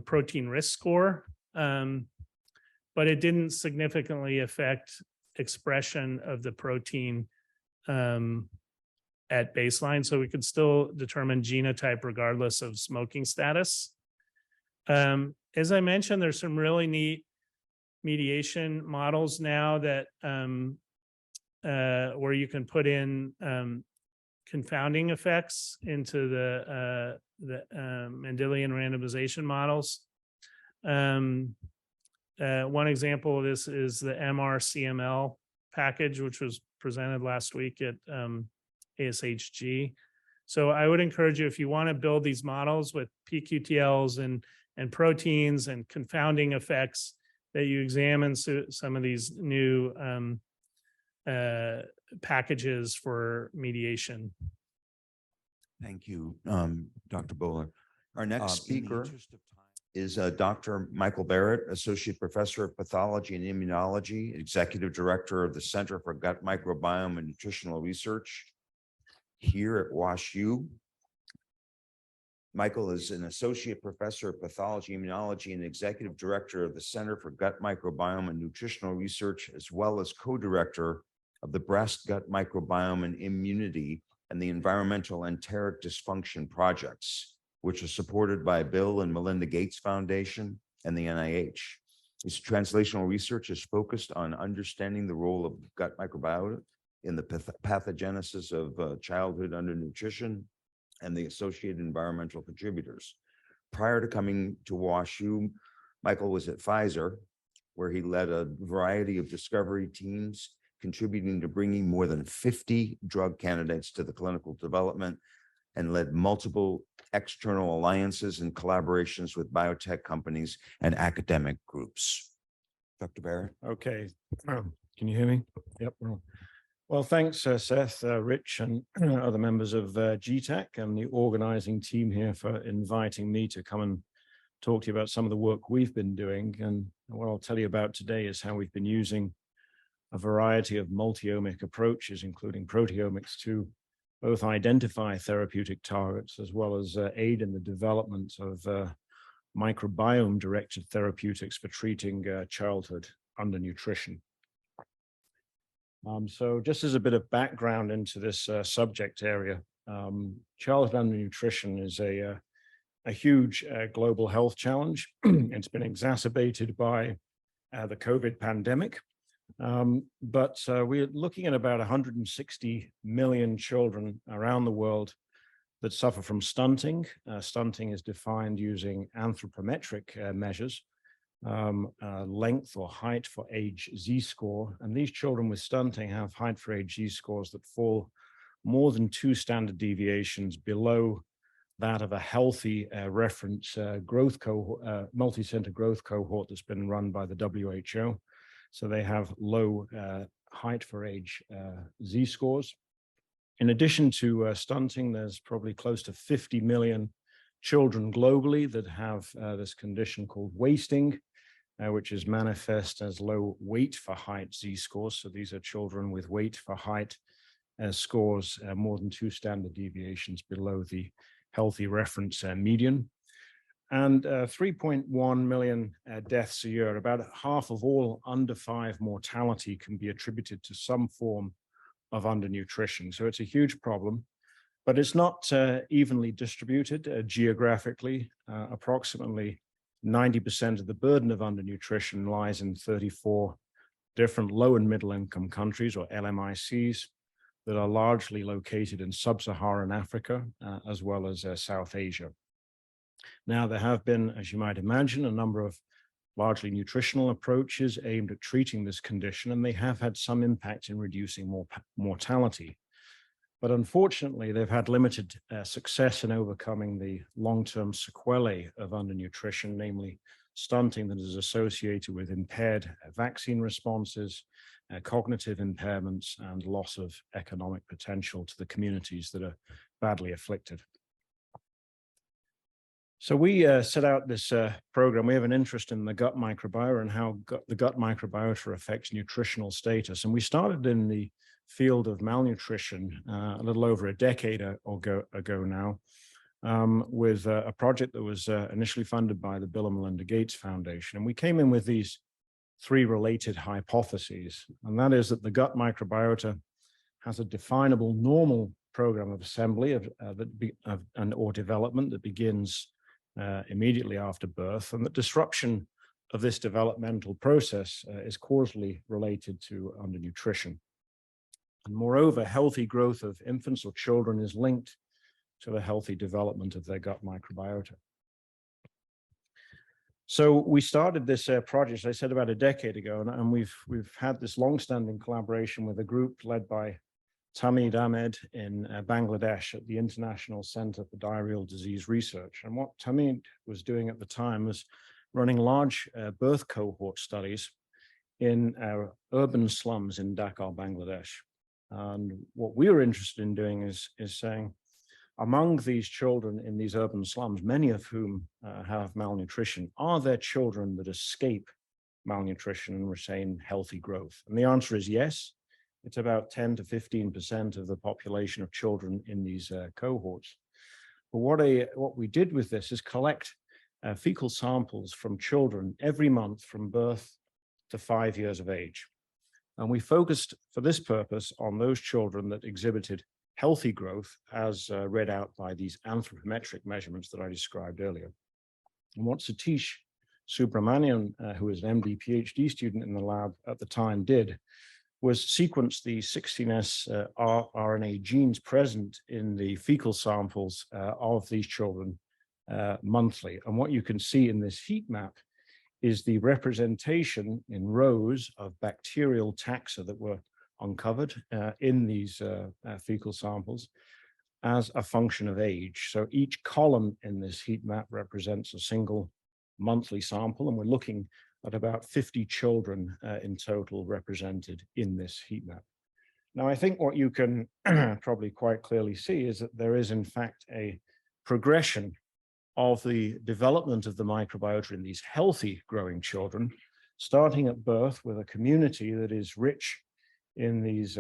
protein risk score, but it didn't significantly affect expression of the protein at baseline. So we could still determine genotype regardless of smoking status. As I mentioned, there's some really neat mediation models now that where you can put in confounding effects into the Mendelian randomization models. One example of this is the MRCML package, which was presented last week at ASHG. So I would encourage you, if you want to build these models with pQTLs and proteins and confounding effects, that you examine some of these new packages for mediation. Thank you, Dr. Bowler. Our next speaker is Dr. Michael Barrett, Associate Professor of Pathology and Immunology, Executive Director of the Center for Gut Microbiome and Nutritional Research here at WashU. Michael is an Associate Professor of Pathology, Immunology, and Executive Director of the Center for Gut Microbiome and Nutritional Research, as well as Co-Director of the Breast Gut Microbiome and Immunity and the Environmental Enteric Dysfunction projects, which are supported by Bill and Melinda Gates Foundation and the NIH. His translational research is focused on understanding the role of gut microbiota in the pathogenesis of childhood undernutrition and the associated environmental contributors. Prior to coming to WashU, Michael was at Pfizer, where he led a variety of discovery teams, contributing to bringing more than 50 drug candidates to the clinical development, and led multiple external alliances and collaborations with biotech companies and academic groups. Dr. Barrett. Okay, can you hear me? Yep. Well, thanks, Seth, Rich, and other members of GTAC and the organizing team here for inviting me to come and talk to you about some of the work we've been doing. And what I'll tell you about today is how we've been using a variety of multi-omic approaches, including proteomics, to both identify therapeutic targets as well as aid in the development of microbiome-directed therapeutics for treating childhood undernutrition. So just as a bit of background into this subject area, childhood undernutrition is a huge global health challenge. It's been exacerbated by the COVID pandemic. But we're looking at about 160 million children around the world that suffer from stunting. Stunting is defined using anthropometric measures, length or height for age Z-score. And these children with stunting have height for age Z-scores that fall more than 2 standard deviations below that of a healthy reference growth cohort, multi-center growth cohort that's been run by the WHO. So they have low height for age Z-scores. In addition to stunting, there's probably close to 50 million children globally that have this condition called wasting, which is manifest as low weight for height Z-scores. So these are children with weight for height scores more than 2 standard deviations below the healthy reference median. And 3.1 million deaths a year, about half of all under 5 mortality can be attributed to some form of undernutrition. So it's a huge problem, but it's not evenly distributed geographically. Approximately 90% of the burden of undernutrition lies in 34 different low and middle income countries, or LMICs, that are largely located in sub-Saharan Africa, as well as South Asia. Now, there have been, as you might imagine, a number of largely nutritional approaches aimed at treating this condition, and they have had some impact in reducing mortality. But unfortunately, they've had limited success in overcoming the long-term sequelae of undernutrition, namely stunting that is associated with impaired vaccine responses, cognitive impairments, and loss of economic potential to the communities that are badly afflicted. So we set out this program. We have an interest in the gut microbiome and how the gut microbiota affects nutritional status. And we started in the field of malnutrition a little over a decade ago now, with a project that was initially funded by the Bill and Melinda Gates Foundation. And we came in with these 3 related hypotheses, and that is that the gut microbiota has a definable normal program of assembly or development that begins immediately after birth, and that disruption of this developmental process is causally related to undernutrition. And moreover, healthy growth of infants or children is linked to the healthy development of their gut microbiota. So we started this project, as I said, about a decade ago, and we've had this long-standing collaboration with a group led by Tamid Ahmed in Bangladesh at the International Center for Diarrheal Disease Research. And what Tamid was doing at the time was running large birth cohort studies in urban slums in Dhaka, Bangladesh. And what we were interested in doing is saying, among these children in these urban slums, many of whom have malnutrition, are there children that escape malnutrition and retain healthy growth? And the answer is yes. It's about 10 to 15% of the population of children in these cohorts. But what we did with this is collect fecal samples from children every month from birth to 5 years of age. And we focused for this purpose on those children that exhibited healthy growth as read out by these anthropometric measurements that I described earlier. And what Satish Subramanian, who was an MD PhD student in the lab at the time, did was sequence the 16S RNA genes present in the fecal samples of these children monthly. And what you can see in this heat map is the representation in rows of bacterial taxa that were uncovered in these fecal samples as a function of age. So each column in this heat map represents a single monthly sample, and we're looking at about 50 children in total represented in this heat map. Now, I think what you can probably quite clearly see is that there is in fact a progression of the development of the microbiota in these healthy growing children, starting at birth with a community that is rich in these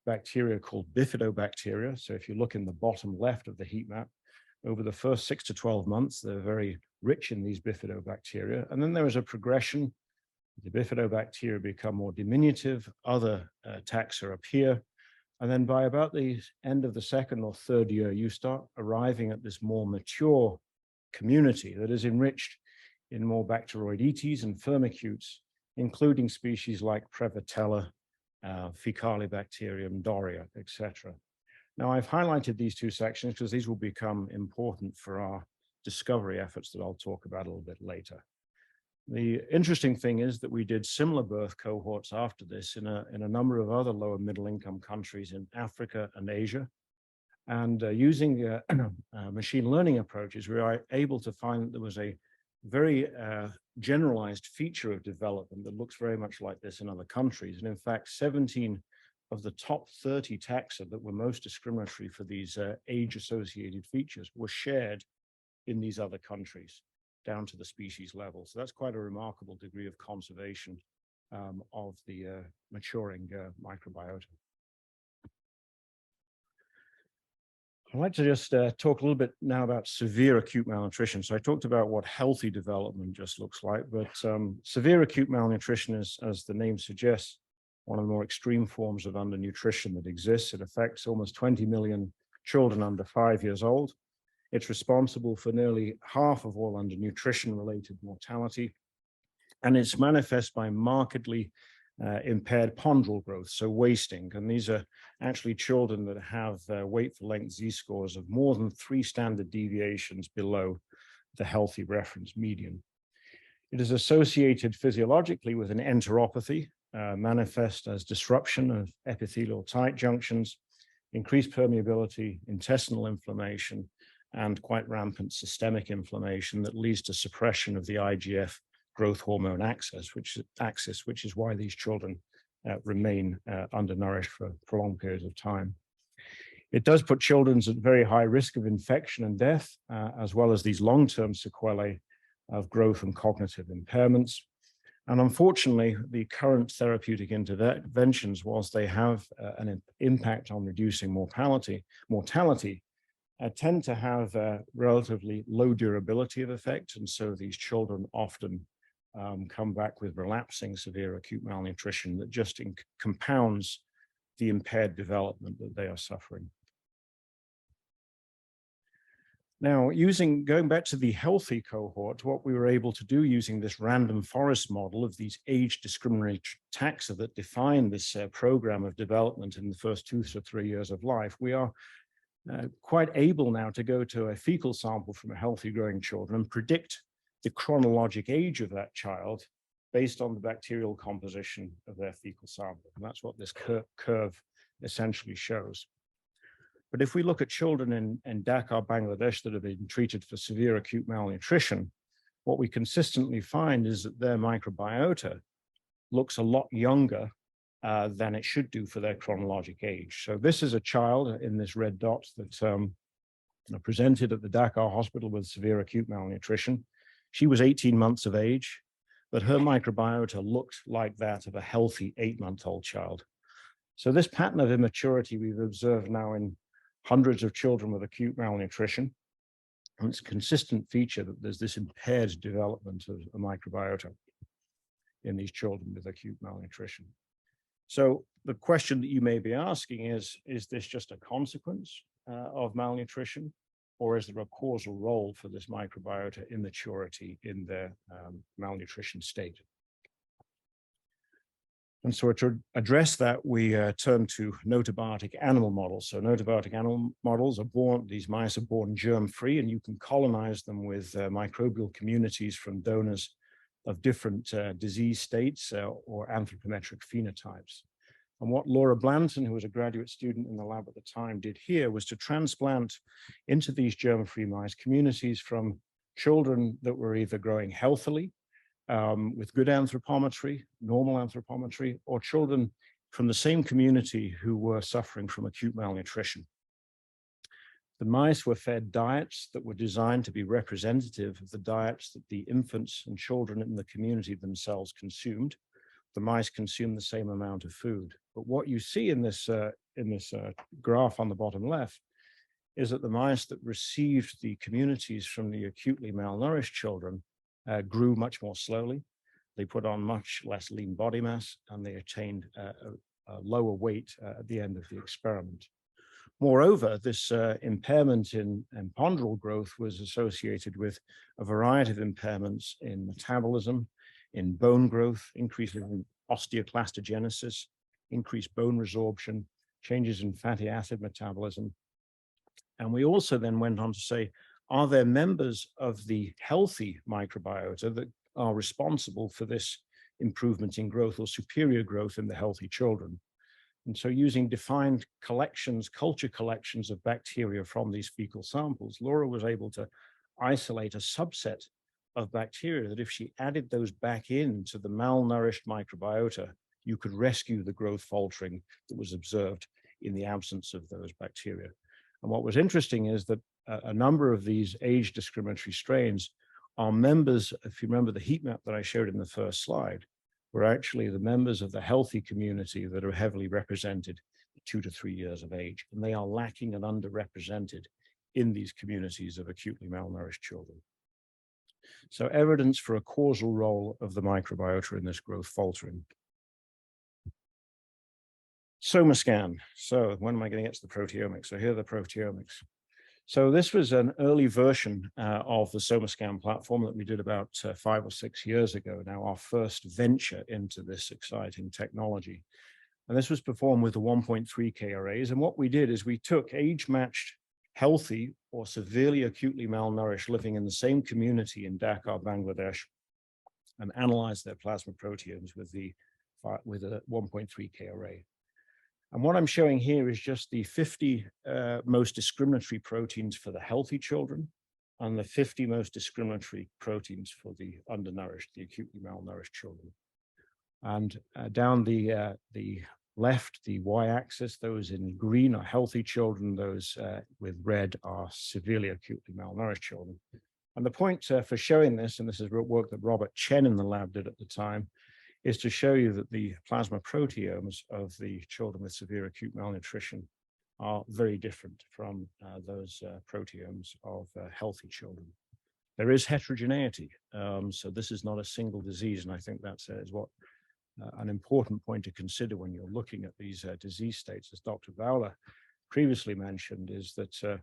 bacteria called bifidobacteria. So if you look in the bottom left of the heat map, over the first 6 to 12 months, they're very rich in these bifidobacteria. And then there is a progression. The bifidobacteria become more diminutive, other taxa appear. And then by about the end of the 2nd or 3rd year, you start arriving at this more mature community that is enriched in more Bacteroidetes and firmicutes, including species like Prevotella, Faecalibacterium, Doria, etc. Now, I've highlighted these 2 sections because these will become important for our discovery efforts that I'll talk about a little bit later. The interesting thing is that we did similar birth cohorts after this in a number of other lower middle income countries in Africa and Asia. And using machine learning approaches, we were able to find that there was a very generalized feature of development that looks very much like this in other countries. And in fact, 17 of the top 30 taxa that were most discriminatory for these age-associated features were shared in these other countries down to the species level. So that's quite a remarkable degree of conservation of the maturing microbiota. I'd like to just talk a little bit now about severe acute malnutrition. So I talked about what healthy development just looks like, but severe acute malnutrition is, as the name suggests, one of the more extreme forms of undernutrition that exists. It affects almost 20 million children under 5 years old. It's responsible for nearly half of all undernutrition-related mortality, and it's manifest by markedly impaired ponderal growth, so wasting. And these are actually children that have weight for length z-scores of more than 3 standard deviations below the healthy reference median. It is associated physiologically with an enteropathy, manifest as disruption of epithelial tight junctions, increased permeability, intestinal inflammation, and quite rampant systemic inflammation that leads to suppression of the IGF growth hormone axis, which is why these children remain undernourished for prolonged periods of time. It does put children at very high risk of infection and death, as well as these long-term sequelae of growth and cognitive impairments. And unfortunately, the current therapeutic interventions, whilst they have an impact on reducing mortality, tend to have a relatively low durability of effect. And so these children often come back with relapsing severe acute malnutrition that just compounds the impaired development that they are suffering. Now, going back to the healthy cohort, what we were able to do using this random forest model of these age discriminatory taxa that define this program of development in the first 2 to 3 years of life, we are quite able now to go to a fecal sample from a healthy growing children and predict the chronologic age of that child based on the bacterial composition of their fecal sample. And that's what this curve essentially shows. But if we look at children in Dhaka, Bangladesh that have been treated for severe acute malnutrition, what we consistently find is that their microbiota looks a lot younger than it should do for their chronologic age. So this is a child in this red dot that presented at the Dhaka hospital with severe acute malnutrition. She was 18 months of age, but her microbiota looked like that of a healthy 8-month-old child. So this pattern of immaturity we've observed now in hundreds of children with acute malnutrition, and it's a consistent feature that there's this impaired development of a microbiota in these children with acute malnutrition. So the question that you may be asking is this just a consequence of malnutrition, or is there a causal role for this microbiota immaturity in their malnutrition state? And so to address that, we turn to notobiotic animal models. So notobiotic animal models are born, these mice are born germ-free, and you can colonize them with microbial communities from donors of different disease states or anthropometric phenotypes. And what Laura Blanton, who was a graduate student in the lab at the time, did here was to transplant into these germ-free mice communities from children that were either growing healthily with good anthropometry, normal anthropometry, or children from the same community who were suffering from acute malnutrition. The mice were fed diets that were designed to be representative of the diets that the infants and children in the community themselves consumed. The mice consumed the same amount of food. But what you see in this graph on the bottom left is that the mice that received the communities from the acutely malnourished children grew much more slowly. They put on much less lean body mass, and they attained a lower weight at the end of the experiment. Moreover, this impairment in ponderal growth was associated with a variety of impairments in metabolism, in bone growth, increases in osteoclastogenesis, increased bone resorption, changes in fatty acid metabolism. And we also then went on to say, are there members of the healthy microbiota that are responsible for this improvement in growth or superior growth in the healthy children? And so using defined collections, culture collections of bacteria from these fecal samples, Laura was able to isolate a subset of bacteria that if she added those back into the malnourished microbiota, you could rescue the growth faltering that was observed in the absence of those bacteria. And what was interesting is that a number of these age discriminatory strains are members, if you remember the heat map that I showed in the first slide, were actually the members of the healthy community that are heavily represented 2 to 3 years of age, and they are lacking and underrepresented in these communities of acutely malnourished children. So evidence for a causal role of the microbiota in this growth faltering. SomaScan. So when am I going to get to the proteomics? So here are the proteomics. So this was an early version of the SomaScan platform that we did about 5 or 6 years ago. Now, our first venture into this exciting technology. And this was performed with the 1.3K arrays. And what we did is we took age-matched, healthy or severely acutely malnourished living in the same community in Dhaka, Bangladesh, and analyzed their plasma proteomes with a 1.3K array. And what I'm showing here is just the 50 most discriminatory proteins for the healthy children and the 50 most discriminatory proteins for the undernourished, the acutely malnourished children. And down the left, the y-axis, those in green are healthy children, those with red are severely acutely malnourished children. And the point for showing this, and this is work that Robert Chen in the lab did at the time, is to show you that the plasma proteomes of the children with severe acute malnutrition are very different from those proteomes of healthy children. There is heterogeneity, so this is not a single disease, and I think that is what an important point to consider when you're looking at these disease states, as Dr. Bowler previously mentioned, is that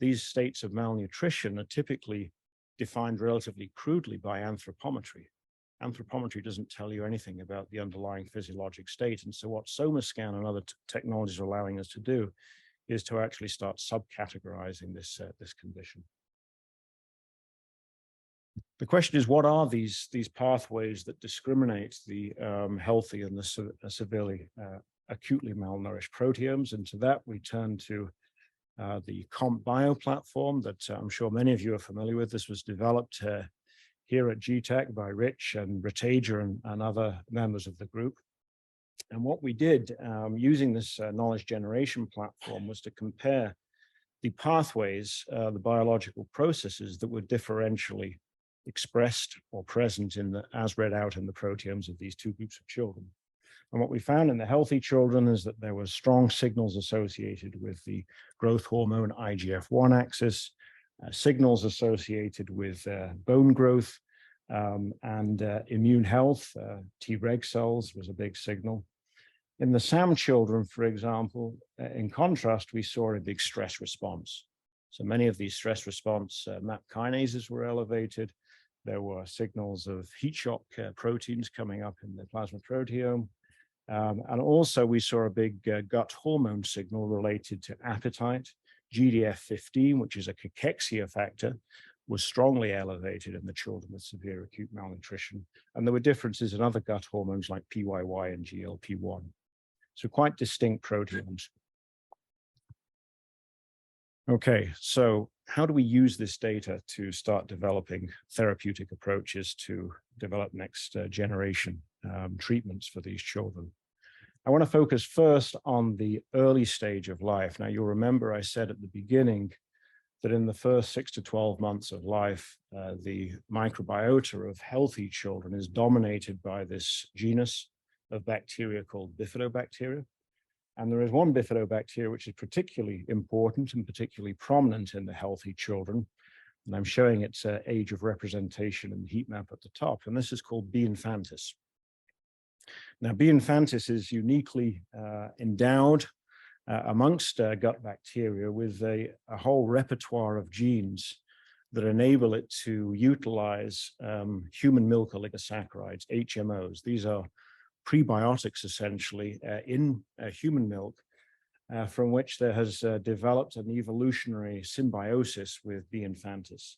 these states of malnutrition are typically defined relatively crudely by anthropometry. Anthropometry doesn't tell you anything about the underlying physiologic state. And so what SomaScan and other technologies are allowing us to do is to actually start subcategorizing this condition. The question is, what are these pathways that discriminate the healthy and the severely acutely malnourished proteomes? And to that, we turn to the CompBio platform that I'm sure many of you are familiar with. This was developed here at GTAC by Rich and Ritaja and other members of the group. And what we did using this knowledge generation platform was to compare the pathways, the biological processes that were differentially expressed or present in the, as read out in the proteomes of these two groups of children. And what we found in the healthy children is that there were strong signals associated with the growth hormone IGF-1 axis, signals associated with bone growth and immune health. Treg cells was a big signal. In the SAM children, for example, in contrast, we saw a big stress response. So many of these stress response MAP kinases were elevated. There were signals of heat shock proteins coming up in the plasma proteome. And also we saw a big gut hormone signal related to appetite. GDF15, which is a cachexia factor, was strongly elevated in the children with severe acute malnutrition. And there were differences in other gut hormones like PYY and GLP-1. So quite distinct proteomes. Okay, so how do we use this data to start developing therapeutic approaches to develop next generation treatments for these children? I want to focus first on the early stage of life. Now, you'll remember I said at the beginning that in the first 6 to 12 months of life, the microbiota of healthy children is dominated by this genus of bacteria called bifidobacteria. And there is one bifidobacteria which is particularly important and particularly prominent in the healthy children. And I'm showing its age of representation in the heat map at the top. And this is called B. infantis. Now, B. infantis is uniquely endowed amongst gut bacteria with a whole repertoire of genes that enable it to utilize human milk oligosaccharides, HMOs. These are prebiotics, essentially, in human milk, from which there has developed an evolutionary symbiosis with B. infantis.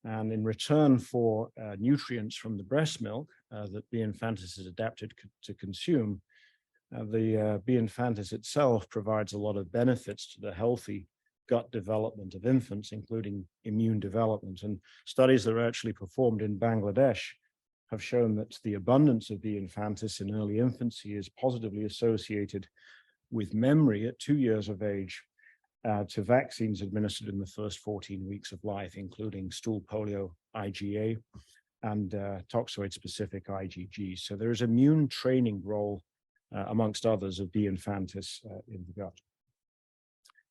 And in return for nutrients from the breast milk that B. infantis is adapted to consume, the B. infantis itself provides a lot of benefits to the healthy gut development of infants, including immune development. And studies that are actually performed in Bangladesh have shown that the abundance of B. infantis in early infancy is positively associated with memory at 2 years of age to vaccines administered in the first 14 weeks of life, including stool polio IgA and toxoid-specific IgG. So there is immune training role amongst others, of B. infantis in the gut.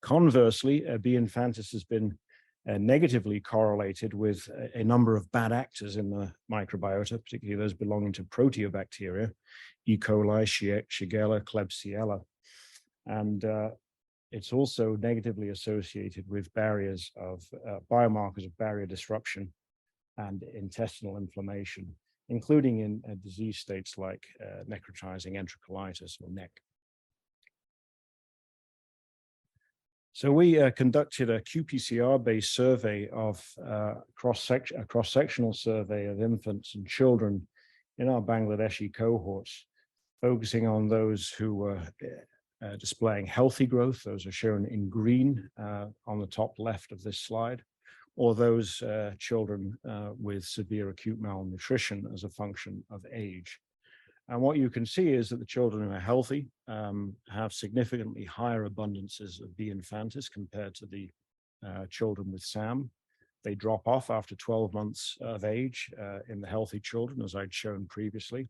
Conversely, B. infantis has been negatively correlated with a number of bad actors in the microbiota, particularly those belonging to proteobacteria, E. coli, Shigella, Klebsiella. And it's also negatively associated with barriers of biomarkers of barrier disruption and intestinal inflammation, including in disease states like necrotizing enterocolitis or NEC. So we conducted a qPCR-based survey of a cross-sectional survey of infants and children in our Bangladeshi cohorts, focusing on those who were displaying healthy growth. Those are shown in green on the top left of this slide, or those children with severe acute malnutrition as a function of age. And what you can see is that the children who are healthy have significantly higher abundances of B. infantis compared to the children with SAM. They drop off after 12 months of age in the healthy children, as I'd shown previously.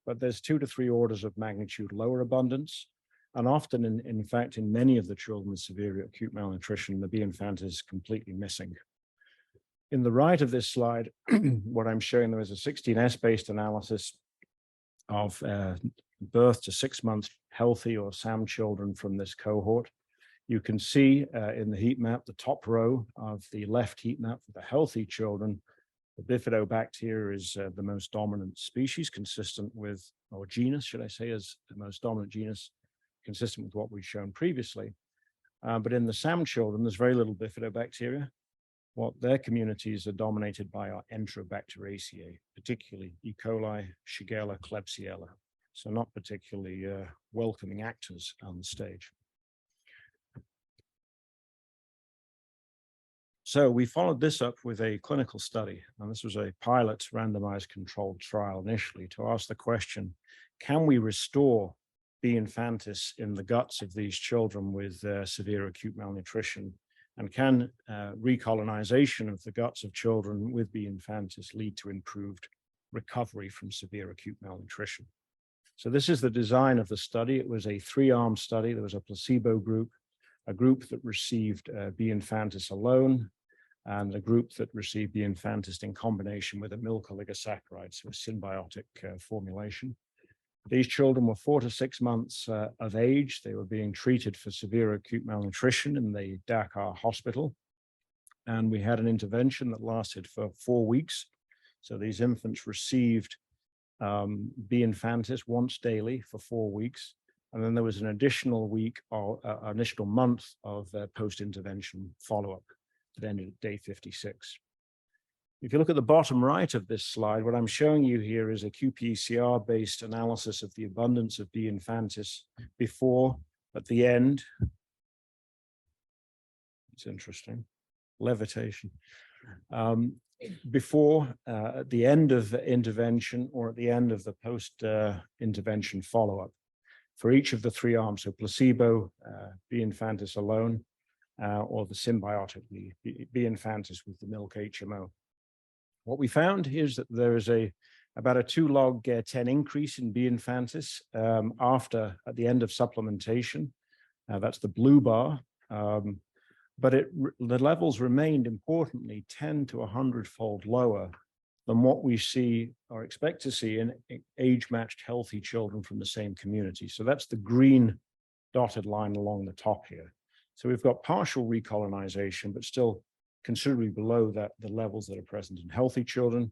But there's 2 to 3 orders of magnitude lower abundance. And often, in fact, in many of the children with severe acute malnutrition, the B. infantis is completely missing. In the right of this slide, what I'm showing there is a 16S-based analysis of birth to 6 months healthy or SAM children from this cohort. You can see in the heat map, the top row of the left heat map for the healthy children, the bifidobacteria is the most dominant species, consistent with, or genus, should I say, is the most dominant genus, consistent with what we've shown previously. But in the SAM children, there's very little bifidobacteria. What their communities are dominated by are Enterobacteriaceae, particularly E. coli, Shigella, Klebsiella. So not particularly welcoming actors on the stage. So we followed this up with a clinical study, and this was a pilot randomized controlled trial initially to ask the question, can we restore B. infantis in the guts of these children with severe acute malnutrition? And can recolonization of the guts of children with B. infantis lead to improved recovery from severe acute malnutrition? So this is the design of the study. It was a 3-arm study. There was a placebo group, a group that received B. infantis alone, and a group that received B. infantis in combination with a milk oligosaccharide, so a symbiotic formulation. These children were 4 to 6 months of age. They were being treated for severe acute malnutrition in the Dhaka hospital. And we had an intervention that lasted for 4 weeks. So these infants received B. infantis once daily for 4 weeks. And then there was an additional week or additional month of post-intervention follow-up that ended at day 56. If you look at the bottom right of this slide, what I'm showing you here is a qPCR-based analysis of the abundance of B. infantis before, at the end. It's interesting. Levitation. Before, at the end of the intervention, or at the end of the post-intervention follow-up for each of the 3 arms, so placebo, B. infantis alone, or the symbiotic, B. infantis with the milk HMO. What we found is that there is about a 2 log 10 increase in B. infantis at the end of supplementation. That's the blue bar. But the levels remained, importantly, 10 to 100-fold lower than what we see or expect to see in age-matched healthy children from the same community. So that's the green dotted line along the top here. So we've got partial recolonization, but still considerably below the levels that are present in healthy children.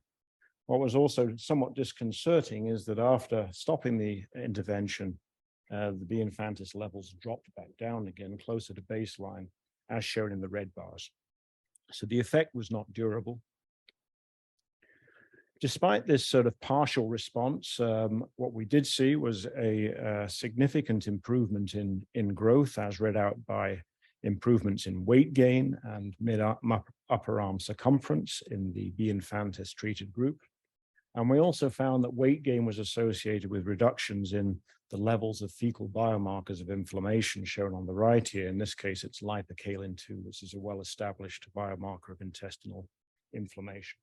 What was also somewhat disconcerting is that after stopping the intervention, the B. infantis levels dropped back down again, closer to baseline, as shown in the red bars. So the effect was not durable. Despite this sort of partial response, what we did see was a significant improvement in growth, as read out by improvements in weight gain and mid-upper arm circumference in the B. infantis treated group. And we also found that weight gain was associated with reductions in the levels of fecal biomarkers of inflammation shown on the right here. In this case, it's lipocalin-2. This is a well-established biomarker of intestinal inflammation.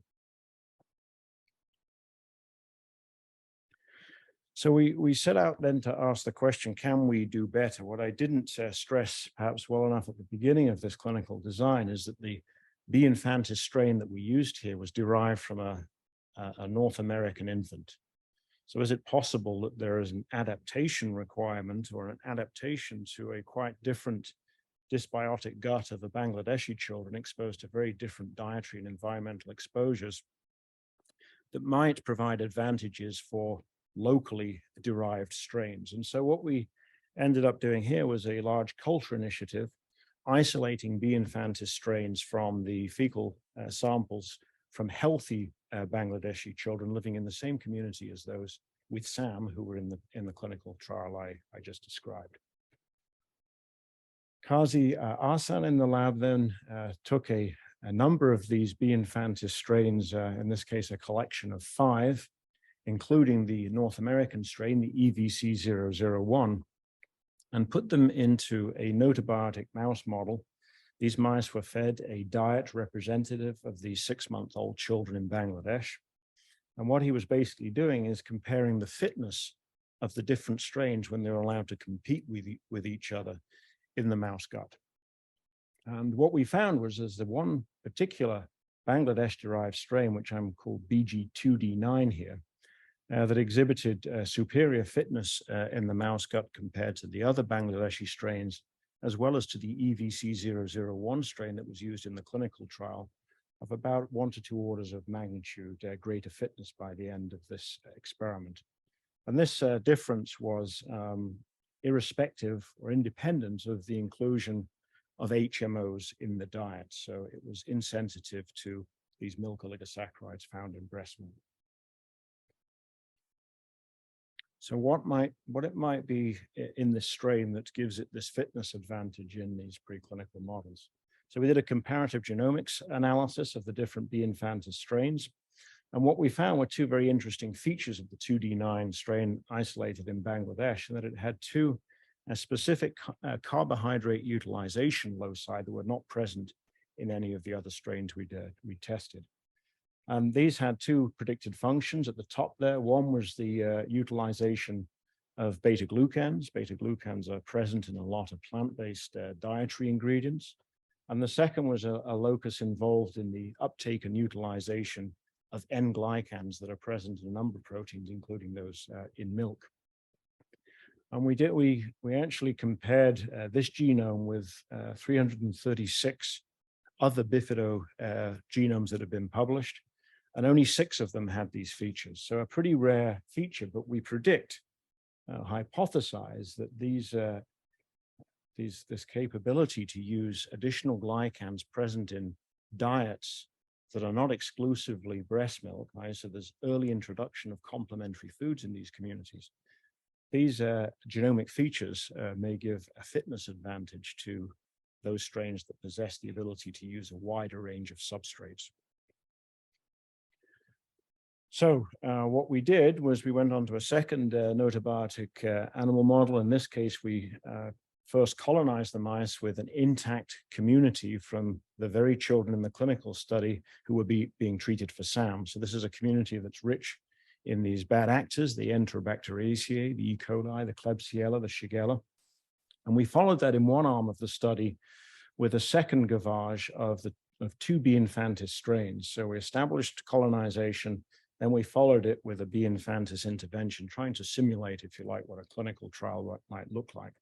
So we set out then to ask the question, can we do better? What I didn't stress perhaps well enough at the beginning of this clinical design is that the B. infantis strain that we used here was derived from a North American infant. So is it possible that there is an adaptation requirement or an adaptation to a quite different dysbiotic gut of the Bangladeshi children exposed to very different dietary and environmental exposures that might provide advantages for locally derived strains? And so what we ended up doing here was a large culture initiative, isolating B. infantis strains from the fecal samples from healthy Bangladeshi children living in the same community as those with SAM who were in the clinical trial I just described. Kazi Arsan in the lab then took a number of these B. infantis strains, in this case, a collection of 5, including the North American strain, the EVC001, and put them into a gnotobiotic mouse model. These mice were fed a diet representative of the 6-month-old children in Bangladesh. And what he was basically doing is comparing the fitness of the different strains when they're allowed to compete with each other in the mouse gut. And what we found was the one particular Bangladesh-derived strain, which I'm called BG2D9 here, that exhibited superior fitness in the mouse gut compared to the other Bangladeshi strains, as well as to the EVC001 strain that was used in the clinical trial, of about 1 to 2 orders of magnitude greater fitness by the end of this experiment. And this difference was irrespective or independent of the inclusion of HMOs in the diet. So it was insensitive to these milk oligosaccharides found in breast milk. So what it might be in this strain that gives it this fitness advantage in these preclinical models. So we did a comparative genomics analysis of the different B. infantis strains. And what we found were 2 very interesting features of the 2D9 strain isolated in Bangladesh, and that it had 2 specific carbohydrate utilization loci that were not present in any of the other strains we tested. And these had 2 predicted functions at the top there. One was the utilization of beta-glucans. Beta-glucans are present in a lot of plant-based dietary ingredients. And the second was a locus involved in the uptake and utilization of N-glycans that are present in a number of proteins, including those in milk. And we actually compared this genome with 336 other bifido genomes that have been published, and only 6 of them had these features. So a pretty rare feature, but we predict, hypothesize that this capability to use additional glycans present in diets that are not exclusively breast milk, right? So there's early introduction of complementary foods in these communities. These genomic features may give a fitness advantage to those strains that possess the ability to use a wider range of substrates. So what we did was we went on to a second gnotobiotic animal model. In this case, we first colonized the mice with an intact community from the very children in the clinical study who were being treated for SAM. So this is a community that's rich in these bad actors, the Enterobacteriaceae, the E. coli, the Klebsiella, the Shigella. And we followed that in one arm of the study with a second gavage of 2 B. infantis strains. So we established colonization, then we followed it with a B. infantis intervention, trying to simulate, if you like, what a clinical trial might look like.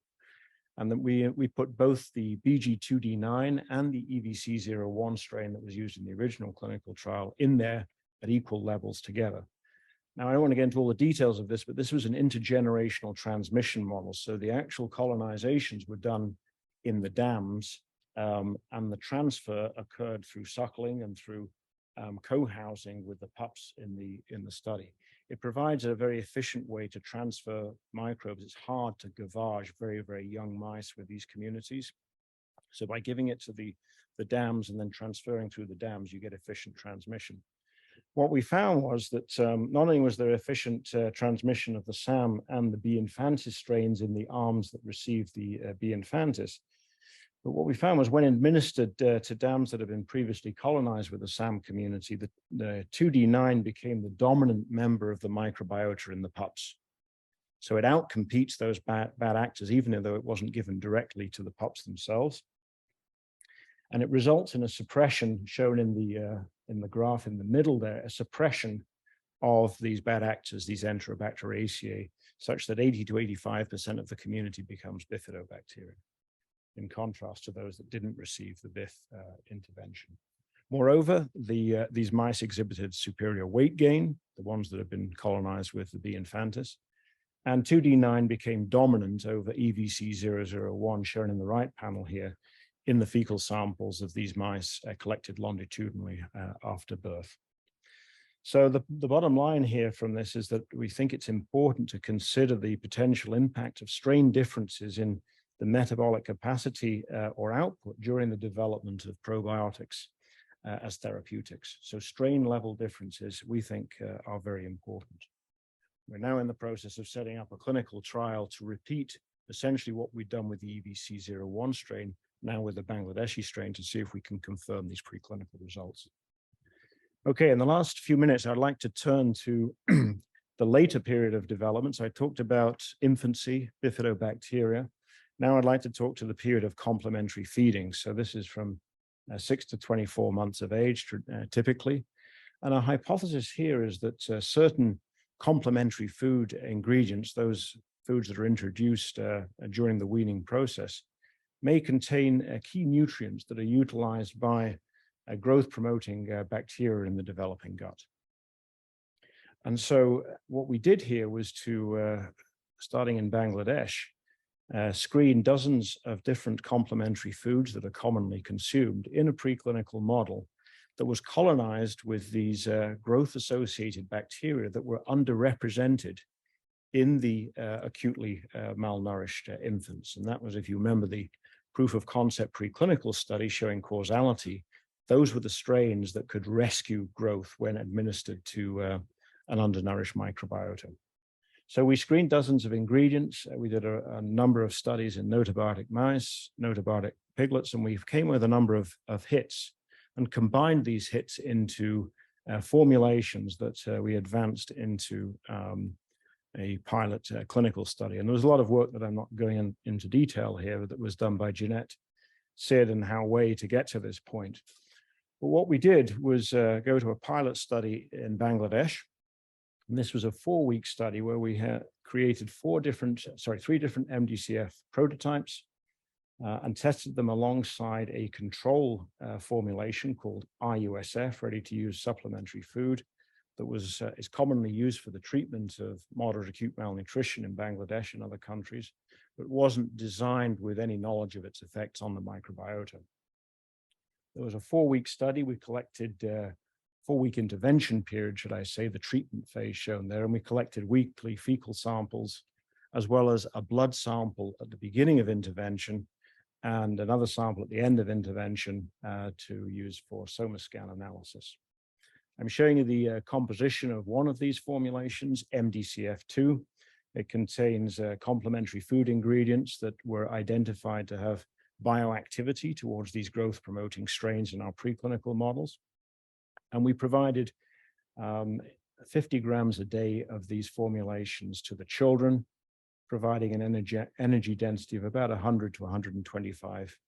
And then we put both the BG2D9 and the EVC01 strain that was used in the original clinical trial in there at equal levels together. Now, I don't want to get into all the details of this, but this was an intergenerational transmission model. So the actual colonizations were done in the dams, and the transfer occurred through suckling and through co-housing with the pups in the study. It provides a very efficient way to transfer microbes. It's hard to gavage very, very young mice with these communities. So by giving it to the dams and then transferring through the dams, you get efficient transmission. What we found was that not only was there efficient transmission of the SAM and the B. infantis strains in the arms that received the B. infantis, but what we found was when administered to dams that had been previously colonized with the SAM community, the 2D9 became the dominant member of the microbiota in the pups. So it outcompetes those bad actors, even though it wasn't given directly to the pups themselves. And it results in a suppression shown in the graph in the middle there, a suppression of these bad actors, these Enterobacteriaceae, such that 80 to 85% of the community becomes bifidobacterial, in contrast to those that didn't receive the BIF intervention. Moreover, these mice exhibited superior weight gain, the ones that have been colonized with the B. infantis, and 2D9 became dominant over EVC001, shown in the right panel here, in the fecal samples of these mice collected longitudinally after birth. So the bottom line here from this is that we think it's important to consider the potential impact of strain differences in the metabolic capacity or output during the development of probiotics as therapeutics. So strain level differences, we think, are very important. We're now in the process of setting up a clinical trial to repeat essentially what we've done with the EVC01 strain, now with the Bangladeshi strain, to see if we can confirm these preclinical results. Okay, in the last few minutes, I'd like to turn to the later period of developments. I talked about infancy, bifidobacteria. Now I'd like to talk to the period of complementary feeding. So this is from 6 to 24 months of age, typically. And our hypothesis here is that certain complementary food ingredients, those foods that are introduced during the weaning process, may contain key nutrients that are utilized by growth-promoting bacteria in the developing gut. And so what we did here was to, starting in Bangladesh, screen dozens of different complementary foods that are commonly consumed in a preclinical model that was colonized with these growth-associated bacteria that were underrepresented in the acutely malnourished infants. And that was, if you remember, the proof of concept preclinical study showing causality. Those were the strains that could rescue growth when administered to an undernourished microbiota. So we screened dozens of ingredients. We did a number of studies in notobiotic mice, notobiotic piglets, and we came with a number of hits and combined these hits into formulations that we advanced into a pilot clinical study. And there was a lot of work that I'm not going into detail here that was done by Jeanette, Sid, and Hao Wei to get to this point. But what we did was go to a pilot study in Bangladesh. And this was a 4-week study where we had created 3 different MDCF prototypes and tested them alongside a control formulation called RUSF, ready-to-use supplementary food, that is commonly used for the treatment of moderate acute malnutrition in Bangladesh and other countries, but wasn't designed with any knowledge of its effects on the microbiota. There was a 4-week study. We collected 4-week intervention period, should I say, the treatment phase shown there, and we collected weekly fecal samples, as well as a blood sample at the beginning of intervention and another sample at the end of intervention to use for SomaScan analysis. I'm showing you the composition of one of these formulations, MDCF2. It contains complementary food ingredients that were identified to have bioactivity towards these growth-promoting strains in our preclinical models. And we provided 50 grams a day of these formulations to the children, providing an energy density of about 100 to 125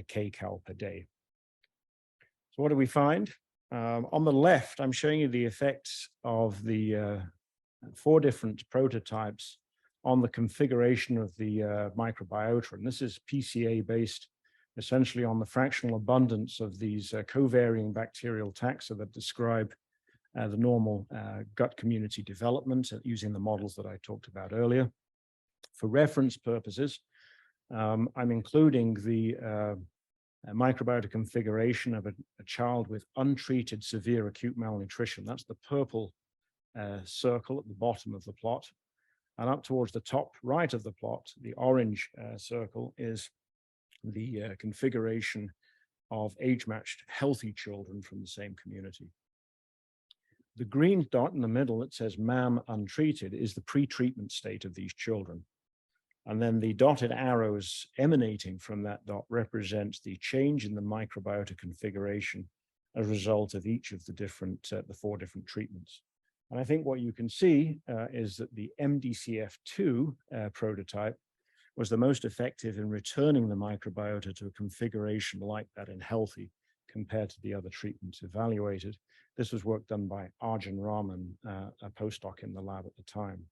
kcal per day. So what do we find? On the left, I'm showing you the effects of the 4 different prototypes on the configuration of the microbiota. And this is PCA based essentially on the fractional abundance of these co-varying bacterial taxa that describe the normal gut community development using the models that I talked about earlier. For reference purposes, I'm including the microbiota configuration of a child with untreated severe acute malnutrition. That's the purple circle at the bottom of the plot. And up towards the top right of the plot, the orange circle is the configuration of age-matched healthy children from the same community. The green dot in the middle that says MAM untreated is the pre-treatment state of these children. And then the dotted arrows emanating from that dot represents the change in the microbiota configuration as a result of each of the different, the 4 different treatments. And I think what you can see is that the MDCF2 prototype was the most effective in returning the microbiota to a configuration like that in healthy compared to the other treatments evaluated. This was work done by Arjun Raman, a postdoc in the lab at the time.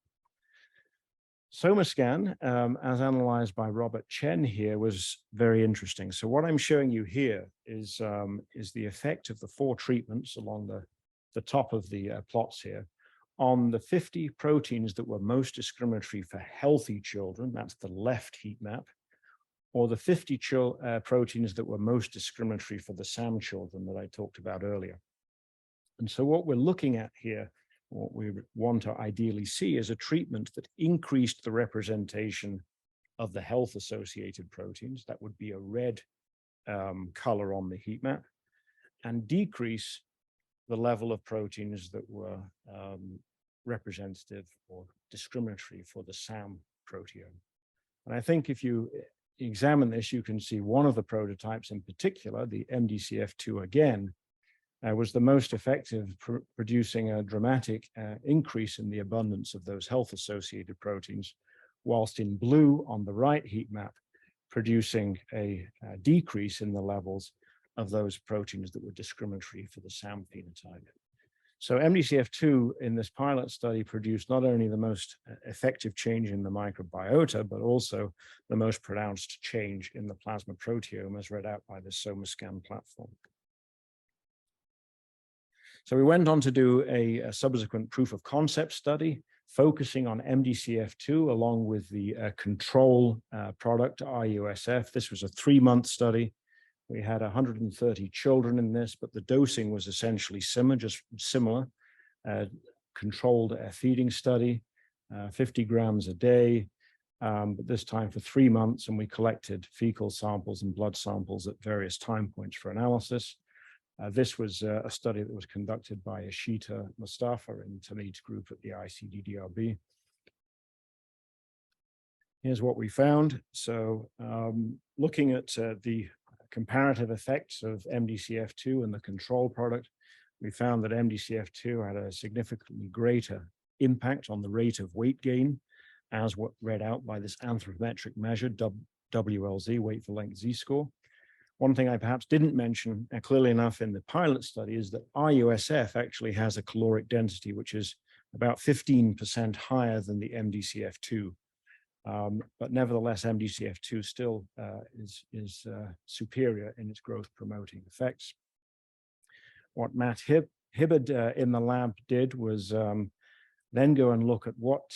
SomaScan, as analyzed by Robert Chen here, was very interesting. So what I'm showing you here is the effect of the 4 treatments along the top of the plots here on the 50 proteins that were most discriminatory for healthy children. That's the left heat map, or the 50 proteins that were most discriminatory for the SAM children that I talked about earlier. And so what we're looking at here, what we want to ideally see, is a treatment that increased the representation of the health-associated proteins. That would be a red color on the heat map, and decrease the level of proteins that were representative or discriminatory for the SAM proteome. And I think if you examine this, you can see one of the prototypes in particular, the MDCF2 again, was the most effective, producing a dramatic increase in the abundance of those health-associated proteins, whilst in blue on the right heat map, producing a decrease in the levels of those proteins that were discriminatory for the SAM phenotype. So MDCF2 in this pilot study produced not only the most effective change in the microbiota, but also the most pronounced change in the plasma proteome as read out by the SomaScan platform. So we went on to do a subsequent proof of concept study focusing on MDCF2 along with the control product RUSF. This was a 3-month study. We had 130 children in this, but the dosing was essentially similar, controlled feeding study, 50 grams a day, but this time for 3 months, and we collected fecal samples and blood samples at various time points for analysis. This was a study that was conducted by Ashita Mustafa and Talid's group at the ICDDRB. Here's what we found. So looking at the comparative effects of MDCF2 and the control product, we found that MDCF2 had a significantly greater impact on the rate of weight gain, as what read out by this anthropometric measure, WLZ, weight for length Z-score. One thing I perhaps didn't mention clearly enough in the pilot study is that RUSF actually has a caloric density, which is about 15% higher than the MDCF2. But nevertheless, MDCF2 still is superior in its growth promoting effects. What Matt Hibbard in the lab did was then go and look at what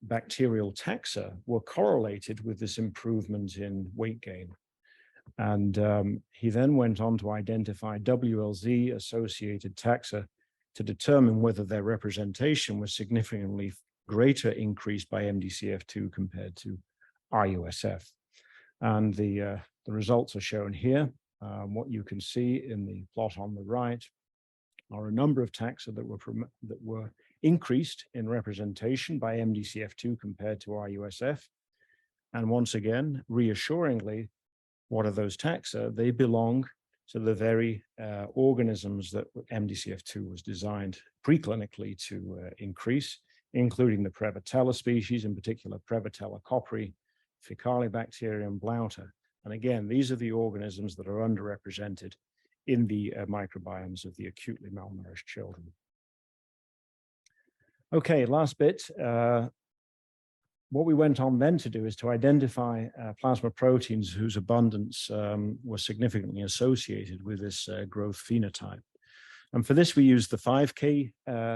bacterial taxa were correlated with this improvement in weight gain. And he then went on to identify WLZ associated taxa to determine whether their representation was significantly greater increase by MDCF2 compared to RUSF. And the results are shown here. What you can see in the plot on the right are a number of taxa that were increased in representation by MDCF2 compared to RUSF. And once again, reassuringly, what are those taxa? They belong to the very organisms that MDCF2 was designed preclinically to increase, including the Prevotella species, in particular Prevotella copri, Faecalibacterium blauta. And again, these are the organisms that are underrepresented in the microbiomes of the acutely malnourished children. Okay, last bit. What we went on then to do is to identify plasma proteins whose abundance was significantly associated with this growth phenotype. And for this, we used the 5K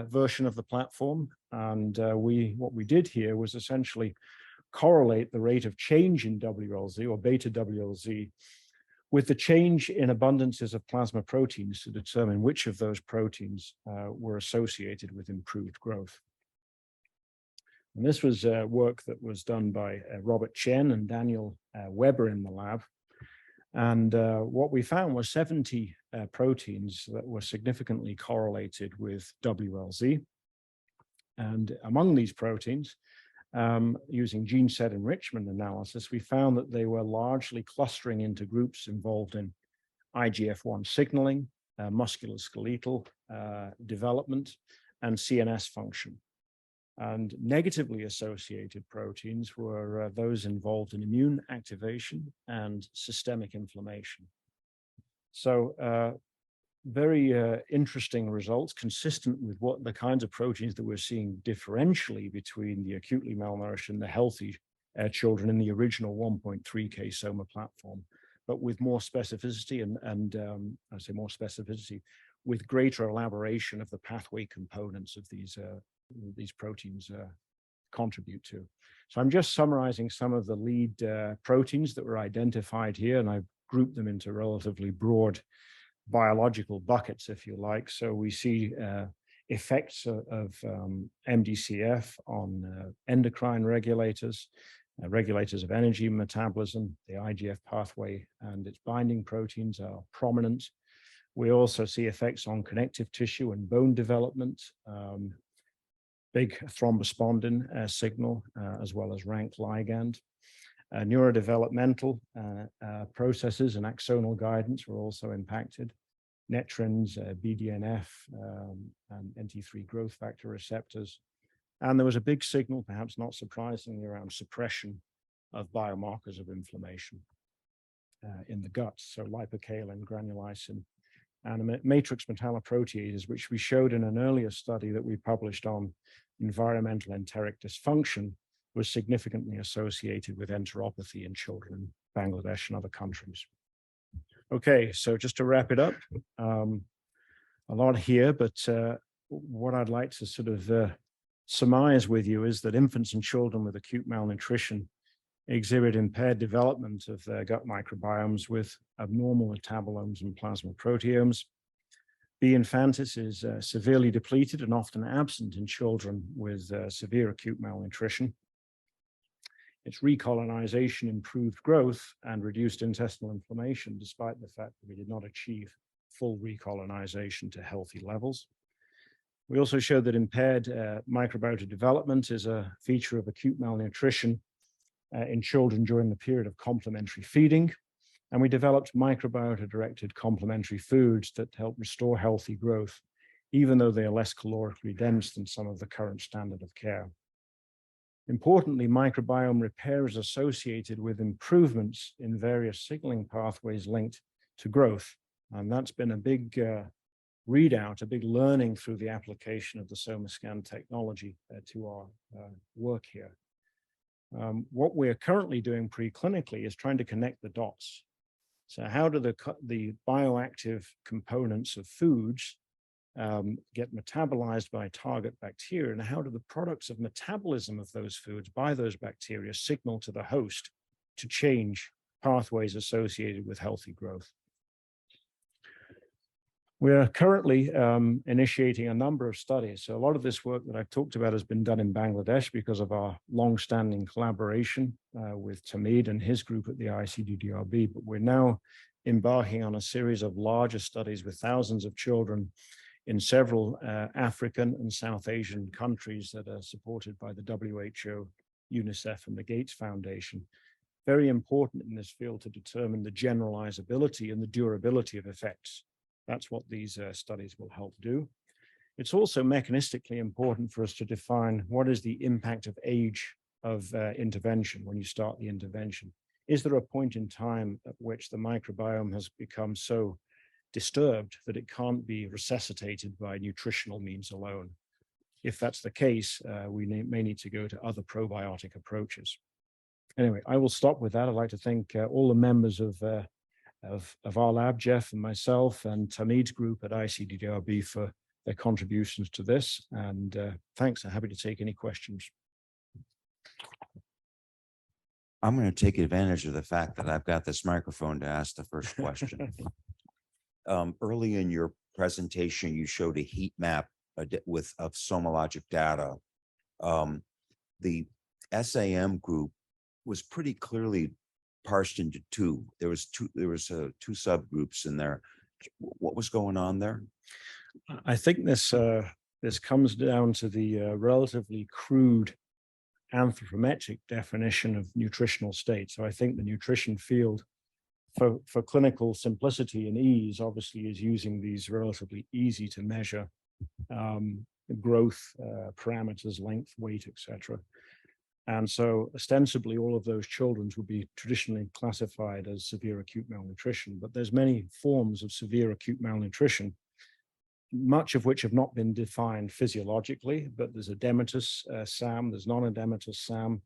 version of the platform. And what we did here was essentially correlate the rate of change in WLZ or beta WLZ with the change in abundances of plasma proteins to determine which of those proteins were associated with improved growth. And this was work that was done by Robert Chen and Daniel Weber in the lab. And what we found was 70 proteins that were significantly correlated with WLZ. And among these proteins, using gene set enrichment analysis, we found that they were largely clustering into groups involved in IGF-1 signaling, musculoskeletal development, and CNS function. And negatively associated proteins were those involved in immune activation and systemic inflammation. So very interesting results, consistent with what the kinds of proteins that we're seeing differentially between the acutely malnourished and the healthy children in the original 1.3K Soma platform, but with more specificity and I say more specificity, with greater elaboration of the pathway components of these proteins contribute to. So I'm just summarizing some of the lead proteins that were identified here, and I've grouped them into relatively broad biological buckets, if you like. So we see effects of MDCF on endocrine regulators, regulators of energy metabolism. The IGF pathway and its binding proteins are prominent. We also see effects on connective tissue and bone development, big thrombospondin signal, as well as rank ligand. Neurodevelopmental processes and axonal guidance were also impacted. Netrins, BDNF, and NT3 growth factor receptors. And there was a big signal, perhaps not surprisingly, around suppression of biomarkers of inflammation in the gut. So lipocalin, granulysin, and matrix metalloproteases, which we showed in an earlier study that we published on environmental enteric dysfunction, was significantly associated with enteropathy in children in Bangladesh and other countries. Okay, so just to wrap it up, a lot here, but what I'd like to sort of surmise with you is that infants and children with acute malnutrition exhibit impaired development of their gut microbiomes with abnormal metabolomes and plasma proteomes. B. infantis is severely depleted and often absent in children with severe acute malnutrition. Its recolonization improved growth and reduced intestinal inflammation, despite the fact that we did not achieve full recolonization to healthy levels. We also showed that impaired microbiota development is a feature of acute malnutrition in children during the period of complementary feeding. And we developed microbiota-directed complementary foods that help restore healthy growth, even though they are less calorically dense than some of the current standard of care. Importantly, microbiome repair is associated with improvements in various signaling pathways linked to growth. And that's been a big readout, a big learning through the application of the SomaScan technology to our work here. What we're currently doing preclinically is trying to connect the dots. So how do the bioactive components of foods get metabolized by target bacteria, and how do the products of metabolism of those foods by those bacteria signal to the host to change pathways associated with healthy growth? We're currently initiating a number of studies. So a lot of this work that I've talked about has been done in Bangladesh because of our long-standing collaboration with Tamid and his group at the ICDDRB. But we're now embarking on a series of larger studies with thousands of children in several African and South Asian countries that are supported by the WHO, UNICEF, and the Gates Foundation. Very important in this field to determine the generalizability and the durability of effects. That's what these studies will help do. It's also mechanistically important for us to define what is the impact of age of intervention when you start the intervention. Is there a point in time at which the microbiome has become so disturbed that it can't be resuscitated by nutritional means alone? If that's the case, we may need to go to other probiotic approaches. Anyway, I will stop with that. I'd like to thank all the members of our lab, Jeff and myself, and Tamid's group at ICDDRB for their contributions to this. And thanks. I'm happy to take any questions. I'm going to take advantage of the fact that I've got this microphone to ask the first question. Early in your presentation, you showed a heat map of Somalogic data. The SAM group was pretty clearly parsed into two. There was two subgroups in there. What was going on there? I think this comes down to the relatively crude anthropometric definition of nutritional state. So I think the nutrition field, for clinical simplicity and ease, obviously is using these relatively easy to measure growth parameters, length, weight, etc. And so ostensibly all of those children would be traditionally classified as severe acute malnutrition, but there's many forms of severe acute malnutrition, much of which have not been defined physiologically, but there's edematous SAM, there's non-edematous SAM,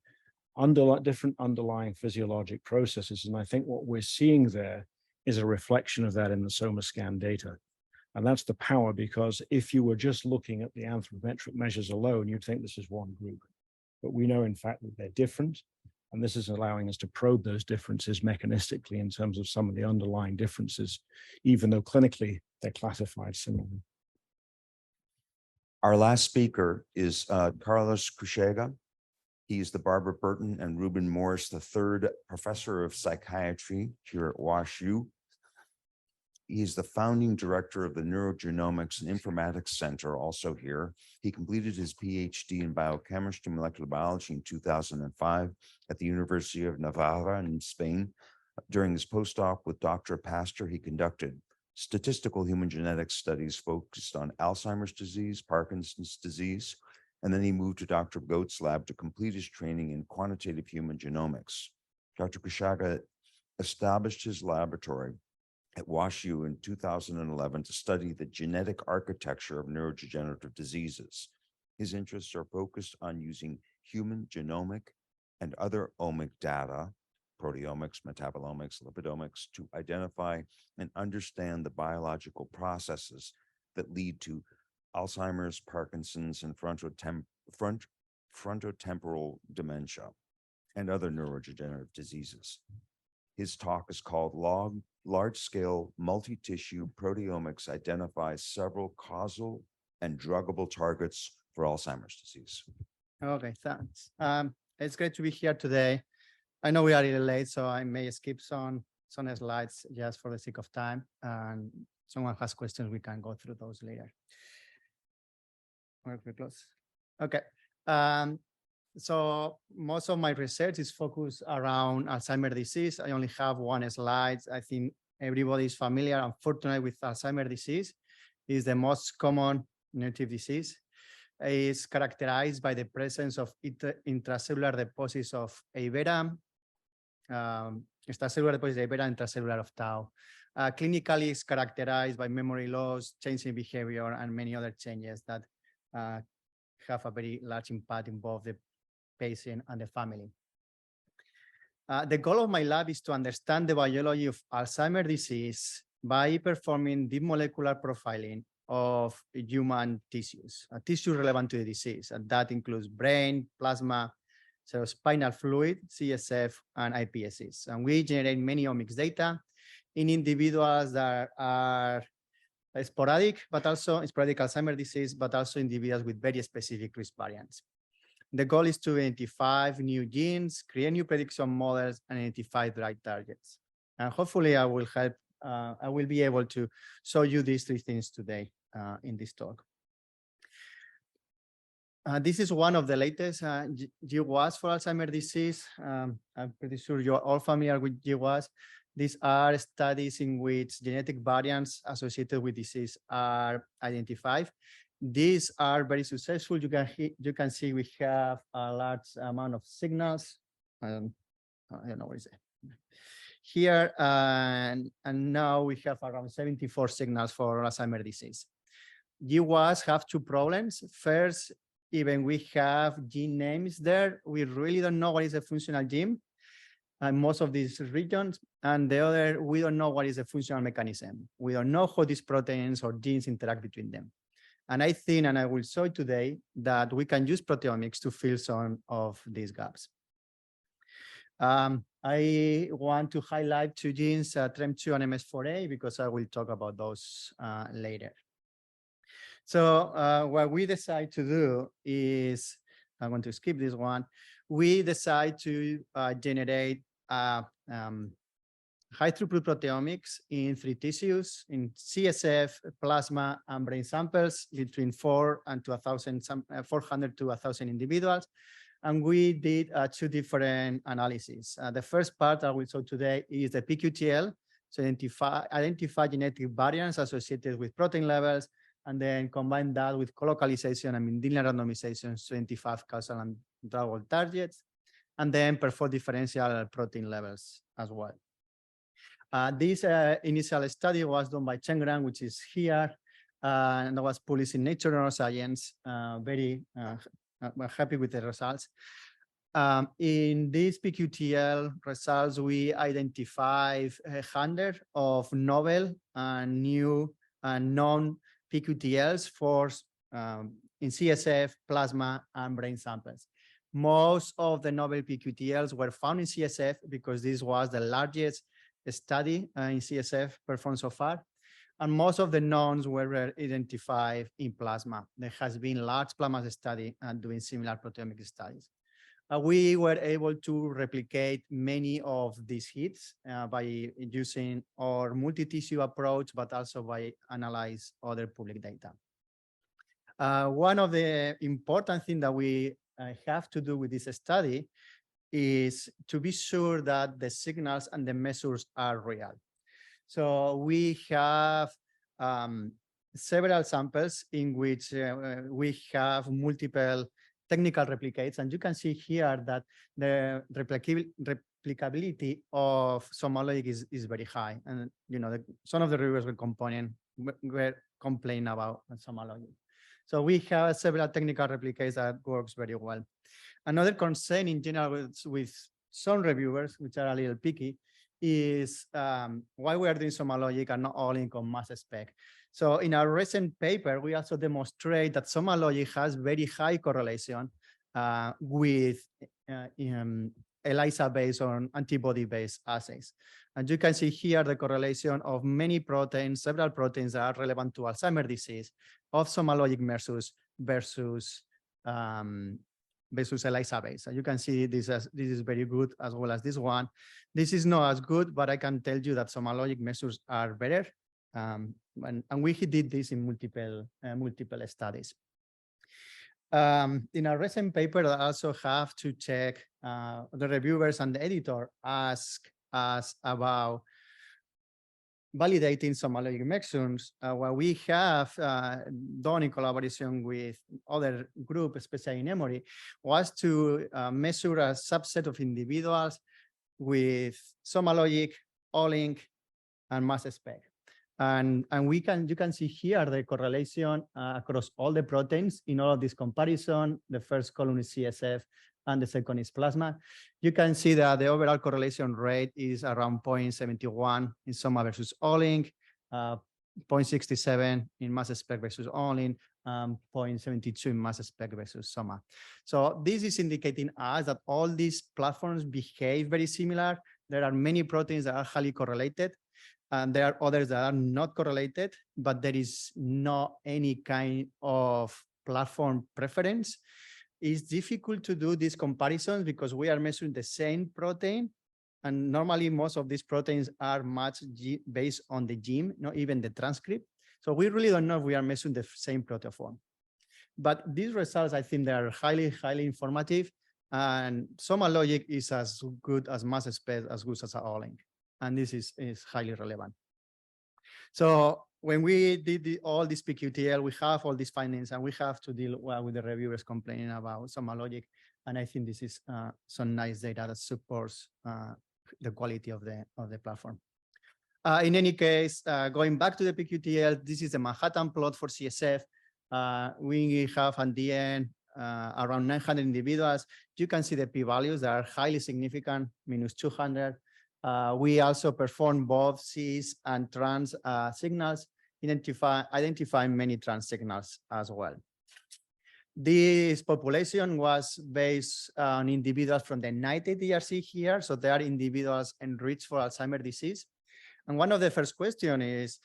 different underlying physiologic processes. And I think what we're seeing there is a reflection of that in the SomaScan data. And that's the power, because if you were just looking at the anthropometric measures alone, you'd think this is one group. But we know, in fact, that they're different. And this is allowing us to probe those differences mechanistically in terms of some of the underlying differences, even though clinically they're classified similarly. Our last speaker is Carlos Crucega. He is the Barbara Burton and Reuben Morris III Professor of Psychiatry here at WashU. He is the founding director of the Neurogenomics and Informatics Center, also here. He completed his PhD in biochemistry and molecular biology in 2005 at the University of Navarra in Spain. During his postdoc with Dr. Pastor, he conducted statistical human genetics studies focused on Alzheimer's disease, Parkinson's disease, and then he moved to Dr. Goet's lab to complete his training in quantitative human genomics. Dr. Crucega established his laboratory at WashU in 2011 to study the genetic architecture of neurodegenerative diseases. His interests are focused on using human genomic and other omic data, proteomics, metabolomics, lipidomics, to identify and understand the biological processes that lead to Alzheimer's, Parkinson's, and frontotemporal dementia and other neurodegenerative diseases. His talk is called Large-Scale Multi-Tissue Proteomics Identifies Several Causal and Druggable Targets for Alzheimer's Disease. Okay, thanks. It's great to be here today. I know we are a little late, so I may skip some slides just for the sake of time. And someone has questions, we can go through those later. We're close. Okay. So most of my research is focused around Alzheimer's disease. I only have one slide. I think everybody is familiar, unfortunately, with Alzheimer's disease. It's the most common neurodegenerative disease. It's characterized by the presence of intracellular deposits of A-beta, extracellular deposits of A-beta, intracellular of tau. Clinically, it's characterized by memory loss, change in behavior, and many other changes that have a very large impact in both the patient and the family. The goal of my lab is to understand the biology of Alzheimer's disease by performing deep molecular profiling of human tissues, tissue relevant to the disease. And that includes brain, plasma, cerebrospinal fluid, CSF, and iPSCs. And we generate many omics data in individuals that are sporadic, but also sporadic Alzheimer's disease, but also individuals with very specific risk variants. The goal is to identify new genes, create new prediction models, and identify the right targets. And hopefully I will be able to show you these three things today in this talk. This is one of the latest GWAS for Alzheimer's disease. I'm pretty sure you're all familiar with GWAS. These are studies in which genetic variants associated with disease are identified. These are very successful. You can see we have a large amount of signals. I don't know what is it here, and now we have around 74 signals for Alzheimer's disease. GWAS have two problems. First, even we have gene names there, we really don't know what is a functional gene in most of these regions. And the other, we don't know what is a functional mechanism. We don't know how these proteins or genes interact between them. And I think, and I will show today, that we can use proteomics to fill some of these gaps. I want to highlight two genes, TREM2 and MS4A, because I will talk about those later. So what we decide to do is, I'm going to skip this one. We decide to generate high-throughput proteomics in 3 tissues, in CSF, plasma, and brain samples between 400 to 1,000 individuals. And we did 2 different analyses. The first part I will show today is the pQTL, so identify genetic variants associated with protein levels. and then combine that with colocalization and Mendelian randomization, 25 causal and druggable targets, and then perform differential protein levels as well. This initial study was done by Chen Gran, which is here, and was published in Nature Neuroscience. Very happy with the results. In these PQTL results, we identify 100 of novel and new and non-PQTLs for in CSF, plasma, and brain samples. Most of the novel PQTLs were found in CSF because this was the largest study in CSF performed so far. And most of the knowns were identified in plasma. There has been large plasma study and doing similar proteomic studies. We were able to replicate many of these hits by using our multi-tissue approach, but also by analyze other public data. One of the important things that we have to do with this study is to be sure that the signals and the measures are real. So we have several samples in which we have multiple technical replicates, and you can see here that the replicability of Somalogic is very high. And some of the reviewers were complaining about Somalogic. So we have several technical replicates that works very well. Another concern in general with some reviewers, which are a little picky, is why we are doing Somalogic and not all in mass spec. So in our recent paper, we also demonstrate that Somalogic has very high correlation with ELISA-based or antibody-based assays. And you can see here the correlation of many proteins, several proteins that are relevant to Alzheimer's disease of Somalogic versus ELISA-based. And you can see this is very good as well as this one. This is not as good, but I can tell you that Somalogic measures are better. And we did this in multiple studies. In a recent paper, I also have to check the reviewers and the editor ask us about validating Somalogic measures. What we have done in collaboration with other groups, especially in Emory, was to measure a subset of individuals with Somalogic, Olink, and mass spec. And you can see here the correlation across all the proteins in all of this comparison. The first column is CSF and the second is plasma. You can see that the overall correlation rate is around 0.71 in Soma versus Olink, 0.67 in mass spec versus Olink, 0.72 in mass spec versus Soma. So this is indicating us that all these platforms behave very similar. There are many proteins that are highly correlated. And there are others that are not correlated, but there is not any kind of platform preference. It's difficult to do these comparisons because we are measuring the same protein. And normally most of these proteins are matched based on the gene, not even the transcript. So we really don't know if we are measuring the same proteoform. But these results, I think they are highly, highly informative. And Somalogic is as good as mass spec, as good as Olink. And this is highly relevant. So when we did all this PQTL, we have all these findings, and we have to deal with the reviewers complaining about Somalogic. And I think this is some nice data that supports the quality of the platform. In any case, going back to the PQTL, this is the Manhattan plot for CSF. We have at the end around 900 individuals. You can see the p-values that are highly significant, -200. We also perform both cis and trans signals, identifying many trans signals as well. This population was based on individuals from the 90 DRC here. So they are individuals enriched for Alzheimer's disease. And one of the first questions is,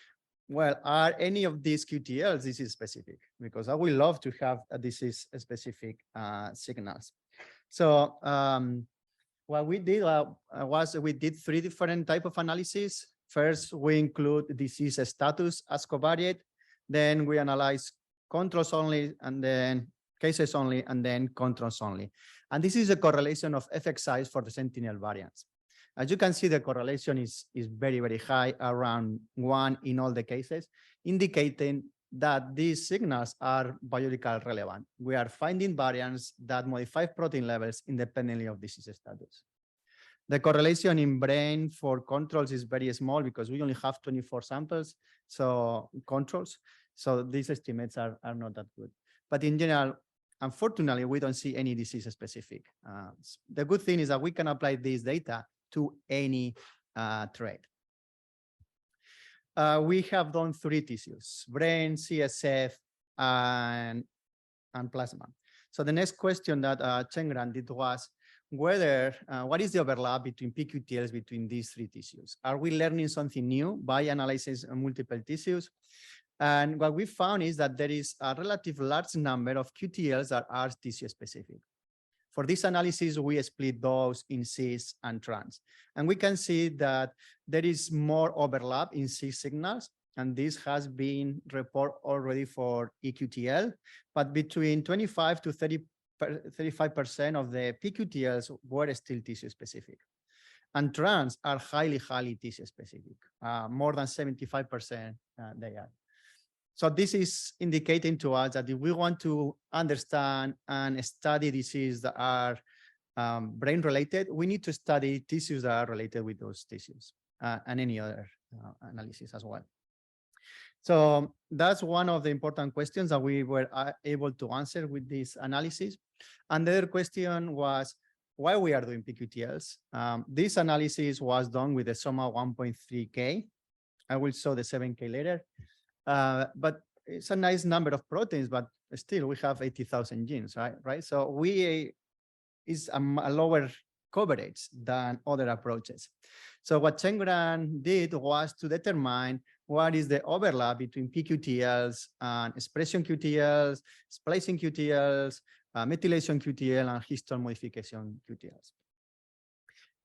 well, are any of these QTLs disease specific? Because I would love to have a disease specific signals. So what we did was we did 3 different types of analysis. First, we include disease status as covariate. Then we analyze controls only, and then cases only, and then controls only. And this is a correlation of effect size for the sentinel variants. As you can see, the correlation is very, very high, around 1 in all the cases, indicating that these signals are biologically relevant. We are finding variants that modify protein levels independently of disease status. The correlation in brain for controls is very small because we only have 24 samples, so controls. So these estimates are not that good. But in general, unfortunately, we don't see any disease specific. The good thing is that we can apply this data to any trait. We have done 3 tissues: brain, CSF, and plasma. So the next question that Chengran did was whether, what is the overlap between pQTLs between these 3 tissues? Are we learning something new by analyzing multiple tissues? And what we found is that there is a relative large number of QTLs that are tissue specific. For this analysis, we split those in cis and trans. And we can see that there is more overlap in cis signals, and this has been reported already for eQTL, but between 25 to 35% of the pQTLs were still tissue specific. And trans are highly tissue specific, more than 75% they are. So this is indicating to us that if we want to understand and study diseases that are brain related, we need to study tissues that are related with those tissues and any other analysis as well. So that's one of the important questions that we were able to answer with this analysis. And the other question was why we are doing pQTLs. This analysis was done with the Soma 1.3K. I will show the 7K later. But it's a nice number of proteins, but still we have 80,000 genes, right? So we is a lower coverage than other approaches. So what Chengran did was to determine what is the overlap between pQTLs and expression QTLs, splicing QTLs, methylation QTL, and histone modification QTLs.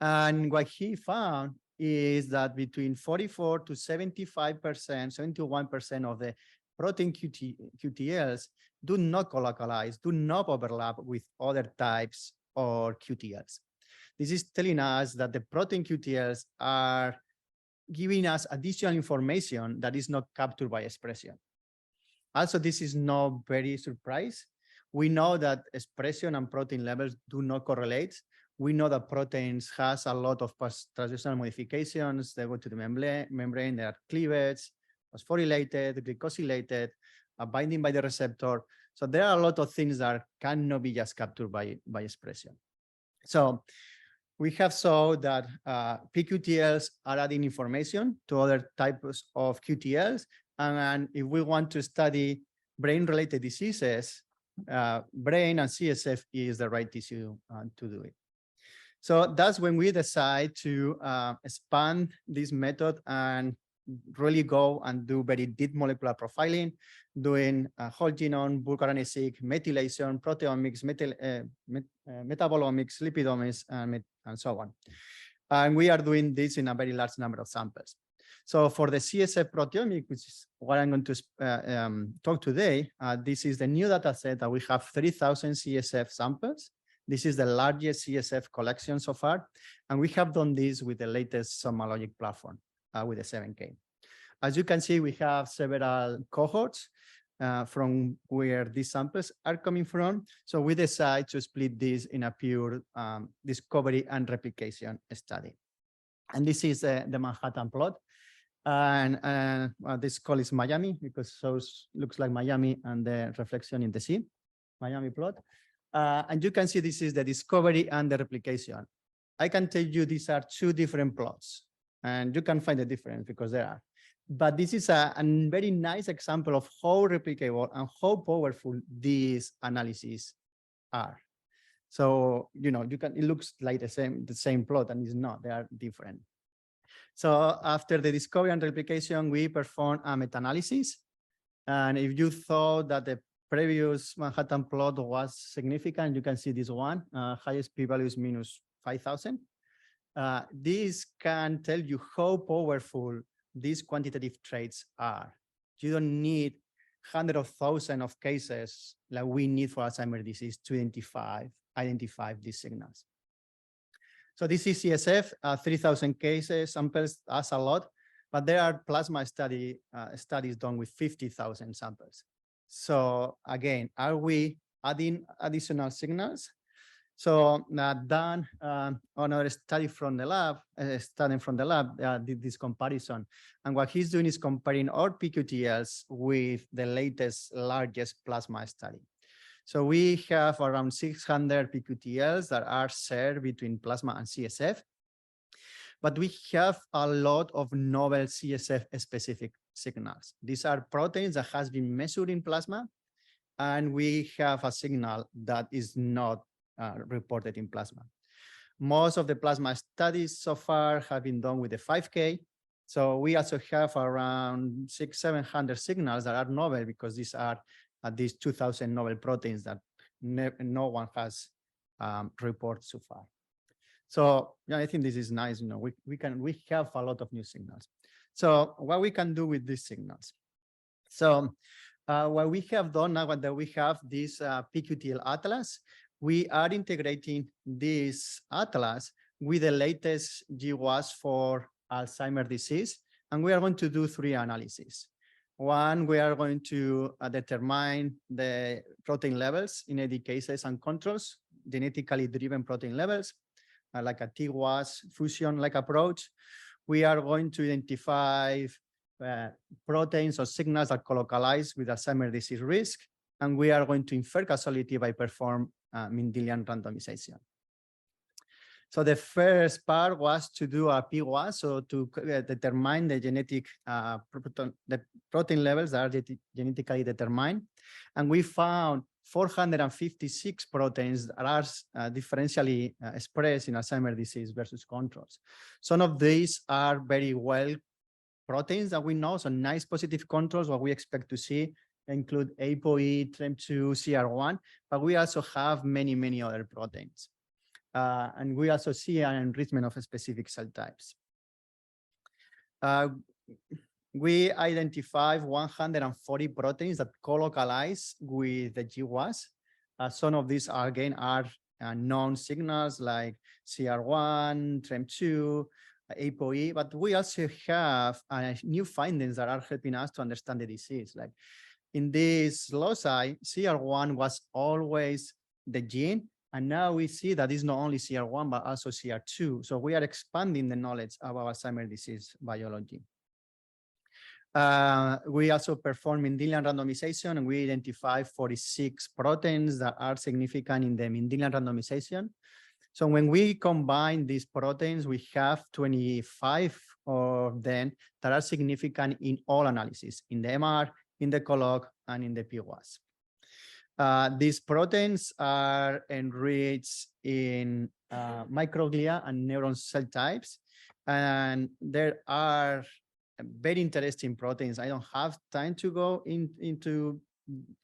And what he found is that between 44 to 75%, 71% of the protein QTLs do not colocalize, do not overlap with other types or QTLs. This is telling us that the protein QTLs are giving us additional information that is not captured by expression. Also, this is not very surprising. We know that expression and protein levels do not correlate. We know that proteins has a lot of post-translational modifications. They go to the membrane, they are cleavage, phosphorylated, glycosylated, binding by the receptor. So there are a lot of things that cannot be just captured by expression. So we have shown that pQTLs are adding information to other types of QTLs. And if we want to study brain-related diseases, brain and CSF is the right tissue to do it. So that's when we decide to expand this method and really go and do very deep molecular profiling, doing whole genome, bulk RNA-seq, methylation, proteomics, metabolomics, lipidomics, and so on. And we are doing this in a very large number of samples. So for the CSF proteomic, which is what I'm going to talk today, this is the new data set that we have 30,000 CSF samples. This is the largest CSF collection so far. And we have done this with the latest Somalogic platform with the 7K. As you can see, we have several cohorts from where these samples are coming from. So we decide to split this in a pure discovery and replication study. And this is the Manhattan plot. And this call is Miami because it looks like Miami and the reflection in the sea, Miami plot. And you can see this is the discovery and the replication. I can tell you these are 2 different plots, and you can find the difference because there are. But this is a very nice example of how replicable and how powerful these analyses are. So, it looks like the same plot, and it's not, they are different. So after the discovery and replication, we perform a meta-analysis. And if you thought that the previous Manhattan plot was significant, you can see this one, highest p-value is -5,000. This can tell you how powerful these quantitative traits are. You don't need hundreds of thousands of cases like we need for Alzheimer's disease to identify these signals. So this is CSF, 3,000 cases, samples, that's a lot. but there are plasma studies done with 50,000 samples. So again, are we adding additional signals? So Dan, another study from the lab, did this comparison. And what he's doing is comparing our PQTLs with the latest, largest plasma study. So we have around 600 PQTLs that are shared between plasma and CSF. But we have a lot of novel CSF-specific signals. These are proteins that has been measured in plasma, and we have a signal that is not reported in plasma. Most of the plasma studies so far have been done with the 5K. So we also have around 600-700 signals that are novel, because these are these 2,000 novel proteins that no one has reported so far. So yeah, I think this is nice. You know, we have a lot of new signals. So what we can do with these signals? So what we have done now that we have this PQTL atlas, we are integrating this atlas with the latest GWAS for Alzheimer's disease, and we are going to do 3 analyses. One, we are going to determine the protein levels in AD cases and controls, genetically driven protein levels, like a TWAS fusion-like approach. We are going to identify proteins or signals that colocalize with Alzheimer's disease risk, and we are going to infer causality by perform Mendelian randomization. So the first part was to do a PWAS, so to determine the genetic the protein levels that are genetically determined, and we found 456 proteins that are differentially expressed in Alzheimer's disease versus controls. Some of these are very well proteins that we know, so nice positive controls. What we expect to see include ApoE, TREM2, CR1, but we also have many, many other proteins. And we also see an enrichment of specific cell types. We identified 140 proteins that colocalize with the GWAS. Some of these are, again, are known signals like CR1, TREM2, ApoE, but we also have new findings that are helping us to understand the disease. Like in this loci, CR1 was always the gene, and now we see that it's not only CR1, but also CR2. So we are expanding the knowledge about Alzheimer's disease biology. We also perform Mendelian randomization, and we identify 46 proteins that are significant in the Mendelian randomization. So when we combine these proteins, we have 25 of them that are significant in all analyses, in the MR, in the colloq, and in the PWAS. These proteins are enriched in microglia and neuron cell types, and there are very interesting proteins. I don't have time to go into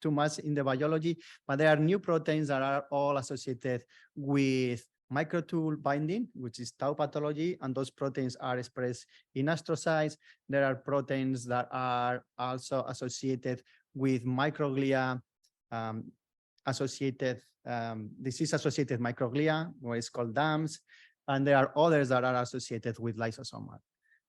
too much in the biology, but there are new proteins that are all associated with microtubule binding, which is tau pathology, and those proteins are expressed in astrocytes. There are proteins that are also associated with microglia, disease-associated microglia, what is called DAMs, and there are others that are associated with lysosomal,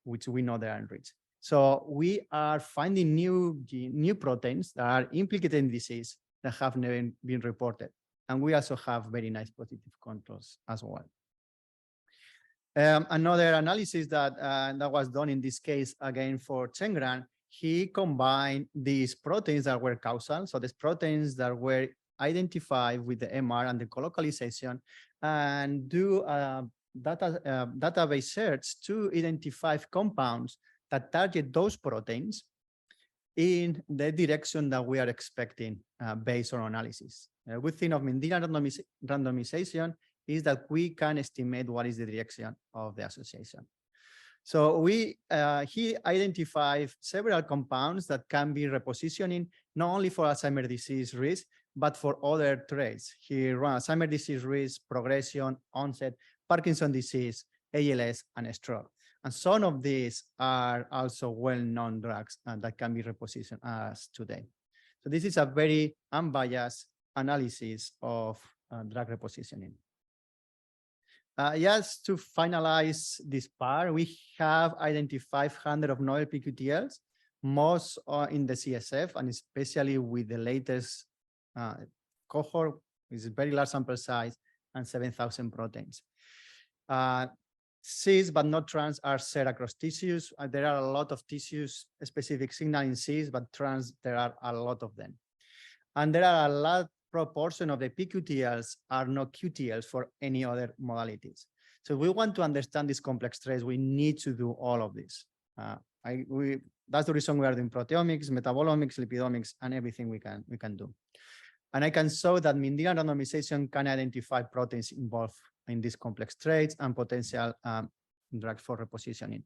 which we know they are enriched. So we are finding new proteins that are implicated in disease that have never been reported. And we also have very nice positive controls as well. Another analysis that was done in this case, again for Chen Gran, he combined these proteins that were causal, so these proteins that were identified with the MR and the colocalization, and do database search to identify compounds that target those proteins in the direction that we are expecting based on analysis. A good thing of Mendelian randomization is that we can estimate what is the direction of the association. So he identified several compounds that can be repositioning not only for Alzheimer's disease risk, but for other traits. He ran Alzheimer's disease risk, progression, onset, Parkinson's disease, ALS, and stroke. And some of these are also well-known drugs that can be repositioned as today. So this is a very unbiased analysis of drug repositioning. Just to finalize this part, we have identified 500 of novel PQTLs, most are in the CSF, and especially with the latest cohort, with a very large sample size and 7,000 proteins. Cis but not trans are shared across tissues. There are a lot of tissues specific signal in cis, but trans, there are a lot of them. And there are a large proportion of the PQTLs are not QTLs for any other modalities. So we want to understand this complex trace. We need to do all of this. That's the reason we are doing proteomics, metabolomics, lipidomics, and everything we can do. And I can show that Mendelian randomization can identify proteins involved in these complex traits and potential drugs for repositioning.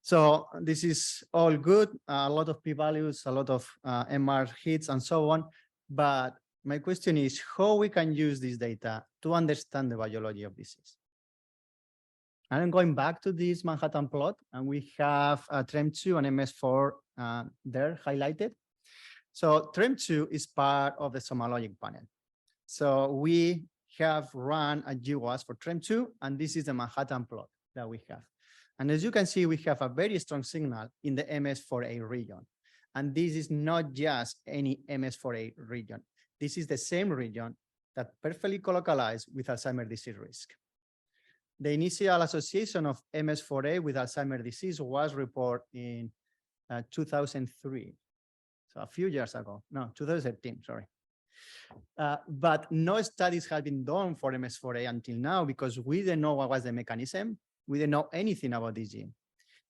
So this is all good, a lot of p-values, a lot of MR hits, and so on. But my question is how we can use this data to understand the biology of disease. And I'm going back to this Manhattan plot, and we have TREM2 and MS4 there highlighted. So TREM2 is part of the Somalogic panel. So we have run a GWAS for TREM2, and this is the Manhattan plot that we have. And as you can see, we have a very strong signal in the MS4A region. And this is not just any MS4A region. This is the same region that perfectly colocalized with Alzheimer's disease risk. The initial association of MS4A with Alzheimer's disease was reported in 2003. So a few years ago, no, 2013, sorry. But no studies have been done for MS4A until now because we didn't know what was the mechanism. We didn't know anything about this gene.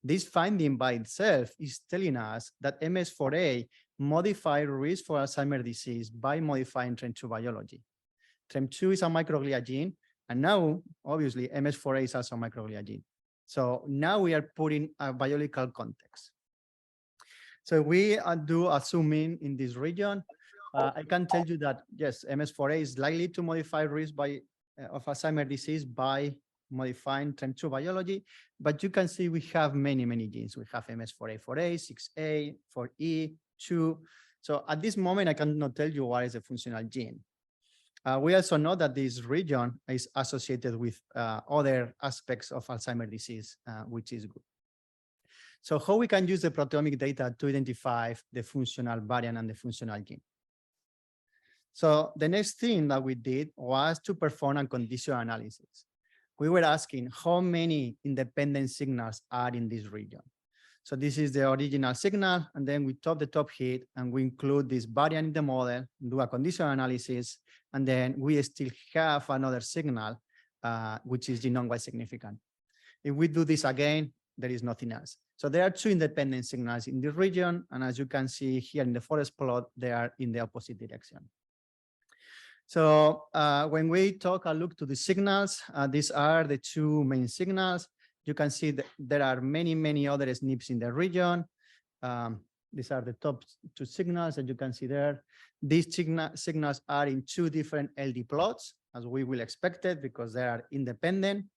This finding by itself is telling us that MS4A modified risk for Alzheimer's disease by modifying TREM2 biology. TREM2 is a microglia gene, and now, obviously, MS4A is also a microglia gene. So now we are putting a biological context. So we do a zoom in this region. I can tell you that, yes, MS4A is likely to modify risk of Alzheimer's disease by modifying TREM2 biology, but you can see we have many, many genes. We have MS4A, 4A, 6A, 4E, 2. So at this moment, I cannot tell you what is a functional gene. We also know that this region is associated with other aspects of Alzheimer's disease, which is good. So how we can use the proteomic data to identify the functional variant and the functional gene? So the next thing that we did was to perform a condition analysis. We were asking how many independent signals are in this region. So this is the original signal, and then we top the top hit, and we include this variant in the model, do a condition analysis, and then we still have another signal, which is genome-wide significant. If we do this again, there is nothing else. So there are two independent signals in this region, and as you can see here in the forest plot, they are in the opposite direction. So when we look to the signals, these are the two main signals. You can see that there are many, many other SNPs in the region. These are the top two signals that you can see there. These signals are in two different LD plots, as we will expect it, because they are independent.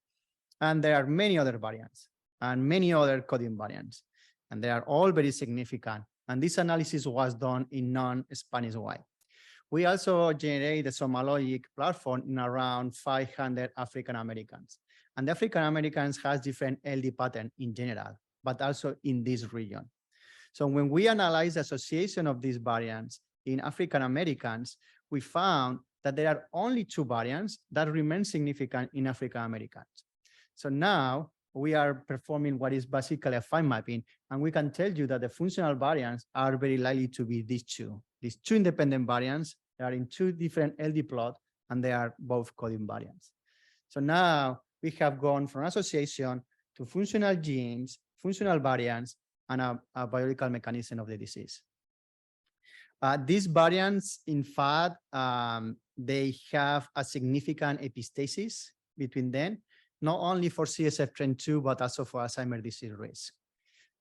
And there are many other variants and many other coding variants. And they are all very significant. And this analysis was done in non-Spanish Y. We also generate the Somalogic platform in around 500 African Americans. And the African Americans has different LD pattern in general, but also in this region. So when we analyze the association of these variants in African Americans, we found that there are only two variants that remain significant in African Americans. So now we are performing what is basically a fine mapping, and we can tell you that the functional variants are very likely to be these two independent variants. They are in two different LD plots, and they are both coding variants. So now we have gone from association to functional genes, functional variants, and a biological mechanism of the disease. These variants, in fact, they have a significant epistasis between them, not only for CSF TREM2, but also for Alzheimer's disease risk.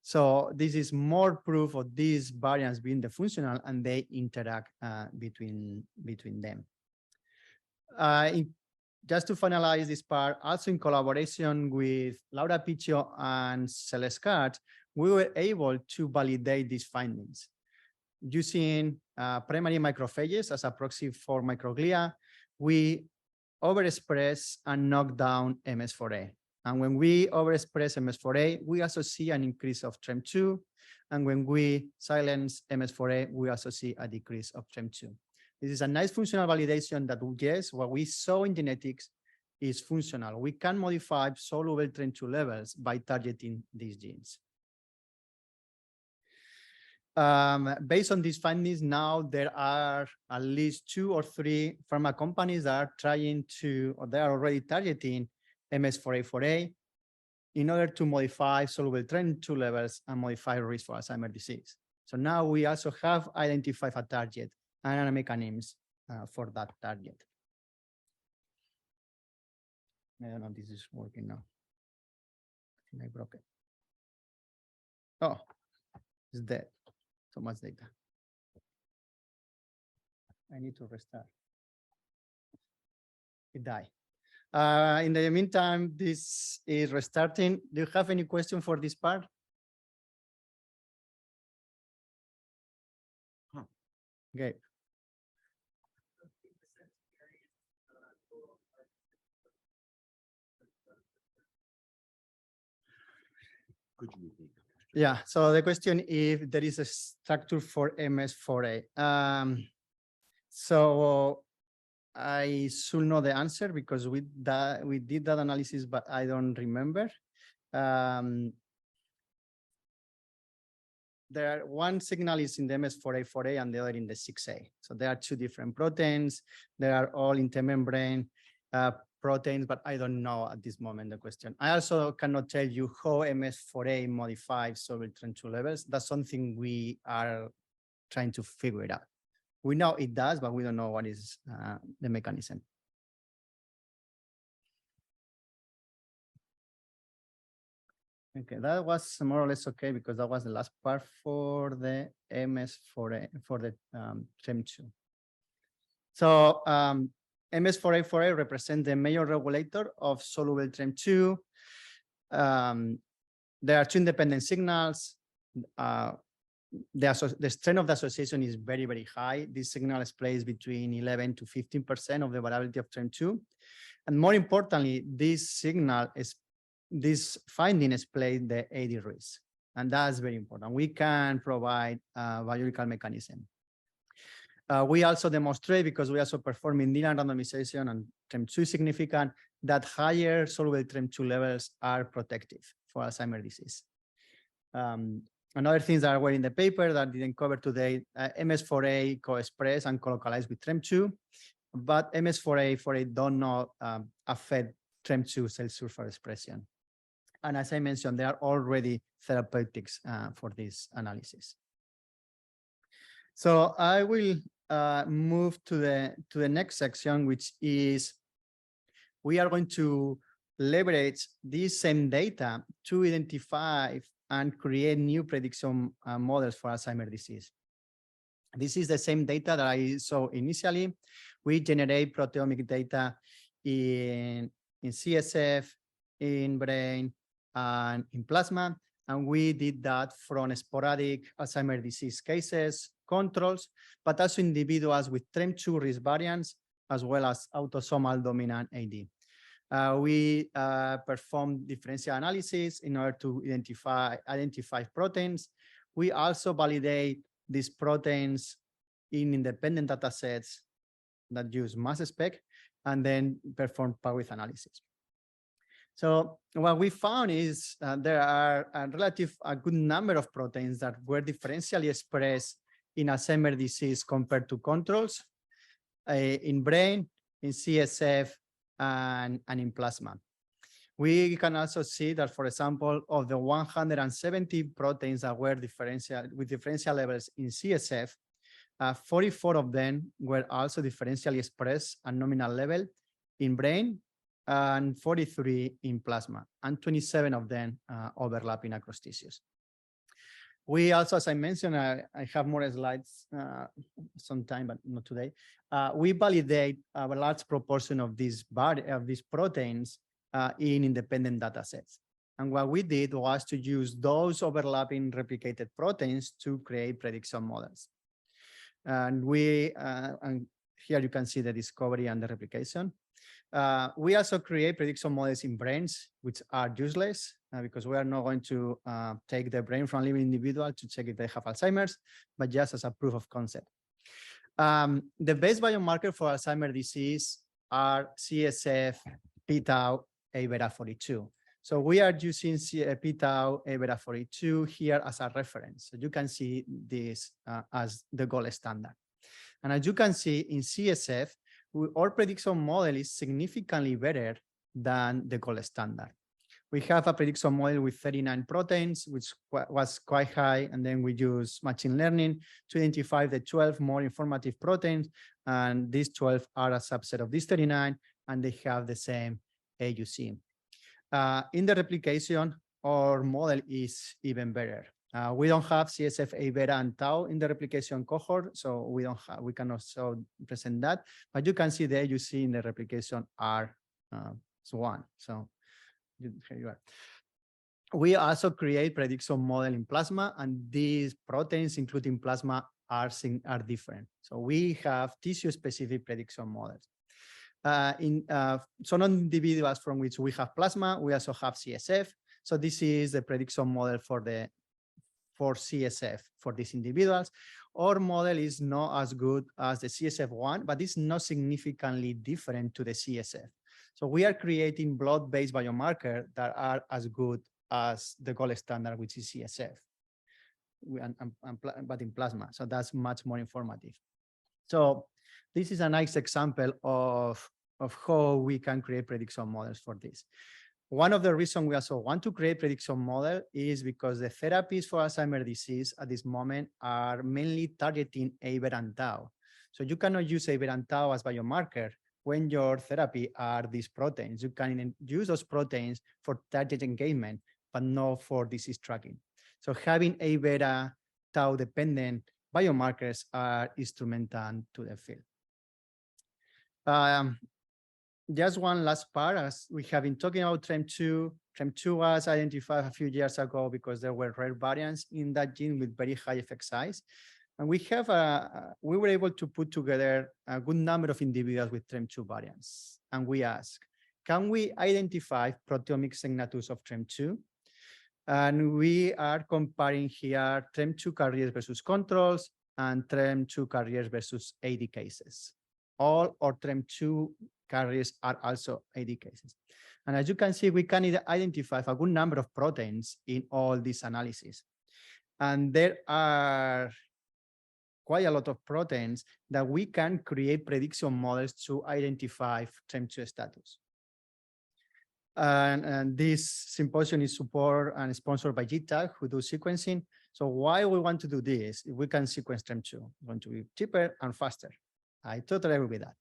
So this is more proof of these variants being the functional, and they interact between them. Just to finalize this part, also in collaboration with Laura Piccio and Celeste Katz, we were able to validate these findings. Using primary macrophages as a proxy for microglia, we overexpress and knock down MS4A. And when we overexpress MS4A, we also see an increase of TREM2. And when we silence MS4A, we also see a decrease of TREM2. This is a nice functional validation that, yes, what we saw in genetics is functional. We can modify soluble TREM2 levels by targeting these genes. Based on these findings, now there are at least 2 or 3 pharma companies that are trying to, or they are already targeting MS4A4A in order to modify soluble TREM2 levels and modify risk for Alzheimer's disease. So now we also have identified a target and mechanisms for that target. I don't know if this is working now. I think I broke it. Oh, it's dead. So much data. I need to restart. It died. In the meantime, this is restarting. Do you have any question for this part? Okay. Could you repeat? Yeah, so the question if there is a structure for MS4A. So I should know the answer because we did that analysis, but I don't remember. There are one signal is in the MS4A4A and the other in the 6A. So there are 2 different proteins. They are all intermembrane proteins, but I don't know at this moment the question. I also cannot tell you how MS4A modifies soluble TREM2 levels. That's something we are trying to figure it out. We know it does, but we don't know what is the mechanism. Okay, that was more or less okay because that was the last part for the MS4A, for the TREM2. So MS4A4A represents the major regulator of soluble TREM2. There are 2 independent signals. The strength of the association is very, very high. This signal is placed between 11 to 15% of the variability of TREM2. And more importantly, this finding explains the AD risk. And that's very important. We can provide a biological mechanism. We also demonstrate, because we also perform in linear randomization and TREM2 significant, that higher soluble TREM2 levels are protective for Alzheimer's disease. Another things that were in the paper that didn't cover today, MS4A co-express and co-localize with TREM2, but MS4A4A don't not affect TREM2 cell surface expression. And as I mentioned, there are already therapeutics for this analysis. So I will move to the next section, which is we are going to leverage this same data to identify and create new prediction models for Alzheimer's disease. This is the same data that I saw initially. We generate proteomic data in CSF, in brain, and in plasma. And we did that from sporadic Alzheimer's disease cases, controls, but also individuals with TREM2 risk variants, as well as autosomal dominant AD. We perform differential analysis in order to identify proteins. We also validate these proteins in independent data sets that use mass spec, and then perform power analysis. So what we found is there are a good number of proteins that were differentially expressed in Alzheimer's disease compared to controls in brain, in CSF, and in plasma. We can also see that, for example, of the 170 proteins that were with differential levels in CSF, 44 of them were also differentially expressed at nominal level in brain, and 43 in plasma, and 27 of them overlapping across tissues. We also, as I mentioned, I have more slides sometime, but not today. We validate a large proportion of these proteins in independent data sets. And what we did was to use those overlapping replicated proteins to create prediction models. And and here you can see the discovery and the replication. We also create prediction models in brains, which are useless because we are not going to take the brain from a living individual to check if they have Alzheimer's, but just as a proof of concept. The best biomarker for Alzheimer's disease are CSF, p-tau, A-beta-42. So we are using p-tau, A-beta-42 here as a reference. So you can see this as the gold standard. And as you can see in CSF, our prediction model is significantly better than the gold standard. We have a prediction model with 39 proteins, which was quite high. And then we use machine learning to identify the 12 more informative proteins. And these 12 are a subset of these 39, and they have the same AUC. In the replication, our model is even better. We don't have CSF, A-beta, and tau in the replication cohort, so we cannot present that. But you can see the AUC in the replication are 1. So here you are. We also create prediction model in plasma, and these proteins, including plasma, are different. So we have tissue-specific prediction models. In some individuals from which we have plasma, we also have CSF. So this is the prediction model for CSF for these individuals. Our model is not as good as the CSF1, but it's not significantly different to the CSF. So we are creating blood-based biomarkers that are as good as the gold standard, which is CSF, but in plasma. So that's much more informative. So this is a nice example of how we can create prediction models for this. One of the reasons we also want to create prediction model is because the therapies for Alzheimer's disease at this moment are mainly targeting A-beta and tau. So you cannot use A-beta and tau as biomarker when your therapy are these proteins. You can use those proteins for target engagement, but not for disease tracking. So having A-beta, tau-dependent biomarkers are instrumental to the field. Just one last part, as we have been talking about TREM2. TREM2 was identified a few years ago because there were rare variants in that gene with very high effect size. And we were able to put together a good number of individuals with TREM2 variants. And we ask, can we identify proteomic signatures of TREM2? And we are comparing here TREM2 carriers versus controls and TREM2 carriers versus AD cases. All our TREM2 carriers are also AD cases. And as you can see, we can identify a good number of proteins in all these analyses. And there are quite a lot of proteins that we can create prediction models to identify TREM2 status. And this symposium is supported and sponsored by GTAC, who do sequencing. So why we want to do this? If we can sequence TREM2, we want to be cheaper and faster. I totally agree with that.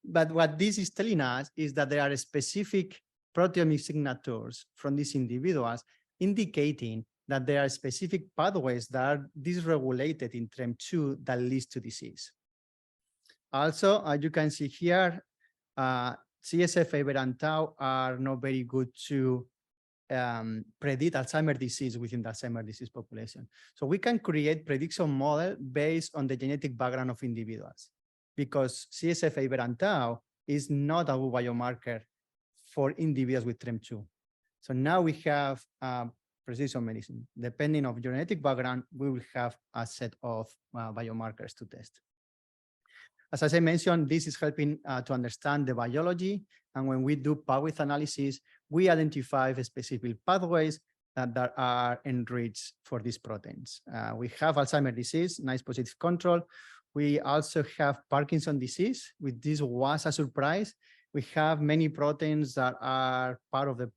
But what this is telling us is that there are specific proteomic signatures from these individuals indicating that there are specific pathways that are dysregulated in TREM2 that leads to disease. Also, as you can see here, CSF, A-beta, and tau are not very good to predict Alzheimer's disease within the Alzheimer's disease population. So we can create prediction model based on the genetic background of individuals, because CSF, A-beta, and tau is not a good biomarker for individuals with TREM2. So now we have precision medicine. Depending on your genetic background, we will have a set of biomarkers to test. As I mentioned, this is helping to understand the biology. And when we do pathways analysis, we identify the specific pathways that are enriched for these proteins. We have Alzheimer's disease, nice positive control. We also have Parkinson's disease, which this was a surprise. We have many proteins that are part of the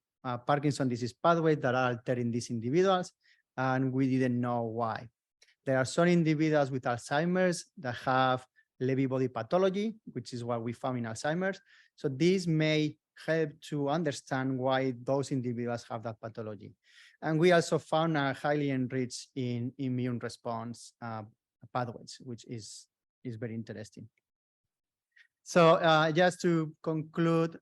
Parkinson's disease pathway that are altered in these individuals, and we didn't know why. There are some individuals with Alzheimer's that have Lewy body pathology, which is what we found in Alzheimer's. So this may help to understand why those individuals have that pathology. And we also found a highly enriched in immune response pathways, which is very interesting. So just to conclude,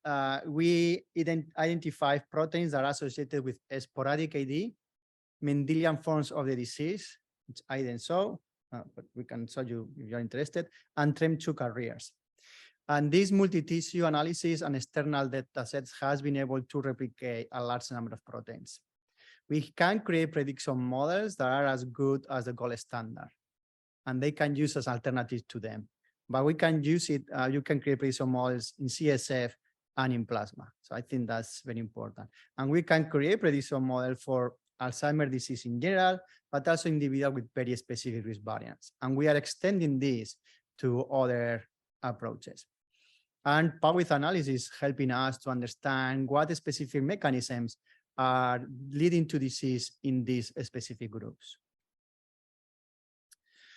we identify proteins that are associated with sporadic AD, Mendelian forms of the disease, which I didn't show, but we can show you if you're interested, and TREM2 carriers. And this multi-tissue analysis and external data sets has been able to replicate a large number of proteins. We can create prediction models that are as good as the gold standard, and they can use as alternatives to them. But we can use it, you can create prediction models in CSF and in plasma. So I think that's very important. And we can create prediction model for Alzheimer's disease in general, but also individuals with very specific risk variants. And we are extending this to other approaches. And pathway analysis helping us to understand what specific mechanisms are leading to disease in these specific groups.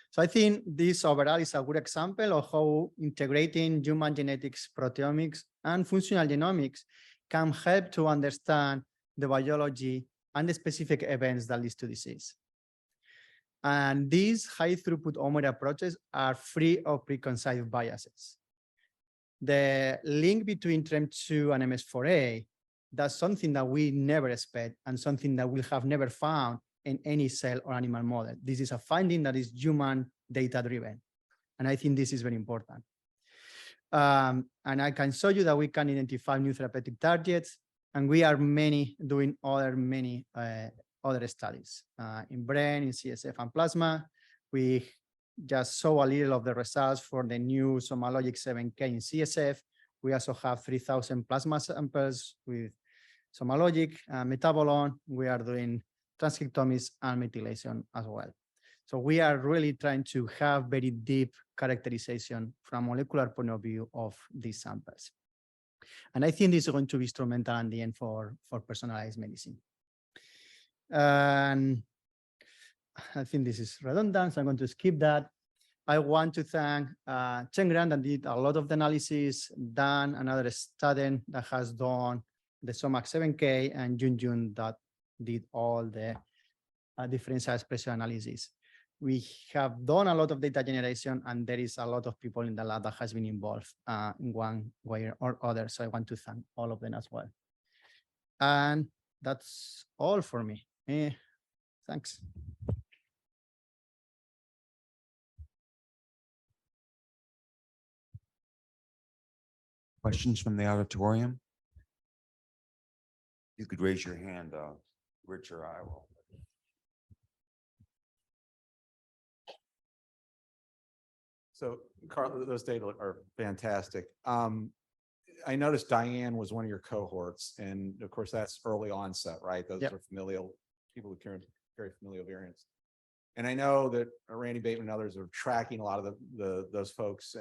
So I think this overall is a good example of how integrating human genetics, proteomics, and functional genomics can help to understand the biology and the specific events that lead to disease. And these high throughput omic approaches are free of preconceived biases. The link between TREM2 and MS4A, that's something that we never expect and something that we have never found in any cell or animal model. This is a finding that is human data driven. And I think this is very important. And I can show you that we can identify new therapeutic targets, and we are doing many other studies in brain, in CSF and plasma. We just saw a little of the results for the new Somalogic 7K in CSF. We also have 3,000 plasma samples with Somalogic, metabolome. We are doing transcriptomics and methylation as well. So we are really trying to have very deep characterization from a molecular point of view of these samples. And I think this is going to be instrumental in the end for personalized medicine. And I think this is redundant, so I'm going to skip that. I want to thank Chen Gran that did a lot of the analysis, Dan, another student that has done the SOMAC 7K, and Jun that did all the differential expression analysis. We have done a lot of data generation, and there is a lot of people in the lab that has been involved in one way or other. So I want to thank all of them as well. And that's all for me. Thanks. Questions from the auditorium? You could raise your hand, Rich or I will. So, Carl, those data are fantastic. I noticed Diane was one of your cohorts, and of course that's early onset, right? Those Yep. are familial people who carry familial variants. And I know that Randy Bateman and others are tracking a lot of those folks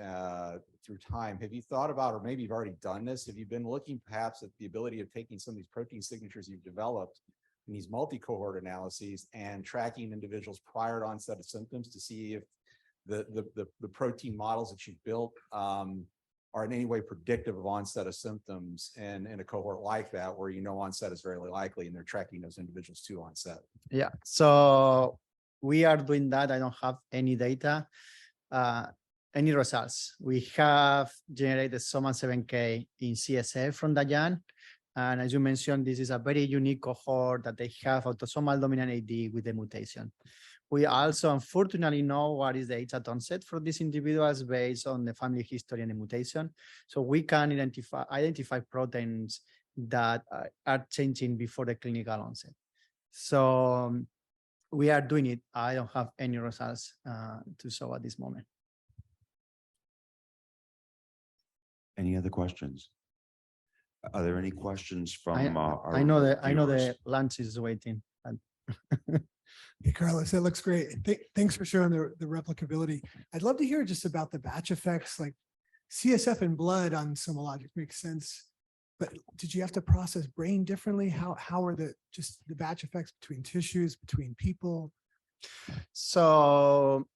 through time. Have you thought about, or maybe you've already done this, have you been looking perhaps at the ability of taking some of these protein signatures you've developed in these multi-cohort analyses and tracking individuals prior to onset of symptoms to see if the protein models that you've built are in any way predictive of onset of symptoms in a cohort like that, where you know onset is very likely and they're tracking those individuals to onset? Yeah, so we are doing that. I don't have any data, any results. We have generated SOMA 7K in CSF from Dayan. And as you mentioned, this is a very unique cohort that they have autosomal dominant AD with the mutation. We also unfortunately know what is the age at onset for these individuals based on the family history and the mutation. So we can identify proteins that are changing before the clinical onset. So we are doing it. I don't have any results to show at this moment. Any other questions? Are there any questions from our I know the viewers? lunch is waiting. Hey, Carlos, that looks great. Thanks for showing the replicability. I'd love to hear just about the batch effects, like CSF and blood on Somalogic makes sense. But did you have to process brain differently? How are the batch effects between tissues, between people? So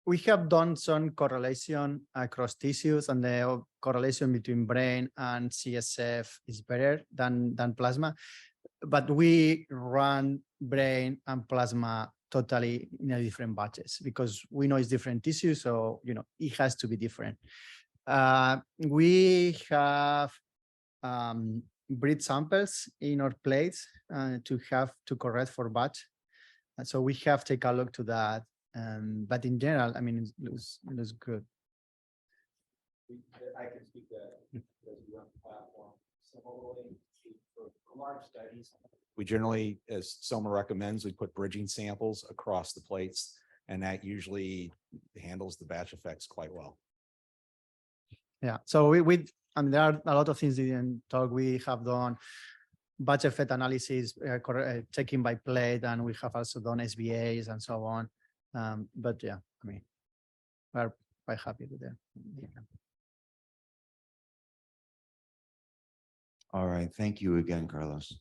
we have done some correlation across tissues, and the correlation between brain and CSF is better than plasma. But we run brain and plasma totally in a different batches because we know it's different tissues, so it has to be different. We have breed samples in our plates to correct for batch. So we have to take a look to that. But in general, I mean, it looks good. I can speak that because we run the platform similarly for large studies. We generally, as Soma recommends, we put bridging samples across the plates, and that usually handles the batch effects quite well. Yeah, so and there are a lot of things we didn't talk. We have done batch effect analysis, checking by plate, and we have also done SBAs and so on. But yeah, I mean, we're quite happy with that. Yeah. All right, thank you again, Carlos.